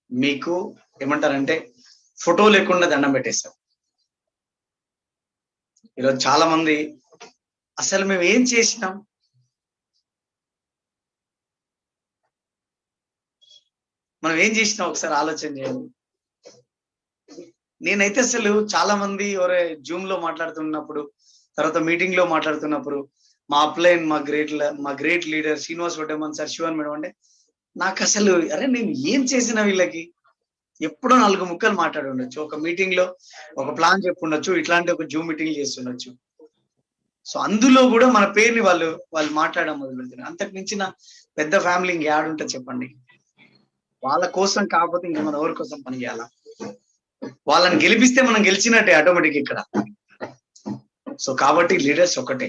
మీకు ఏమంటారంటే ఫోటో లేకుండా దండం పెట్టేస్తారు. ఈరోజు చాలా మంది అసలు మేము ఏం చేసినాం, మనం ఏం చేసినాం ఒకసారి ఆలోచన చేయండి. నేనైతే అసలు చాలా మంది ఎవరే జూమ్ లో మాట్లాడుతున్నప్పుడు, తర్వాత మీటింగ్ లో మాట్లాడుతున్నప్పుడు, మా అప్లైన్ మా great leader Srinivas Vaddeman sir, Shivan madam అంటే నాకు అసలు అరే నేను ఏం చేసిన వీళ్ళకి, ఎప్పుడో 4 ముక్కలు మాట్లాడి ఉండొచ్చు, ఒక మీటింగ్ లో ఒక ప్లాన్ చెప్పుండొచ్చు, ఇట్లాంటి ఒక జూమ్ మీటింగ్ చేస్తుండొచ్చు. సో అందులో కూడా మన పేరుని వాళ్ళు మాట్లాడడం మొదలు పెడుతున్నారు. అంతకు మించిన పెద్ద ఫ్యామిలీ ఇంక యాడుంటుంది చెప్పండి? వాళ్ళ కోసం కాకపోతే ఇంక మనం ఎవరి కోసం పని చేయాలా? వాళ్ళని గెలిపిస్తే మనం గెలిచినట్టే ఆటోమేటిక్ ఇక్కడ. సో కాబట్టి లీడర్స్ ఒకటే.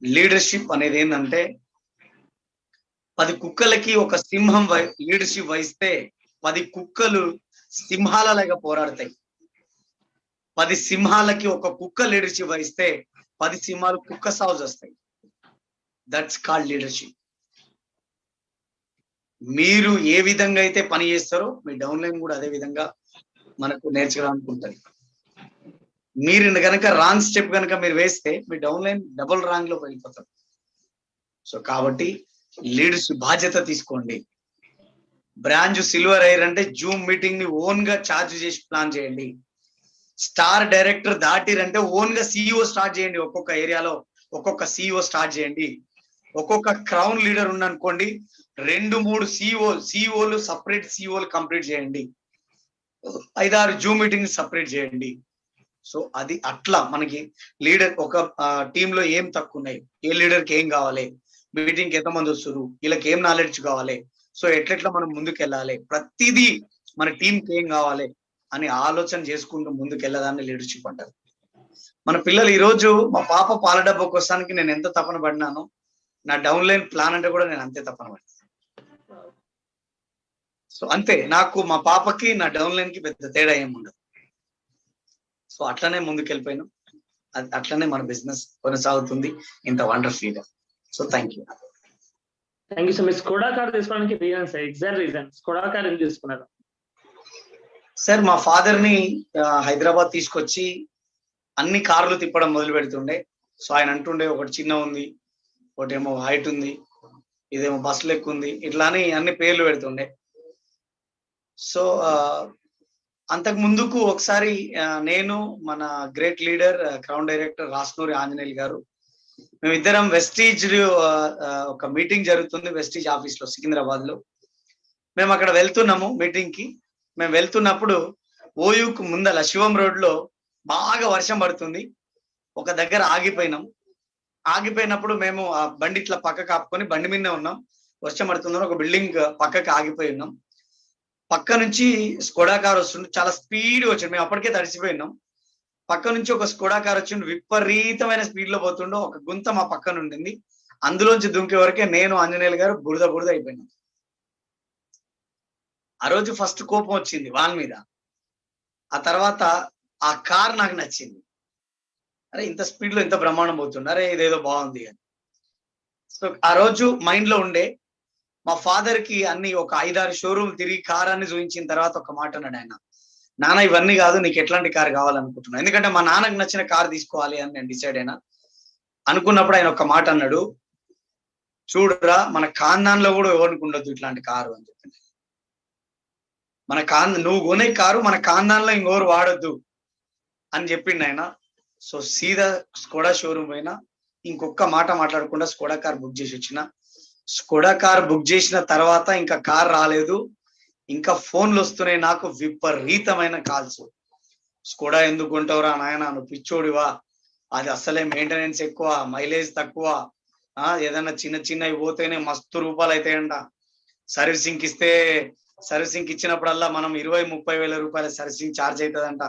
లీడర్షిప్ అనేది ఏంటంటే 10 కుక్కలకి ఒక సింహం లీడర్షిప్ వహిస్తే 10 కుక్కలు సింహాల లాగా పోరాడతాయి. 10 సింహాలకి ఒక కుక్క లీడర్షిప్ వహిస్తే 10 సింహాలు కుక్క సాగు వస్తాయి. That's called leadership. మీరు ఏ విధంగా అయితే పని చేస్తారో మీ డౌన్ లైన్ కూడా అదే విధంగా మనకు నేర్చుకోవడానికి ఉంటుంది. మీరు కనుక రాంగ్ స్టెప్ కనుక మీరు వేస్తే మీ డౌన్ లైన్ డబుల్ రాంగ్ లో వెళ్ళిపోతారు. సో కాబట్టి లీడర్షిప్ బాధ్యత తీసుకోండి. బ్రాంచ్ సిల్వర్ ఎయిర్ అంటే జూమ్ మీటింగ్ ని ఓన్ గా ఛార్జ్ చేసి ప్లాన్ చేయండి. స్టార్ డైరెక్టర్ దాటిరంటే ఓన్ గా సిఇఓ స్టార్ట్ చేయండి. ఒక్కొక్క ఏరియాలో ఒక్కొక్క సిఇఓ స్టార్ట్ చేయండి. ఒక్కొక్క క్రౌన్ లీడర్ ఉన్ననుకోండి, 2-3 సిఇఓలు సపరేట్ సిఇఓలు కంప్లీట్ చేయండి. 5-6 జూమ్ మీటింగ్ సపరేట్ చేయండి. సో అది అట్లా మనకి లీడర్ ఒక టీంలో ఏం తక్కువ ఉన్నాయి, ఏ లీడర్కి ఏం కావాలి, మీటింగ్కి ఎంతమంది వస్తారు, వీళ్ళకి ఏం నాలెడ్జ్ కావాలి, సో ఎట్లెట్లా మనం ముందుకు వెళ్ళాలి, ప్రతిదీ మన టీంకి ఏం కావాలి అని ఆలోచన చేసుకుంటూ ముందుకు వెళ్ళదాన్ని లీడర్షిప్ అంటారు. మన పిల్లలు ఈరోజు మా పాప పాల డబ్బా కోసానికి నేను ఎంత తపన పడినానో, నా డౌన్ లైన్ ప్లాన్ అంటే కూడా నేను అంతే తపన పడినాను. సో అంతే, నాకు మా పాపకి నా డౌన్ లైన్ కి పెద్ద తేడా ఏమి ఉండదు. సో అట్లనే ముందుకు వెళ్ళిపోయినాం, అట్లనే మన బిజినెస్ కొనసాగుతుంది ఇంత వండర్ఫుల్ గా. So thank you sir. మీరు స్కోడా కార్ తీసుకోవడానికి reason sir, exact reason Skoda car ఎందుకు తీసుకున్నారు సార్? మా ఫాదర్ ని హైదరాబాద్ తీసుకొచ్చి అన్ని కార్లు తిప్పడం మొదలు పెడుతుండే. సో ఆయన అంటుండే ఒకటి చిన్న ఉంది, ఒకటేమో హైట్ ఉంది, ఇదేమో బస్సు లెక్క ఉంది, ఇట్లా అని అన్ని పేర్లు పెడుతుండే. సో అంతకు ముందుకు ఒకసారి నేను మన great leader crown director Rasnuri Anjaneyulu garu మేమిద్దరం వెస్టీజ్ ఒక మీటింగ్ జరుగుతుంది వెస్టీజ్ ఆఫీస్ లో సికింద్రాబాద్ లో. మేము అక్కడ వెళ్తున్నాము మీటింగ్ కి. మేము వెళ్తున్నప్పుడు ఓయూకు ముందల శివం రోడ్ లో బాగా వర్షం పడుతుంది. ఒక దగ్గర ఆగిపోయినాం. ఆగిపోయినప్పుడు మేము ఆ బండి ఇట్లా పక్కకు ఆపుకొని బండి మీదనే ఉన్నాం. వర్షం పడుతుందని ఒక బిల్డింగ్ పక్కకి ఆగిపోయి ఉన్నాం. పక్క నుంచి స్కోడా కార్ వస్తుండే, చాలా స్పీడ్ వచ్చింది. మేము అప్పటికే తడిసిపోయినాం. పక్క నుంచి ఒక స్కోడా కార్ వచ్చిండు, విపరీతమైన స్పీడ్ లో పోతుండో. ఒక గుంత మా పక్కన ఉండింది, అందులోంచి దుంకే వరకే నేను ఆంజనేయులు గారు బురద బురద అయిపోయినాం. ఆ రోజు ఫస్ట్ కోపం వచ్చింది వాని మీద. ఆ తర్వాత ఆ కార్ నాకు నచ్చింది. అరే ఇంత స్పీడ్ లో ఇంత బ్రహ్మాండం పోతుంది, అరే ఇదేదో బాగుంది అని. సో ఆ రోజు మైండ్ లో ఉండే మా ఫాదర్ కి అన్ని ఒక 5-6 షోరూమ్ తిరిగి కార్ అన్ని చూపించిన తర్వాత ఒక మాట అన్నాడు ఆయన, నాన్న ఇవన్నీ కాదు, నీకు ఎట్లాంటి కార్ కావాలనుకుంటున్నా. ఎందుకంటే మా నాన్నకు నచ్చిన కార్ తీసుకోవాలి అని నేను డిసైడ్ అయినా. అనుకున్నప్పుడు ఆయన ఒక మాట అన్నాడు, చూడరా మన ఖాందాన్లో కూడా ఎవరికి ఉండొద్దు ఇట్లాంటి కారు అని చెప్పింది. నువ్వు కొనే కారు మన ఖాందాన్లో ఇంకోరు వాడొద్దు అని చెప్పిండు ఆయన. సో సీదా స్కోడా షోరూమ్ పోయినా, ఇంకొక మాట మాట్లాడకుండా స్కోడా కార్ బుక్ చేసి వచ్చిన. స్కోడా కార్ బుక్ చేసిన తర్వాత ఇంకా కార్ రాలేదు, ఇంకా ఫోన్లు వస్తున్నాయి నాకు విపరీతమైన కాల్స్. స్కోడా ఎందుకు కొంటావురా నాయన, నువ్వు పిచ్చోడివా, అది అసలే మెయింటెనెన్స్ ఎక్కువ, మైలేజ్ తక్కువ, ఏదైనా చిన్న చిన్నవి పోతేనే మస్తు రూపాయలు అవుతాయంట, సర్వీసింగ్ ఇచ్చినప్పుడల్లా మనం 20-30 వేల రూపాయల సర్వీసింగ్ ఛార్జ్ అవుతుందంట.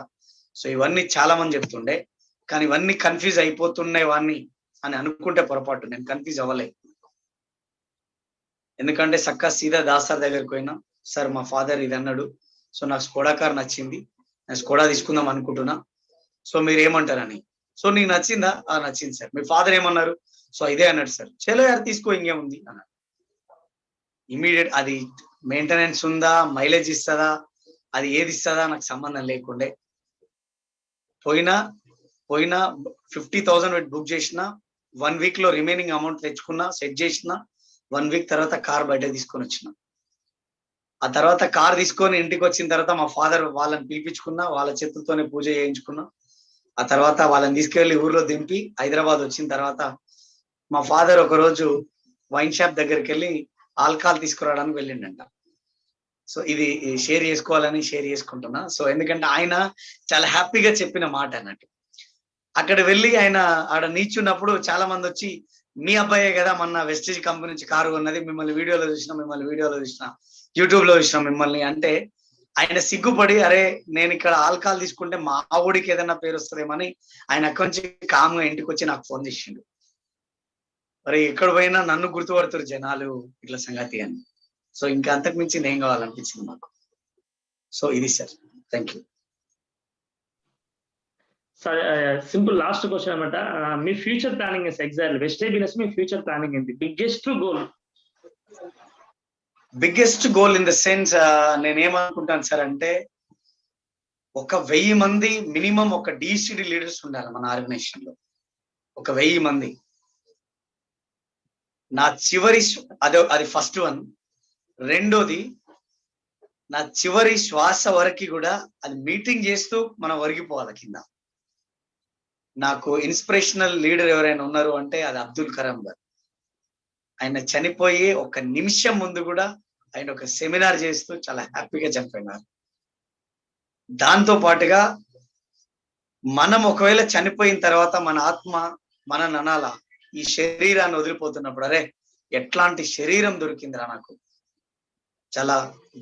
సో ఇవన్నీ చాలా మంది చెప్తుండే, కానీ ఇవన్నీ కన్ఫ్యూజ్ అయిపోతున్నాయి వాన్ని అని అనుకుంటే పొరపాటు. నేను కన్ఫ్యూజ్ అవ్వలే, ఎందుకంటే సక్కా సీదా దాసార్ దగ్గరికి పోయినా, సార్ మా ఫాదర్ ఇది అన్నాడు, సో నాకు స్కోడా కార్ నచ్చింది, నేను స్కోడా తీసుకుందాం అనుకుంటున్నా, సో మీరు ఏమంటారని. సో నీకు నచ్చిందా? నచ్చింది సార్. మీ ఫాదర్ ఏమన్నారు? సో ఇదే అన్నాడు సార్. చలో యార్ తీసుకో, ఇంకేముంది అన్నాడు. ఇమీడియట్ అది మెయింటెనెన్స్ ఉందా, మైలేజ్ ఇస్తుందా, అది ఏది ఇస్తుందా నాకు సంబంధం లేకుండే పోయినా 50,000 పెట్టి బుక్ చేసిన, 1 వీక్ లో రిమైనింగ్ అమౌంట్ తెచ్చుకున్నా, సెట్ చేసిన. 1 వీక్ తర్వాత కార్ బయట తీసుకొని వచ్చిన. ఆ తర్వాత కార్ తీసుకొని ఇంటికి వచ్చిన తర్వాత మా ఫాదర్ వాళ్ళని పిలిపించుకున్నా, వాళ్ళ చేతులతోనే పూజ చేయించుకున్నా. ఆ తర్వాత వాళ్ళని తీసుకెళ్లి ఊర్లో దింపి హైదరాబాద్ వచ్చిన తర్వాత మా ఫాదర్ ఒక రోజు వైన్ షాప్ దగ్గరికి వెళ్ళి ఆల్కహాల్ తీసుకురావడానికి వెళ్ళిండంట. సో ఇది షేర్ చేసుకోవాలని షేర్ చేసుకుంటున్నా. సో ఎందుకంటే ఆయన చాలా హ్యాపీగా చెప్పిన మాట అన్నట్టు. అక్కడ వెళ్ళి ఆయన ఆడ నీచున్నప్పుడు చాలా మంది వచ్చి, మీ అబ్బాయే కదా మొన్న వెస్టేజ్ కంపెనీ నుంచి కారు ఉన్నది, మిమ్మల్ని వీడియోలో చూసిన, యూట్యూబ్ లో చూసిన మిమ్మల్ని అంటే, ఆయన సిగ్గుపడి, అరే నేను ఇక్కడ ఆల్కహాల్ తీసుకుంటే మా ఊడికి ఏదైనా పేరు వస్తుందేమని ఆయన అక్కడి నుంచి కామ్గా ఇంటికి వచ్చి నాకు ఫోన్ చేసిండు. మరి ఎక్కడ పోయినా నన్ను గుర్తుపడుతారు జనాలు, ఇట్లా సంగతి అని. సో ఇంకా అంతకు మించి నేను కావాలనిపించింది మాకు. సో ఇది sir, thank you sir. Simple last question అనమాట. మీ future planning exactly Vestige business మీ ఫ్యూచర్ ప్లానింగ్ ఏంటి? Biggest goal in the sense నేనేమనుకుంటాను సార్ అంటే, 1,000 మంది మినిమం ఒక డిసిడి లీడర్స్ ఉండాలి మన ఆర్గనైజేషన్ లో. 1,000 మంది. నా చివరి అది ఫస్ట్ వన్. రెండోది, నా చివరి శ్వాస వరకు కూడా అది మీటింగ్ చేస్తూ మనం ఒరిగిపోవాలి కింద. నాకు ఇన్స్పిరేషనల్ లీడర్ ఎవరైనా ఉన్నారు అంటే అది అబ్దుల్ కలాం గారు. ఆయన చనిపోయి 1 నిమిషం ముందు కూడా ఆయన ఒక సెమినార్ చేస్తూ చాలా హ్యాపీగా చనిపోయినారు. దాంతో పాటుగా మనం ఒకవేళ చనిపోయిన తర్వాత మన ఆత్మ మనని అనాలా, ఈ శరీరాన్ని వదిలిపోతున్నప్పుడు, అరే ఎట్లాంటి శరీరం దొరికిందిరా నాకు, చాలా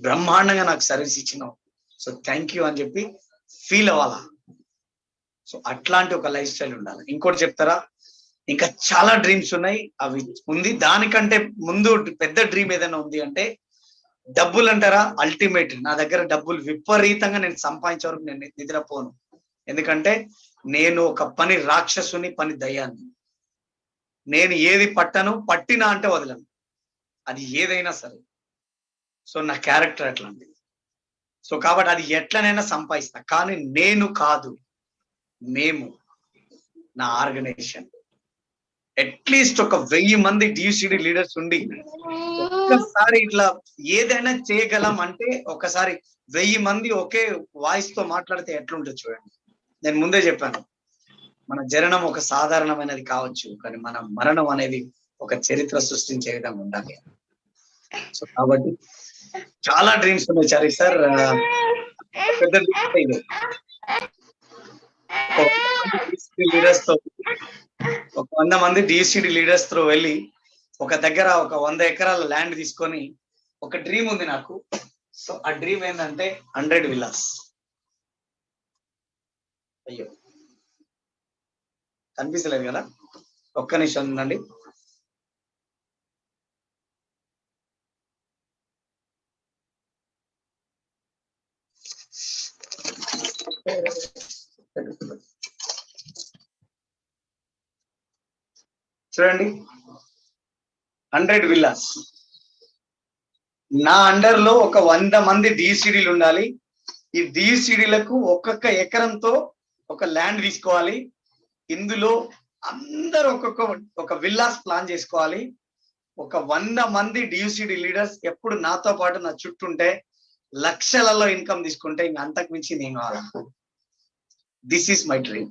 బ్రహ్మాండంగా నాకు సర్వీస్ ఇచ్చినావు, సో థ్యాంక్ యూ అని చెప్పి ఫీల్ అవ్వాలా. సో అట్లాంటి ఒక లైఫ్ స్టైల్ ఉండాలి. ఇంకోటి చెప్తారా, ఇంకా చాలా డ్రీమ్స్ ఉన్నాయి, అవి ఉంది. దానికంటే ముందు పెద్ద డ్రీమ్ ఏదైనా ఉంది అంటే, డబ్బులు అంటారా, అల్టిమేట్ నా దగ్గర డబ్బులు విపరీతంగా నేను సంపాదించే వరకు నేను నిద్రపోను. ఎందుకంటే నేను ఒక పని రాక్షసుని, పని దయ్యాన్ని. నేను ఏది పట్టినా అంటే వదలను, అది ఏదైనా సరే. సో నా క్యారెక్టర్ అట్లాంటిది. సో కాబట్టి అది ఎట్లనైనా సంపాదిస్తా, కానీ నేను కాదు, మేము, నా ఆర్గనైజేషన్ అట్లీస్ట్ 1,000 మంది డిసిడి లీడర్స్ ఉండి ఒక్కసారి ఇట్లా ఏదైనా చేయగలం అంటే, ఒకసారి 1000 మంది ఒకే వాయిస్ తో మాట్లాడితే ఎట్లుంటుంది చూడండి. నేను ముందే చెప్పాను, మన జననం ఒక సాధారణమైనది కావచ్చు, కానీ మన మరణం అనేది ఒక చరిత్ర సృష్టించే విధంగా ఉండాలి. సో కాబట్టి చాలా డ్రీమ్స్ ఉన్నాయి చారి సార్. పెద్ద లీడర్స్ తో, 100 మంది డిసిడి లీడర్స్ తో వెళ్ళి ఒక దగ్గర 100 ఎకరాల ల్యాండ్ తీసుకొని, ఒక డ్రీమ్ ఉంది నాకు. సో ఆ డ్రీమ్ ఏంటంటే 100 విల్లాస్. అయ్యో కనిపిస్తలేదు కదా, ఒక్క నిమిషం ఉందండి. చూడండి 100 విల్లాస్. నా అండర్ లో ఒక 100 మంది డిసిడీలు ఉండాలి. ఈ డిసిడీలకు ఒక్కొక్క ఎకరంతో ఒక ల్యాండ్ తీసుకోవాలి. ఇందులో అందరూ ఒక విల్లాస్ ప్లాన్ చేసుకోవాలి. ఒక 100 మంది డిసిడి లీడర్స్ ఎప్పుడు నాతో పాటు నా చుట్టూంటే లక్షలలో ఇన్కమ్ తీసుకుంటే ఇంక అంతకు మించి నేను కావాలి. This is my dream.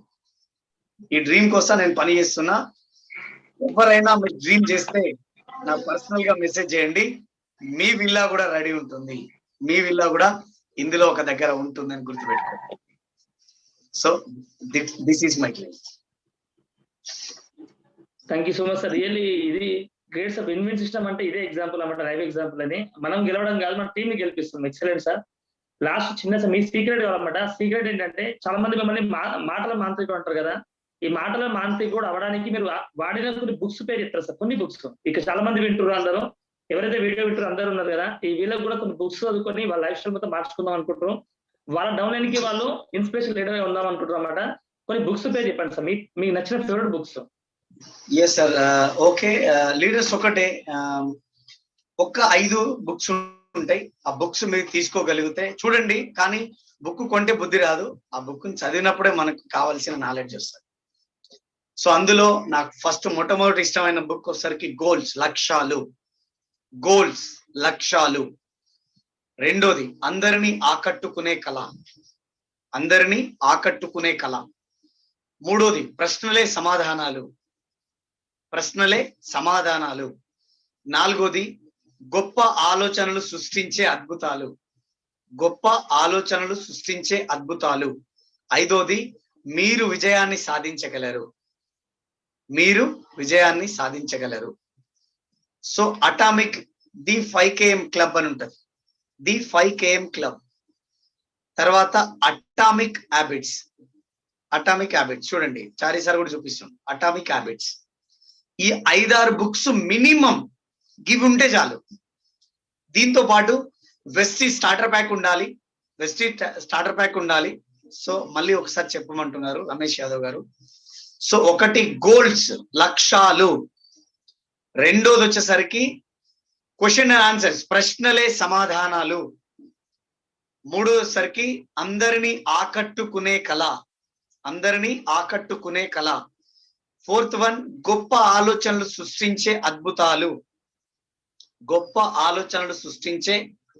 ఈ డ్రీమ్ కోసం నేను పని చేస్తున్నా. ఎవరైనా మీరు డ్రీమ్ చేస్తే నాకు పర్సనల్ గా మెసేజ్ చేయండి. మీ విల్లా కూడా రెడీ ఉంటుంది. మీ విల్లా కూడా ఇందులో ఒక దగ్గర ఉంటుందని గుర్తుపెట్టుకోండి. So this is my dream. Thank you so much sir. Really ఇది great sir. Win win system అంటే ఇదే ఎగ్జాంపుల్ అన్నమాట, లైవ్ ఎగ్జాంపుల్ అని. మనం గెలవడం కాదు, మన టీం ని గెలిపిస్తుంది. Excellent sir. లాస్ట్ చిన్న సార్ మీ సీక్రెట్ కావాలన్నమాట. సీక్రెట్ ఏంటంటే చాలా మంది మిమ్మల్ని మాటల మాంత్రికుడు అంటారు కదా. ఈ మాటల మాంత్రికుడు అవడానికి మీరు వాడిన కొన్ని బుక్స్ పేరు చెప్తారు సార్. కొన్ని బుక్స్ ఇక చాలా మంది వింటారు, అందరూ ఎవరైతే వీడియో వింటారో అందరూ ఉన్నారు కదా, ఈ వీళ్ళకి కూడా కొన్ని బుక్స్ చదువుకొని వాళ్ళ లైఫ్ స్టైల్ మొత్తం మార్చుకుందాం అనుకుంటారు. వాళ్ళ డౌన్ లైన్ కి వాళ్ళు ఇన్స్పిరేషన్ లీడర్ గా ఉందాం అనుకుంటారు అన్నమాట. కొన్ని బుక్స్ పేరు చెప్పండి సార్, మీకు నచ్చిన favourite books. Yes sir. Okay, leaders ఒకటే ఒక 5 బుక్స్ ఉంటాయి. ఆ బుక్స్ మీరు తీసుకోగలిగితే చూడండి. కానీ బుక్ కొంటే బుద్ధి రాదు, ఆ బుక్ చదివినప్పుడే మనకు కావాల్సిన నాలెడ్జ్ వస్తుంది. సో అందులో నాకు ఫస్ట్ మొట్టమొదటి ఇష్టమైన బుక్ వచ్చేసరికి గోల్స్ లక్ష్యాలు. రెండోది అందరినీ ఆకట్టుకునే కళ. మూడోది ప్రశ్నలే సమాధానాలు. నాలుగోది గొప్ప ఆలోచనలు సృష్టించే అద్భుతాలు. ఐదోది మీరు విజయాన్ని సాధించగలరు. So atomic the 5KM club అని ఉంటది. The 5KM club. తర్వాత అటామిక్ హ్యాబిట్స్ చూడండి, చారీ సార్ కూడా చూపిస్తాం. Atomic habits. ఈ 5-6 బుక్స్ మినిమం గివ్ ఉంటే చాలు. దీంతో పాటు వెస్టీ స్టార్టర్ ప్యాక్ ఉండాలి. సో మళ్ళీ ఒకసారి చెప్పమంటున్నారు రమేష్ యాదవ్ గారు. సో ఒకటి గోల్స్ లక్ష్యాలు, రెండోది వచ్చేసరికి క్వశ్చన్ అండ్ ఆన్సర్స్ ప్రశ్నలే సమాధానాలు, మూడోసరికి అందరినీ ఆకట్టుకునే కళ, ఫోర్త్ వన్ గొప్ప ఆలోచనలు సృష్టించే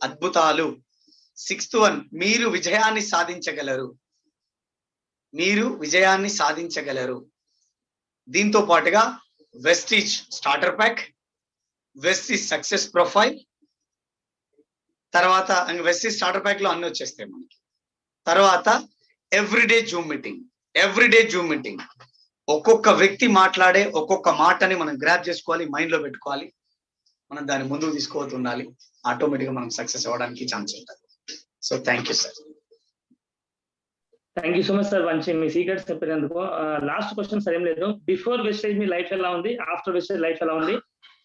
అద్భుతాలు, సిక్స్త్ వన్ మీరు విజయాన్ని సాధించగలరు. దీంతో పాటుగా Vestige starter pack, Vestige success profile, తర్వాత వెస్టీజ్ స్టార్టర్ ప్యాక్ లో అన్ని వచ్చేస్తాయి మనకి. తర్వాత ఎవ్రీడే జూమ్ మీటింగ్. ఒక్కొక్క వ్యక్తి మాట్లాడే ఒక్కొక్క మాటని మనం గ్రాప్ చేసుకోవాలి, మైండ్ లో పెట్టుకోవాలి, మనం దాన్ని ముందుకు తీసుకోవద్దు ఉండాలి. ఆటోమేటిక్ గా మనం సక్సెస్ అవ్వడానికి ఛాన్స్ ఉంటుంది. So thank you sir. Thank you so much sir. మంచి మీ సీక్రెట్స్ చెప్పినందుకు. లాస్ట్ క్వశ్చన్ సార్ ఏం లేదు. బిఫోర్ వెస్టేజ్ మీ లైఫ్ ఎలా ఉంది, ఆఫ్టర్ వెస్టేజ్ లైఫ్ ఎలా ఉంది?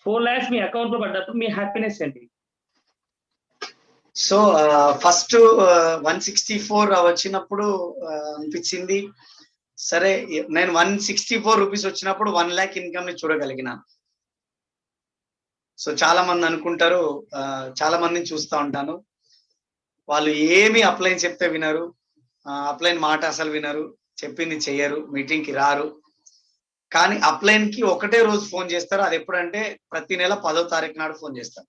4 lakhs మీ అకౌంట్ లో పడ్డప్పుడు మీ హ్యాపీనెస్ ఏంటి? సో ఫస్ట్ 164 వచ్చినప్పుడు అనిపించింది, సరే నేను 164 రూపీస్ వచ్చినప్పుడు 1 lakh ఇన్కమ్ ని చూడగలిగినాను. సో చాలా మంది అనుకుంటారు, చాలా మందిని చూస్తూ ఉంటాను, వాళ్ళు ఏమి అప్లైన్ చెప్తే వినరు, అప్లైన్ మాట అసలు వినరు, చెప్పింది చెయ్యరు, మీటింగ్ కి రారు. కానీ అప్లైన్ కి ఒకటే రోజు ఫోన్ చేస్తారు. అది ఎప్పుడంటే ప్రతి నెల 10వ తారీఖు నాడు ఫోన్ చేస్తారు.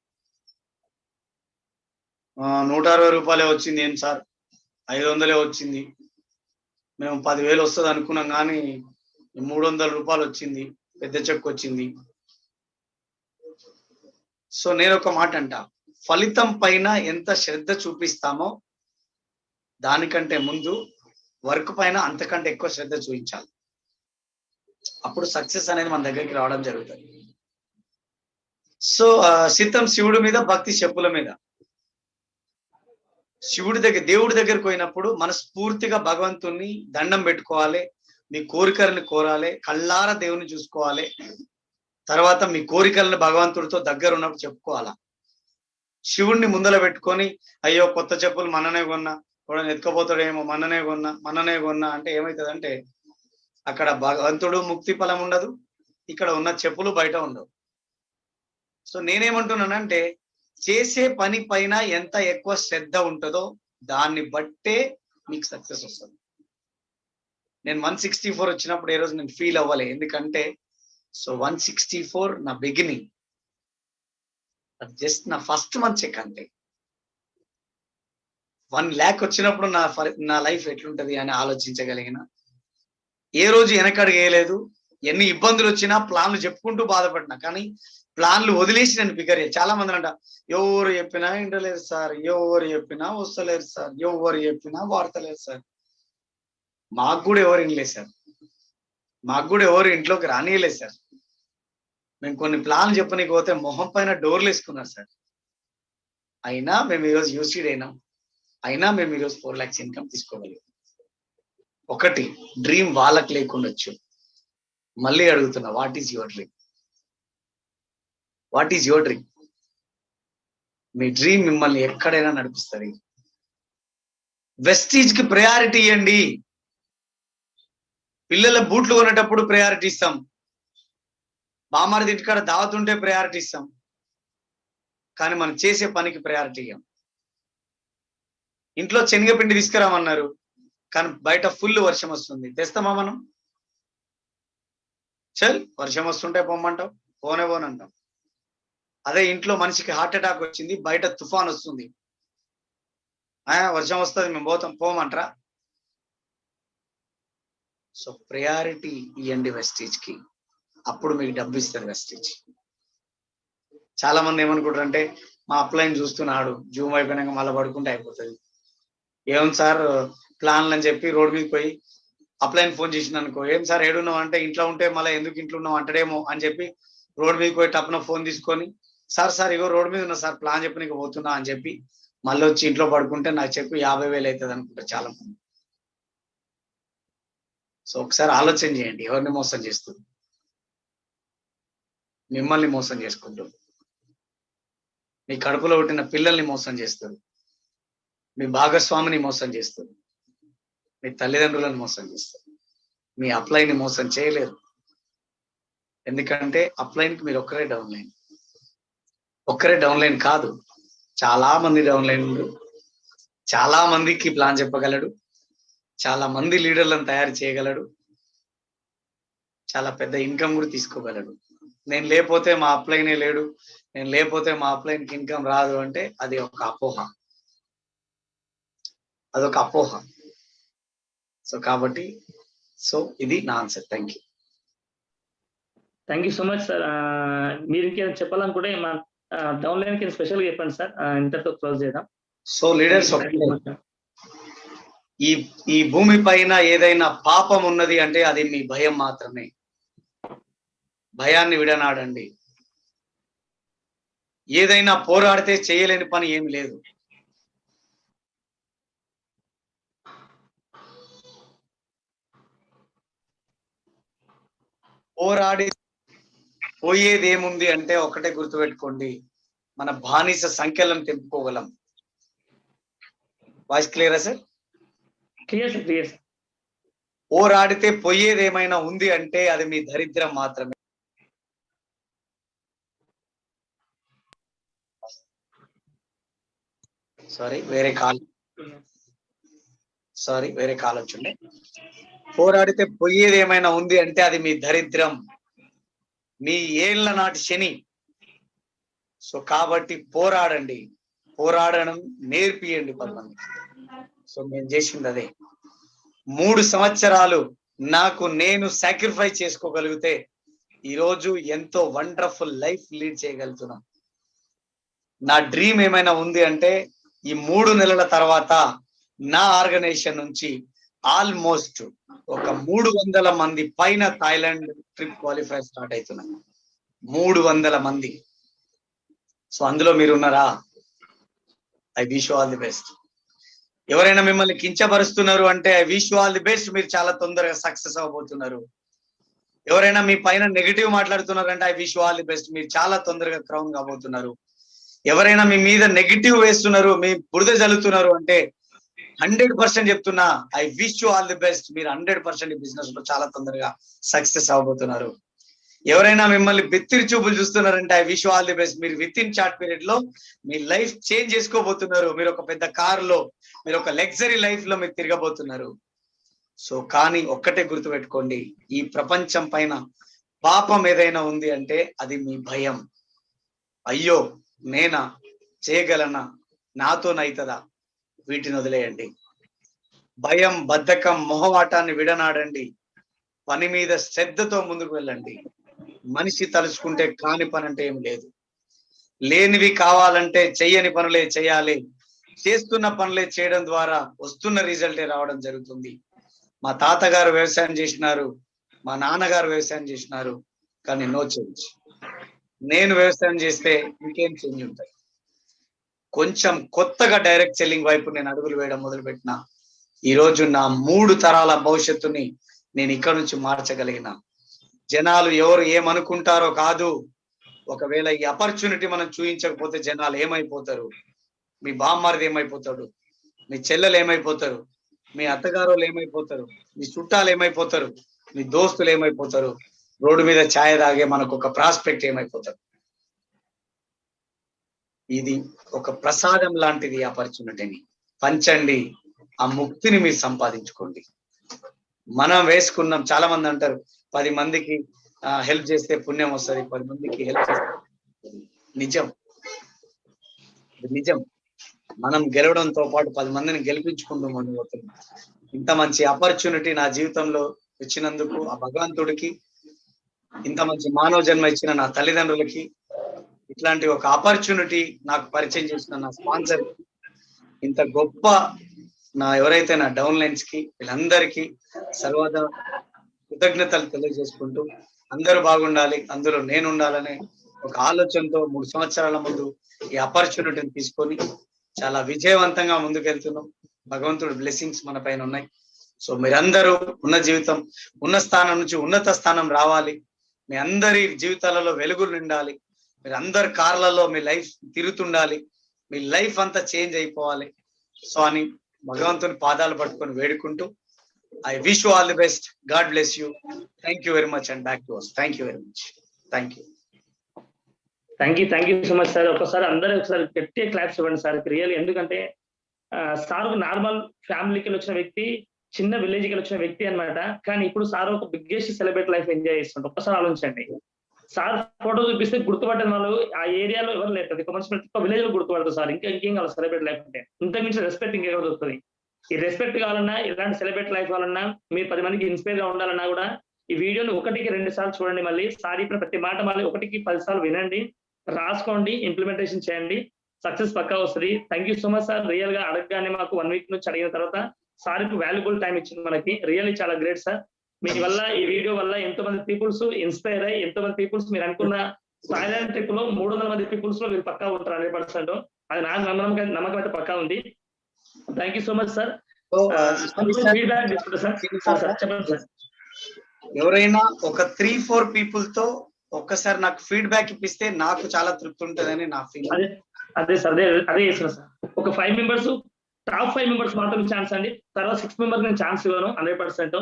160 రూపాయలే వచ్చింది, ఏం సార్ 500 వచ్చింది, మేము 10,000 వస్తుంది అనుకున్నాం కానీ 300 రూపాయలు వచ్చింది, పెద్ద చెక్ వచ్చింది. సో నేను ఒక మాట అంట, ఫలితం పైన ఎంత శ్రద్ధ చూపిస్తామో దానికంటే ముందు వర్క్ పైన అంతకంటే ఎక్కువ శ్రద్ధ చూపించాలి. అప్పుడు సక్సెస్ అనేది మన దగ్గరికి రావడం జరుగుతుంది. సో సిద్ధం శివుడి మీద, భక్తి చెప్పుల మీద. దేవుడి దగ్గరికి పోయినప్పుడు మనస్ఫూర్తిగా భగవంతుణ్ణి దండం పెట్టుకోవాలి, మీ కోరికలను కోరాలి, కళ్ళారా దేవుని చూసుకోవాలి. తర్వాత మీ కోరికలను భగవంతుడితో దగ్గర ఉన్నప్పుడు చెప్పుకోవాలా. శివుణ్ణి ముందర పెట్టుకొని అయ్యో కొత్త చెప్పులు మననే కొన్నా, కూడా ఎత్తుకపోతాడేమో, మన్ననే కొన్నా అంటే ఏమవుతుందంటే అక్కడ భగవంతుడు ముక్తి ఫలం ఉండదు, ఇక్కడ ఉన్న చెప్పులు బయట ఉండవు. సో నేనేమంటున్నానంటే చేసే పని పైన ఎంత ఎక్కువ శ్రద్ధ ఉంటుందో దాన్ని బట్టే మీకు సక్సెస్ వస్తుంది. నేను 164 వచ్చినప్పుడు ఏ రోజు నేను ఫీల్ అవ్వాలి, ఎందుకంటే సో 164 నా బిగినింగ్, జస్ట్ నా ఫస్ట్ మంత్ చెక్ అంతే. 1 lakh వచ్చినప్పుడు నా లైఫ్ ఎట్లుంటది అని ఆలోచించగలిగిన, ఏ రోజు వెనకడుగు వేయలేదు. ఎన్ని ఇబ్బందులు వచ్చినా ప్లాన్లు చెప్పుకుంటూ బాధపడినా, కానీ ప్లాన్లు వదిలేసి నేను ఫిగర్ అయ్యా. చాలా మంది అంట ఎవరు చెప్పినా ఇంటలేరు సార్, ఎవరు చెప్పినా వస్తలేరు సార్, ఎవరు చెప్పినా వాడతలేరు సార్. మాకు కూడా ఎవరు వినలేదు సార్, మాకు కూడా ఎవరు ఇంట్లోకి రానియలేదు సార్. మేము కొన్ని ప్లాన్లు చెప్పనీకి పోతే మొహం పైన డోర్లు వేసుకున్నారు సార్. అయినా మేము ఈరోజు యూసీడ్ అయినాం, అయినా మేము ఈరోజు 4 lakhs ఇన్కమ్ తీసుకోగలిగాం. ఒకటి డ్రీమ్ వాళ్ళకి లేకుండొచ్చు. మళ్ళీ అడుగుతున్నా, what is your dream? What is your dream? Me dream మిమ్మల్ని ఎక్కడైనా నడిపిస్తుంది. వెస్టీజ్ కి ప్రయారిటీ ఇవ్వండి. పిల్లల బూట్లు కొనేటప్పుడు ప్రయారిటీ ఇస్తాం, బామారిది ఇంటికాడ దావతుంటే ప్రయారిటీ ఇస్తాం, కానీ మనం చేసే పనికి ప్రయారిటీ ఇవ్వం. ఇంట్లో శనగపిండి తీసుకురామన్నారు, కానీ బయట ఫుల్ వర్షం వస్తుంది, తెస్తామా మనం? చల్ వర్షం వస్తుంటే పొమ్మంటాం, పోనంటాం. అదే ఇంట్లో మనిషికి హార్ట్ అటాక్ వచ్చింది, బయట తుఫాన్ వస్తుంది, వర్షం వస్తుంది మేము పోమంటారా? సో ప్రయారిటీ ఇవ్వండి వెస్టీజ్ కి, అప్పుడు మీకు డబ్బు ఇస్తుంది వెస్టీజ్. చాలా మంది ఏమనుకుంటారు అంటే మా అప్లైన్ చూస్తున్నాడు, జూమ్ అయిపోయినాక మళ్ళీ పడుకుంటే అయిపోతుంది. ఏం సార్ ప్లాన్లు అని చెప్పి రోడ్ మీద పోయి అప్లైన్ ఫోన్ చేసిన అనుకో, ఏం సార్ ఏడున్నావు అంటే ఇంట్లో ఉంటే మళ్ళీ ఎందుకు ఇంట్లో ఉన్నావు అంటాడేమో అని చెప్పి రోడ్ మీద పోయి టప్న ఫోన్ తీసుకొని సార్ ఇగో రోడ్ మీద ఉన్నా సార్, ప్లాన్ చెప్పి నీకు పోతున్నా అని చెప్పి మళ్ళీ వచ్చి ఇంట్లో పడుకుంటే నాకు చెప్పి 50,000 అవుతుంది అనుకుంటారు చాలా మంది. సో ఒకసారి ఆలోచన చేయండి, ఎవరిని మోసం చేస్తుంది? మిమ్మల్ని మోసం చేసుకుంటారు, మీ కడుపులో పుట్టిన పిల్లల్ని మోసం చేస్తారు, మీ భాగస్వామిని మోసం చేస్తారు, మీ తల్లిదండ్రులను మోసం చేస్తారు. మీ అప్లైని మోసం చేయలేరు, ఎందుకంటే అప్లైన్కి మీరు ఒక్కరే డౌన్లైన్ కాదు, చాలా మంది డౌన్లైన్, చాలా మందికి ప్లాన్ చెప్పగలడు, చాలా మంది లీడర్లను తయారు చేయగలడు, చాలా పెద్ద ఇన్కమ్ కూడా తీసుకోగలడు. నేను లేకపోతే మా అప్లైనే లేడు, నేను లేకపోతే మా అప్లైన్కి ఇన్కమ్ రాదు అంటే అది ఒక అపోహ, అదొక అపోహ. సో కాబట్టి ఇది నా answer. Thank you so much sir. మీరు ఇంకేమైనా చెప్పాలనుకుంటే మా డౌన్లైన్ కి స్పెషల్గా చెప్పండి సార్, ఇంతతో క్లోజ్ చేద్దాం. సో లీడర్స్, ఈ భూమి పైన ఏదైనా పాపం ఉన్నది అంటే అది మీ భయం మాత్రమే. భయాన్ని విడనాడండి. ఏదైనా పోరాడితే చేయలేని పని ఏమి లేదు. పోరాడి పోయేది ఏముంది అంటే ఒకటే గుర్తుపెట్టుకోండి, మన బానిస సంఖ్యలను తెంపుకోగలం. వాయిస్ క్లియరా సార్? క్లియర్. పోరాడితే పోయేది ఏమైనా ఉంది అంటే అది మీ దరిద్రం మాత్రమే. వేరే కాల్ వచ్చిండే. పోరాడితే పోయేది ఏమైనా ఉంది అంటే అది మీ దరిద్రం, మీ ఏళ్ల నాటి శని. సో కాబట్టి పోరాడండి, పోరాడడం నేర్పియండి 10 మంది. సో నేను చేసింది అదే. 3 సంవత్సరాలు నాకు నేను సాక్రిఫైస్ చేసుకోగలిగితే ఈరోజు ఎంతో వండర్ఫుల్ లైఫ్ లీడ్ చేయగలుగుతున్నా. నా డ్రీమ్ ఏమైనా ఉంది అంటే ఈ 3 నెలల తర్వాత నా ఆర్గనైజేషన్ నుంచి ఆల్మోస్ట్ ఒక 300 మంది పైన థాయిలాండ్ ట్రిప్ క్వాలిఫై స్టార్ట్ అవుతున్నాయి. 300 మంది. సో అందులో మీరు ఉన్నారా? I wish you all the best. ఎవరైనా మిమ్మల్ని కించపరుస్తున్నారు అంటే I wish you all the best, మీరు చాలా తొందరగా సక్సెస్ అవ్వబోతున్నారు. ఎవరైనా మీ పైన నెగిటివ్ మాట్లాడుతున్నారు అంటే I wish you all the best, మీరు చాలా తొందరగా క్రౌన్ కాబోతున్నారు. ఎవరైనా మీ మీద నెగిటివ్ వేస్తున్నారు, మీ బురద జల్లుతున్నారు అంటే 100% చెప్తున్నా, I wish you all the best. మీరు 100% ఈ బిజినెస్ లో చాలా తొందరగా సక్సెస్ అవబోతున్నారు. ఎవరైనా మిమ్మల్ని బెత్తిరి చూపులు చూస్తున్నారంటే I wish you all the best. మీరు విత్ ఇన్ షార్ట్ పీరియడ్ లో మీ లైఫ్ చేంజ్ చేసుకోబోతున్నారు. మీరు ఒక పెద్ద కార్ లో, మీరు ఒక లగ్జరీ లైఫ్ లో మీరు తిరగబోతున్నారు. సో కానీ ఒక్కటే గుర్తుపెట్టుకోండి, ఈ ప్రపంచం పైన పాపం ఏదైనా ఉంది అంటే అది మీ భయం. అయ్యో నేనా, చేయగలనా, నాతోనైతదా, వీటిని వదిలేయండి. భయం, బద్ధకం, మొహవాటాన్ని విడనాడండి. పని మీద శ్రద్ధతో ముందుకు వెళ్ళండి. మనిషి తలుచుకుంటే కాని పని అంటే ఏం లేదు. లేనివి కావాలంటే చెయ్యని పనులే చేయాలి. చేస్తున్న పనులే చేయడం ద్వారా వస్తున్న రిజల్టే రావడం జరుగుతుంది. మా తాతగారు వ్యవసాయం చేసినారు, మా నాన్నగారు వ్యవసాయం చేసినారు, కానీ నో చేంజ్. నేను వ్యవసాయం చేస్తే ఇంకేం చేంజ్ ఉంటాయి. కొంచెం కొత్తగా డైరెక్ట్ సెల్లింగ్ వైపు నేను అడుగులు వేయడం మొదలుపెట్టిన ఈ రోజు నా 3 తరాల భవిష్యత్తుని నేను ఇక్కడ నుంచి మార్చగలిగిన. జనాలు ఎవరు ఏమనుకుంటారో కాదు, ఒకవేళ ఈ ఆపర్చునిటీ మనం చూపించకపోతే జనాలు ఏమైపోతారు, మీ బామ్మరిది ఏమైపోతాడు, మీ చెల్లెలు ఏమైపోతారు, మీ అత్తగారు ఏమైపోతారు, మీ చుట్టాలు ఏమైపోతారు, మీ దోస్తులు ఏమైపోతారు, రోడ్డు మీద ఛాయ్ తాగే మనకు ఒక ప్రాస్పెక్ట్ ఏమైపోతారు. ఇది ఒక ప్రసాదం లాంటిది. ఆపర్చునిటీని పంచండి, ఆ ముక్తిని మీరు సంపాదించుకోండి. మనం వేసుకున్నాం, చాలా మంది అంటారు 10 మందికి హెల్ప్ చేస్తే పుణ్యం వస్తుంది, 10 మందికి హెల్ప్ చేస్తే. నిజం, నిజం. మనం గెలవడంతో పాటు 10 మందిని గెలిపించుకుంటూ ముందుకు పోతున్నాం. ఇంత మంచి ఆపర్చునిటీ నా జీవితంలో ఇచ్చినందుకు ఆ భగవంతుడికి, ఇంత మంచి మానవ జన్మ ఇచ్చిన నా తల్లిదండ్రులకి, ఇట్లాంటి ఒక ఆపర్చునిటీ నాకు పరిచయం చేసిన నా స్పాన్సర్, ఇంత గొప్ప నా ఎవరైతే నా డౌన్ లైన్స్ కి, వీళ్ళందరికీ సర్వదా కృతజ్ఞతలు తెలియజేసుకుంటూ, అందరూ బాగుండాలి, అందులో నేను ఉండాలనే ఒక ఆలోచనతో 3 సంవత్సరాల ముందు ఈ ఆపర్చునిటీని తీసుకొని చాలా విజయవంతంగా ముందుకెళ్తున్నాం. భగవంతుడి బ్లెస్సింగ్స్ మన పైన ఉన్నాయి. సో మీరందరూ ఉన్న జీవితం, ఉన్న స్థానం నుంచి ఉన్నత స్థానం రావాలి. మీ అందరి జీవితాలలో వెలుగులు నిండాలి. మీరు అందరి కార్లలో మీ లైఫ్ తిరుగుతుండాలి. మీ లైఫ్ అంతా చేంజ్ అయిపోవాలి. సో అని భగవంతుని పాదాలు పట్టుకొని వేడుకుంటూ, I wish you all the best. God bless you. Thank you very much and back to us. Thank you very much. Thank you. Thank you so much sir. ఒకసారి అందరూ ఒకసారి గట్టిగా క్లాప్స్ ఇవ్వండి సార్ రియల్. ఎందుకంటే sir ఒక normal ఫ్యామిలీకి వచ్చిన వ్యక్తి, చిన్న విలేజ్ కి వచ్చిన వ్యక్తి అన్నమాట. కానీ ఇప్పుడు సార్ ఒక బిగ్గెస్ట్ సెలబ్రిటీ లైఫ్ ఎంజాయ్ చేస్తుంటారు. ఒక్కసారి ఆలోచించండి, సార్ ఫోటో చూపిస్తే గుర్తుపట్టిన వాళ్ళు ఆ ఏరియాలో ఎవరు లేదు. ఒక మనిషి ప్రతి విలేజ్ లో గుర్తుపడతారు సార్. ఇంకేం కావాలి సెలబ్రిటీ లైఫ్ అంటే? ఇంతకుమించి రెస్పెక్ట్ ఇంకెవరు దొరుకుతుంది? ఈ రెస్పెక్ట్ కావాలన్నా, ఇలాంటి సెలబ్రిటీ లైఫ్ కావాలన్నా, మీరు 10 మందికి ఇన్స్పైర్ గా ఉండాలన్నా కూడా ఈ వీడియోని 1కి 2 సార్లు చూడండి. మళ్ళీ సార్ ఇప్పుడు ప్రతి మాట మళ్ళీ 1కి 10 సార్లు వినండి, రాసుకోండి, ఇంప్లిమెంటేషన్ చేయండి. సక్సెస్ పక్కా వస్తుంది. Thank you so much sir. Real గా అడగగానే మాకు 1 వీక్ నుంచి అడిగిన తర్వాత సార్ వాల్యుబుల్ టైం ఇచ్చింది మనకి. రియల్లీ చాలా గ్రేట్ సార్. మీ వల్ల, ఈ వీడియో వల్ల ఎంతో మంది పీపుల్స్ ఇన్స్పైర్ అయ్యి, ఎంతో మంది పీపుల్స్ మీరు అనుకున్న థాయిలాండ్ ట్రిప్ లో 300 మంది పీపుల్స్ లో మీరు పక్కా ఉంటారు 100%. అది నా నమ్మకం అయితే పక్కా ఉంది. Thank you so much sir. Feedback తీసుకుంటా సార్. చెప్పండి సార్. ఎవరైనా ఒక 3-4 పీపుల్ తో ఒక్కసారి నాకు ఫీడ్బ్యాక్ ఇప్పిస్తే నాకు చాలా తృప్తి ఉంటుందని నా ఫీలింగ్. అదే సార్, అదే చేస్తున్నా సార్. ఒక 5 మెంబర్స్, టాప్ 5 మెంబర్స్ మాత్రం ఛాన్స్ అండి. తర్వాత 6 మెంబర్స్ నేను ఛాన్స్ ఇవ్వను 100%.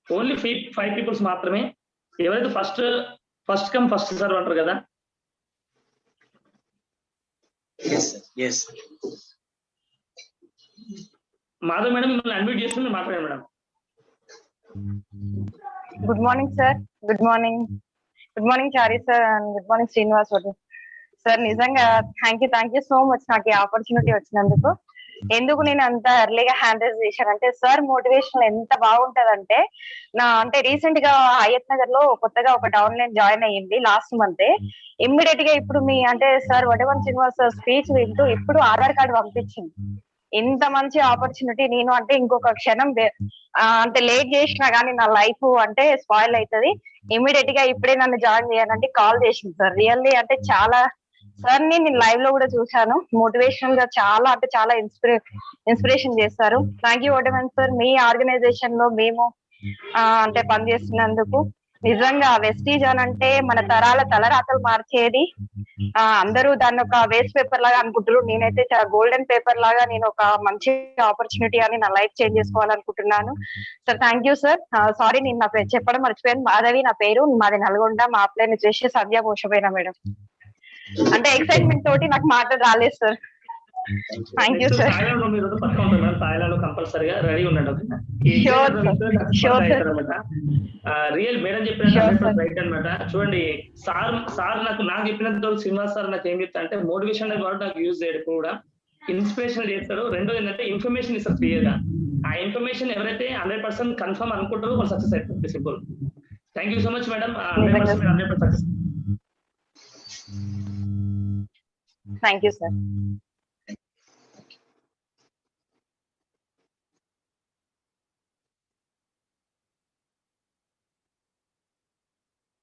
ఓన్లీ 5 పీపుల్స్ మాత్రమే. ఎవరైతే ఫస్ట్ కమ్ ఫస్ట్ సర్వ్ అంటారు కదా. మాధవ్ మేడం మిమ్మల్ని అన్మ్యూట్ చేసి మీరు మాట్లాడండి madam. Good morning sir. Good morning Chari sir and good morning Srinivas sir. నిజంగా థ్యాంక్ యూ సో మచ్ నాకు ఈ ఆపర్చునిటీ వచ్చినందుకు. ఎందుకు నేను అంత ఎర్లీగా హ్యాండ్ రైజ్ చేశానంటే, సార్ మోటివేషన్ ఎంత బాగుంటదంటే, అంటే రీసెంట్ గా హయత్ నగర్ లో కొత్తగా ఒక డౌన్ లైన్ జాయిన్ అయ్యింది లాస్ట్ మంత్. ఇమ్మీడియట్ గా ఇప్పుడు మీ అంటే సార్ వడవన్ శ్రీనివాస్ సార్ స్పీచ్ వింటూ ఇప్పుడు ఆధార్ కార్డు పంపించింది. ఇంత మంచి ఆపర్చునిటీ నేను అంటే ఇంకొక క్షణం అంటే లేట్ చేసినా గానీ నా లైఫ్ అంటే స్పాయిల్ అవుతుంది. ఇమ్మీడియట్ గా ఇప్పుడే నన్ను జాయిన్ చేయాలంటే కాల్ చేసింది సార్. రియల్లీ అంటే చాలా సార్ ని నేను లైవ్ లో కూడా చూసాను. మోటివేషనల్ గా చాలా అంటే చాలా ఇన్స్పిరేషన్ చేస్తారు. Thank you Vaddeman sir. మీ ఆర్గనైజేషన్ లో మేము అంటే పనిచేస్తున్నందుకు నిజంగా వెస్టీజ్ అని అంటే మన తరాల తలరాతలు మార్చేది. అందరూ దాన్ని ఒక వేస్ట్ పేపర్ లాగా అనుకుంటారు. నేనైతే చాలా గోల్డెన్ పేపర్ లాగా నేను ఒక మంచి ఆపర్చునిటీ అని నా లైఫ్ చేంజ్ చేసుకోవాలనుకుంటున్నాను. Sir thank you sir. Sorry నేను నా పేరు చెప్పడం మర్చిపోయాను. మాధవి నా పేరు. మాది నల్గొండ. మా అప్లైన్ వచ్చేసి సంధ్యా మోసపోయినా మేడం. అంటే ఎక్సైట్మెంట్ తోటి నాకు మాటలు రాలేదు సార్. Thank you sir. మీరు పక్క ఉంటుంది మేడం. థాయిలాండ్ కంపల్సరిగా రెడీ ఉండండి. రియల్ మేడం చెప్పిన రైట్ అనమాట. చూడండి సార్ నాకు చెప్పినంత శ్రీనివాస్ సార్ నాకు ఏం చెప్తా అంటే మోటివేషన్ వర్డ్ నాకు యూజ్ చేయడం కూడా ఇన్స్పిరేషన్ చేస్తారు. రెండోది ఏంటంటే ఇన్ఫర్మేషన్ ఇస్తారు క్లియర్ గా. ఆ ఇన్ఫర్మేషన్ ఎవరైతే 100% కన్ఫర్మ్ అనుకుంటారో వాళ్ళు సక్సెస్ అవుతుంది. Simple. Thank you so much madam. 100% success. Thank you sir.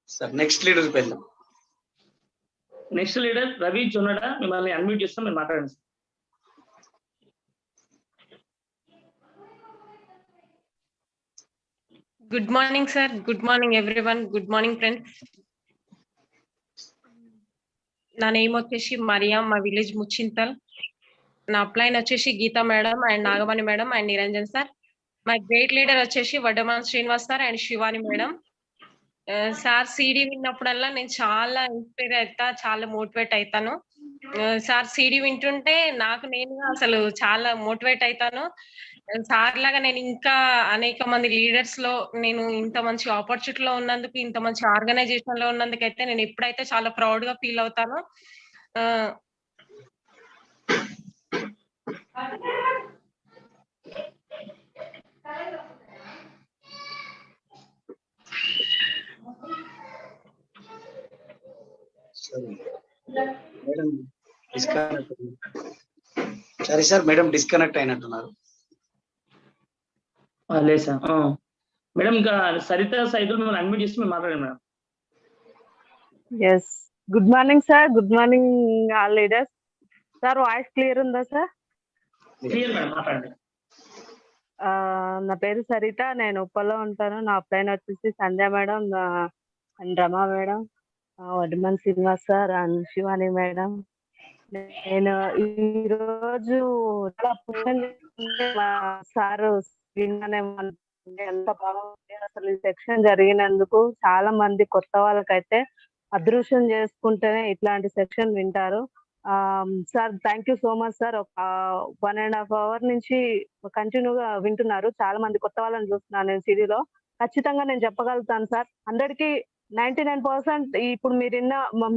Sir next leader పేరు. Next leader Ravi Jonnada. మిమ్మల్ని అన్మ్యూట్ చేస్తాం, మీరు మాట్లాడండి. Good morning sir. Good morning everyone. Good morning friends. నా నేమ్ వచ్చేసి మరియా. మా విలేజ్ ముచ్చింతల్. నా అప్లైన్ వచ్చేసి Geetha madam and Nagamani madam and Niranjan sir. మా గ్రేట్ లీడర్ వచ్చేసి Vaddaman Srinivas sir and Shivani madam. Sir CD విన్నప్పుడల్లా నేను చాలా ఇన్స్పైర్ అవుతా, చాలా మోటివేట్ అవుతాను. సార్ సిడి వింటుంటే నాకు నేను అసలు చాలా మోటివేట్ అవుతాను. సార్ లాగా నేను ఇంకా అనేక మంది లీడర్స్ లో నేను ఇంత మంచి ఆపర్చునిటీలో ఉన్నందుకు, ఇంత మంచి ఆర్గనైజేషన్ లో ఉన్నందుకు అయితే నేను ఎప్పుడైతే చాలా ప్రౌడ్ గా ఫీల్ అవుతాను. Madam disconnect. సరే సార్, మేడం డిస్కనెక్ట్ అయినట్టున్నారు. లేదు సార్. మేడం ఇంకా సరిత సైదులు మిమ్మల్ని అన్మ్యూట్ చేసి మేము మాట్లాడండి madam. Yes, good morning sir. Good morning all leaders. Sir voice clear ఉందా సార్? క్లియర్ మేడం, మాట్లాడండి. నా పేరు సరిత. నేను ఉప్పల్లో ఉంటాను. నా అప్లైన్ వచ్చేసి Sandhya madam and Rama madam, Vaddaman Srinivas sir and Shivani madam. నేను ఈరోజు చాలా పుణ్యం చేసుకుంటే మా సారు ఎంత బాగుంది అసలు. ఈ సెక్షన్ జరిగినందుకు చాలా మంది కొత్త వాళ్ళకైతే అదృష్టం చేసుకుంటేనే ఇట్లాంటి సెక్షన్ వింటారు. Sir thank you so much sir. ఒక 1.5 hours నుంచి కంటిన్యూగా వింటున్నారు. చాలా మంది కొత్త వాళ్ళని చూస్తున్నాను నేను సిటీలో. ఖచ్చితంగా నేను చెప్పగలుగుతాను సార్, 100కి 99% ఇప్పుడు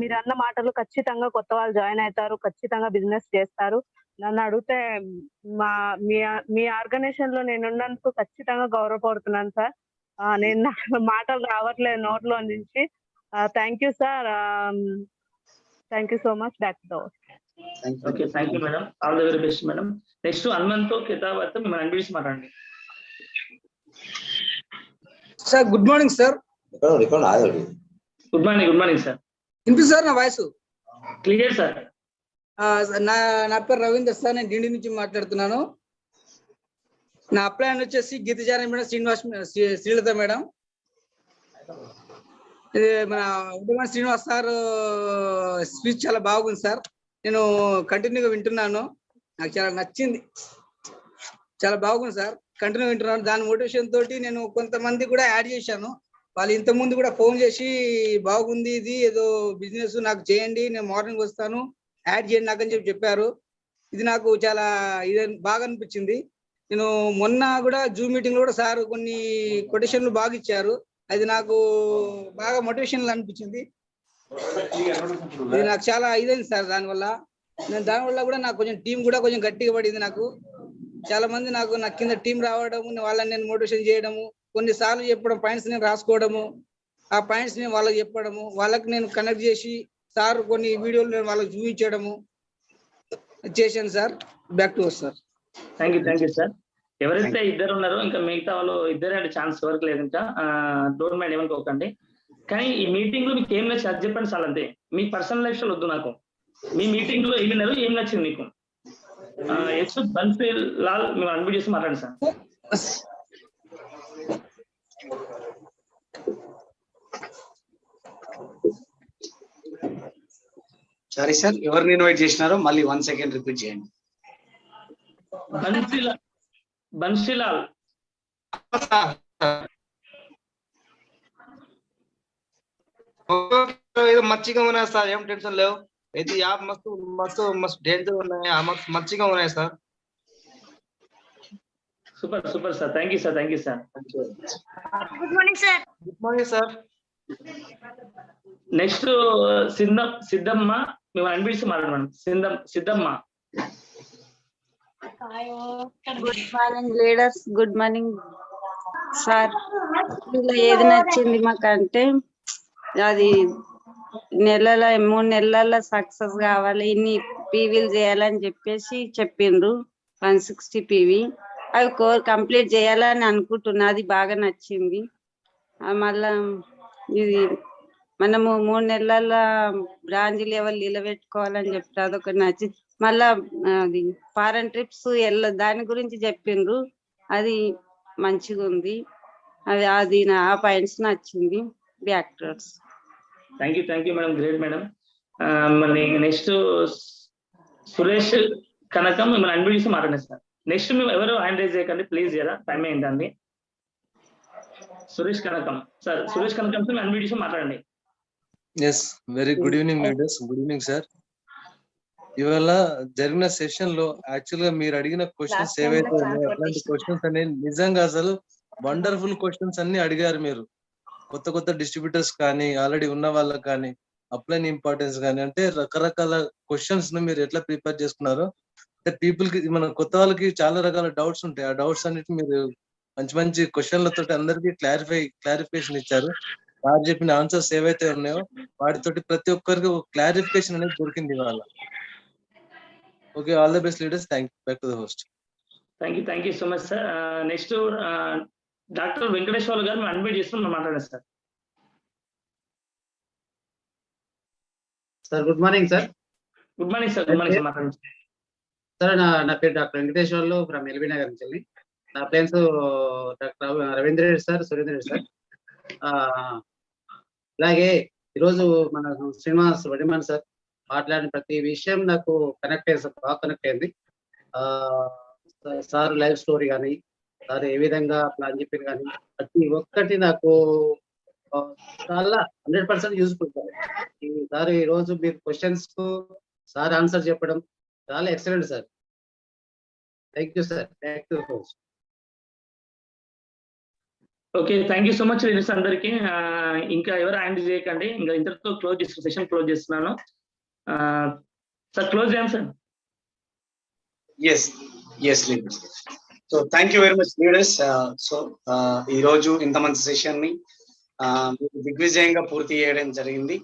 మీరు అన్న మాటలు ఖచ్చితంగా కొత్త వాళ్ళు జాయిన్ అవుతారు, ఖచ్చితంగా బిజినెస్ చేస్తారు. నన్ను అడిగితే మీ ఆర్గనైజేషన్ లో నేను ఉన్నందుకు ఖచ్చితంగా గౌరవపడుతున్నాను సార్. నేను మాటలు రావట్లేదు నోట్లో నుంచి. Thank you sir. Thank you so much. Back to okay, thank you madam. All the very best madam. Next Hanumanth Kitabath మిమ్మల్ని అన్మ్యూట్ మాట్లాడండి. Sir good morning sir. Good morning sir. వినిపిస్తుంది సార్ నా వాయిస్? Clear sir. నా పేరు Ravinder sir. నేను ఢిల్లీ నుంచి మాట్లాడుతున్నాను. నా అప్లైన్ వచ్చేసి గీతచారి మేడం, శ్రీలత మేడం. ఇది మన వడ్డమాన్ శ్రీనివాస్ సార్ స్పీచ్ చాలా బాగుంది సార్. నేను కంటిన్యూగా వింటున్నాను. నాకు చాలా నచ్చింది, చాలా బాగుంది సార్. కంటిన్యూ వింటున్నాను. దాని మోటివేషన్ తోటి నేను కొంతమంది కూడా యాడ్ చేశాను. వాళ్ళు ఇంత ముందు కూడా ఫోన్ చేసి బాగుంది, ఇది ఏదో బిజినెస్ నాకు చేయండి, నేను మార్నింగ్ వస్తాను, యాడ్ చేయండి నాకు అని చెప్పారు. ఇది నాకు చాలా బాగా అనిపించింది. నేను మొన్న కూడా జూమ్ మీటింగ్ లో కూడా సార్ కొన్ని కొటేషన్లు బాగా ఇచ్చారు. అది నాకు బాగా మోటివేషన్ అనిపించింది. ఇది నాకు చాలా ఇదైంది సార్. దానివల్ల కూడా నాకు కొంచెం టీం కూడా కొంచెం గట్టిగా పడింది. నాకు చాలా మంది నాకు కింద టీం రావడము, వాళ్ళని నేను మోటివేషన్ చేయడము, కొన్నిసార్లు చెప్పడం, పాయింట్స్ నేను రాసుకోవడము, ఆ పాయింట్స్ నేను వాళ్ళకి చెప్పడము, వాళ్ళకి నేను కనెక్ట్ చేసి సార్ కొన్ని వీడియోలు నేను వాళ్ళకి చూపించడము చేశాను sir. Back to sir. Thank you sir. ఎవరైతే ఇద్దరు ఉన్నారో ఇంకా మిగతా వాళ్ళు ఇద్దరే అంటే ఛాన్స్ వరకు లేదు. ఇంకా డోంట్ మైండ్ ఏమనుకోకండి. కానీ ఈ మీటింగ్ లో మీకు ఏం నచ్చింది అది చెప్పండి సార్. అంతే, మీ పర్సనల్ లైఫ్ స్టైల్ వద్దు నాకు. మీ మీటింగ్ లో ఏం విన్నారు, ఏం నచ్చింది మీకు? బన్సీల్ లాల్ మేము అన్మ్యూట్ చేసి మాట్లాడండి సార్. సారీ సార్, ఎవరిని ఇన్వైట్ చేసినారో మళ్ళీ 1 సెకండ్ రిపీట్ చేయండి. బన్షీలాల్. ఏదో మంచిగా ఉన్నాయి సార్, ఏం టెన్షన్ లేవు. అయితే యాప్ మస్తు మస్తు మస్తు డేంజర్ ఉన్నాయి, మంచిగా ఉన్నాయి sir. Super super sir, thank you sir, thank you sir. Good morning sir. Good morning sir. Next Siddamma, మేము అనిపించి మాట్లాడమని. Siddamma. Good morning leaders, good morning sir. ఇలా ఏది నచ్చింది మాకంటే అది 3 నెలల సక్సెస్ కావాలి, ఇన్ని పీవీలు చేయాలని చెప్పేసి చెప్పిండ్రు. 160 పీవీ అవి కంప్లీట్ చేయాలని అనుకుంటున్నా, అది బాగా నచ్చింది. మళ్ళా ఇది మనము 3 నెలల బ్రాంచ్ లెవెల్ నిలబెట్టుకోవాలని చెప్తారు, అదొకటి నచ్చింది. మళ్ళా అది ఫారెన్ ట్రిప్స్ దాని గురించి చెప్పిండ్రు, అది మంచిగా ఉంది. అది ఆ పాయింట్స్ నచ్చింది. బ్యాక్టర్స్. Thank you madam, great madam. మరి నెక్స్ట్ సురేష్ కనకం, మిమ్మల్ని అన్మ్యూట్ చేసి మాట్లాడండి సార్. నెక్స్ట్ మేము ఎవరు హ్యాండ్ రైజ్ చేయకండి ప్లీజ్, కదా టైం అయిందండి. Suresh Kanakam sir, Suresh Kanakam sir unmute చేసి మాట్లాడండి. Yes, very good evening leaders, good evening sir. ఇవాళ జరిగిన సెషన్ లో యాక్చువల్ గా మీరు అడిగిన క్వశ్చన్స్ ఏవైతే ఉన్నాయో అట్లాంటి క్వశ్చన్స్ అనేది నిజంగా అసలు వండర్ఫుల్ క్వశ్చన్స్ అన్ని అడిగారు మీరు. కొత్త డిస్ట్రిబ్యూటర్స్ కానీ, ఆల్రెడీ ఉన్న వాళ్ళకి కానీ, అప్లైన్ ఇంపార్టెన్స్ కానీ, అంటే రకరకాల క్వశ్చన్స్ ను మీరు ఎట్లా ప్రిపేర్ చేసుకున్నారో, అంటే పీపుల్ కి, మన కొత్త వాళ్ళకి చాలా రకాల డౌట్స్ ఉంటాయి. ఆ డౌట్స్ అన్నిటి మీరు మంచి క్వశ్చన్లతో అందరికి క్లారిఫికేషన్ ఇచ్చారు. వారు చెప్పిన ఆన్సర్స్ ఏవైతే ఉన్నాయో వాటితోటి ప్రతి ఒక్కరికి ఒక క్లారిఫికేషన్ అనేది దొరికింది ఇవాళ. Okay, all the best leaders. Thank you. Back to the host. Thank you so much sir. Next doctor Venkateswara గారు మేము అన్మ్యూట్ చేస్తున్నాం, మాట్లాడండి sir. Sir good morning sir. Good morning sir, good morning sir, మాట్లాడండి sir. నా పేరు doctor Venkateswarlu from LB Nagar నుంచి. నా ప్లేన్స్ doctor Ravindra Reddy sir, Surendra Reddy sir. అలాగే ఈరోజు మన శ్రీనివాస్ వడిమన్ సార్ మాట్లాడిన ప్రతి విషయం నాకు కనెక్ట్ అయింది సార్, బాగా కనెక్ట్ అయింది. సార్ లైఫ్ స్టోరీ కానీ, సార్ ఏ విధంగా ప్లాన్ చెప్పారు కానీ, ప్రతి ఒక్కటి నాకు చాలా 100% యూజ్ఫుల్ సార్. సార్ ఈ రోజు మీరు క్వశ్చన్స్ కు సార్ ఆన్సర్ చెప్పడం చాలా excellent sir. Thank you sir. Thank you. Okay, thank you so much leaders అందరికి. ఇంకా ఎవరు హ్యాండ్ చేయకండి, ఇంకా ఇంతటితో సెషన్ క్లోజ్ చేస్తున్నాను సార్. క్లోజ్ చేయండి sir. Yes leaders. So thank you very much leaders. So ఈ రోజు ఇంత మంచి సెషన్ ని దిగ్విజయంగా పూర్తి చేయడం జరిగింది.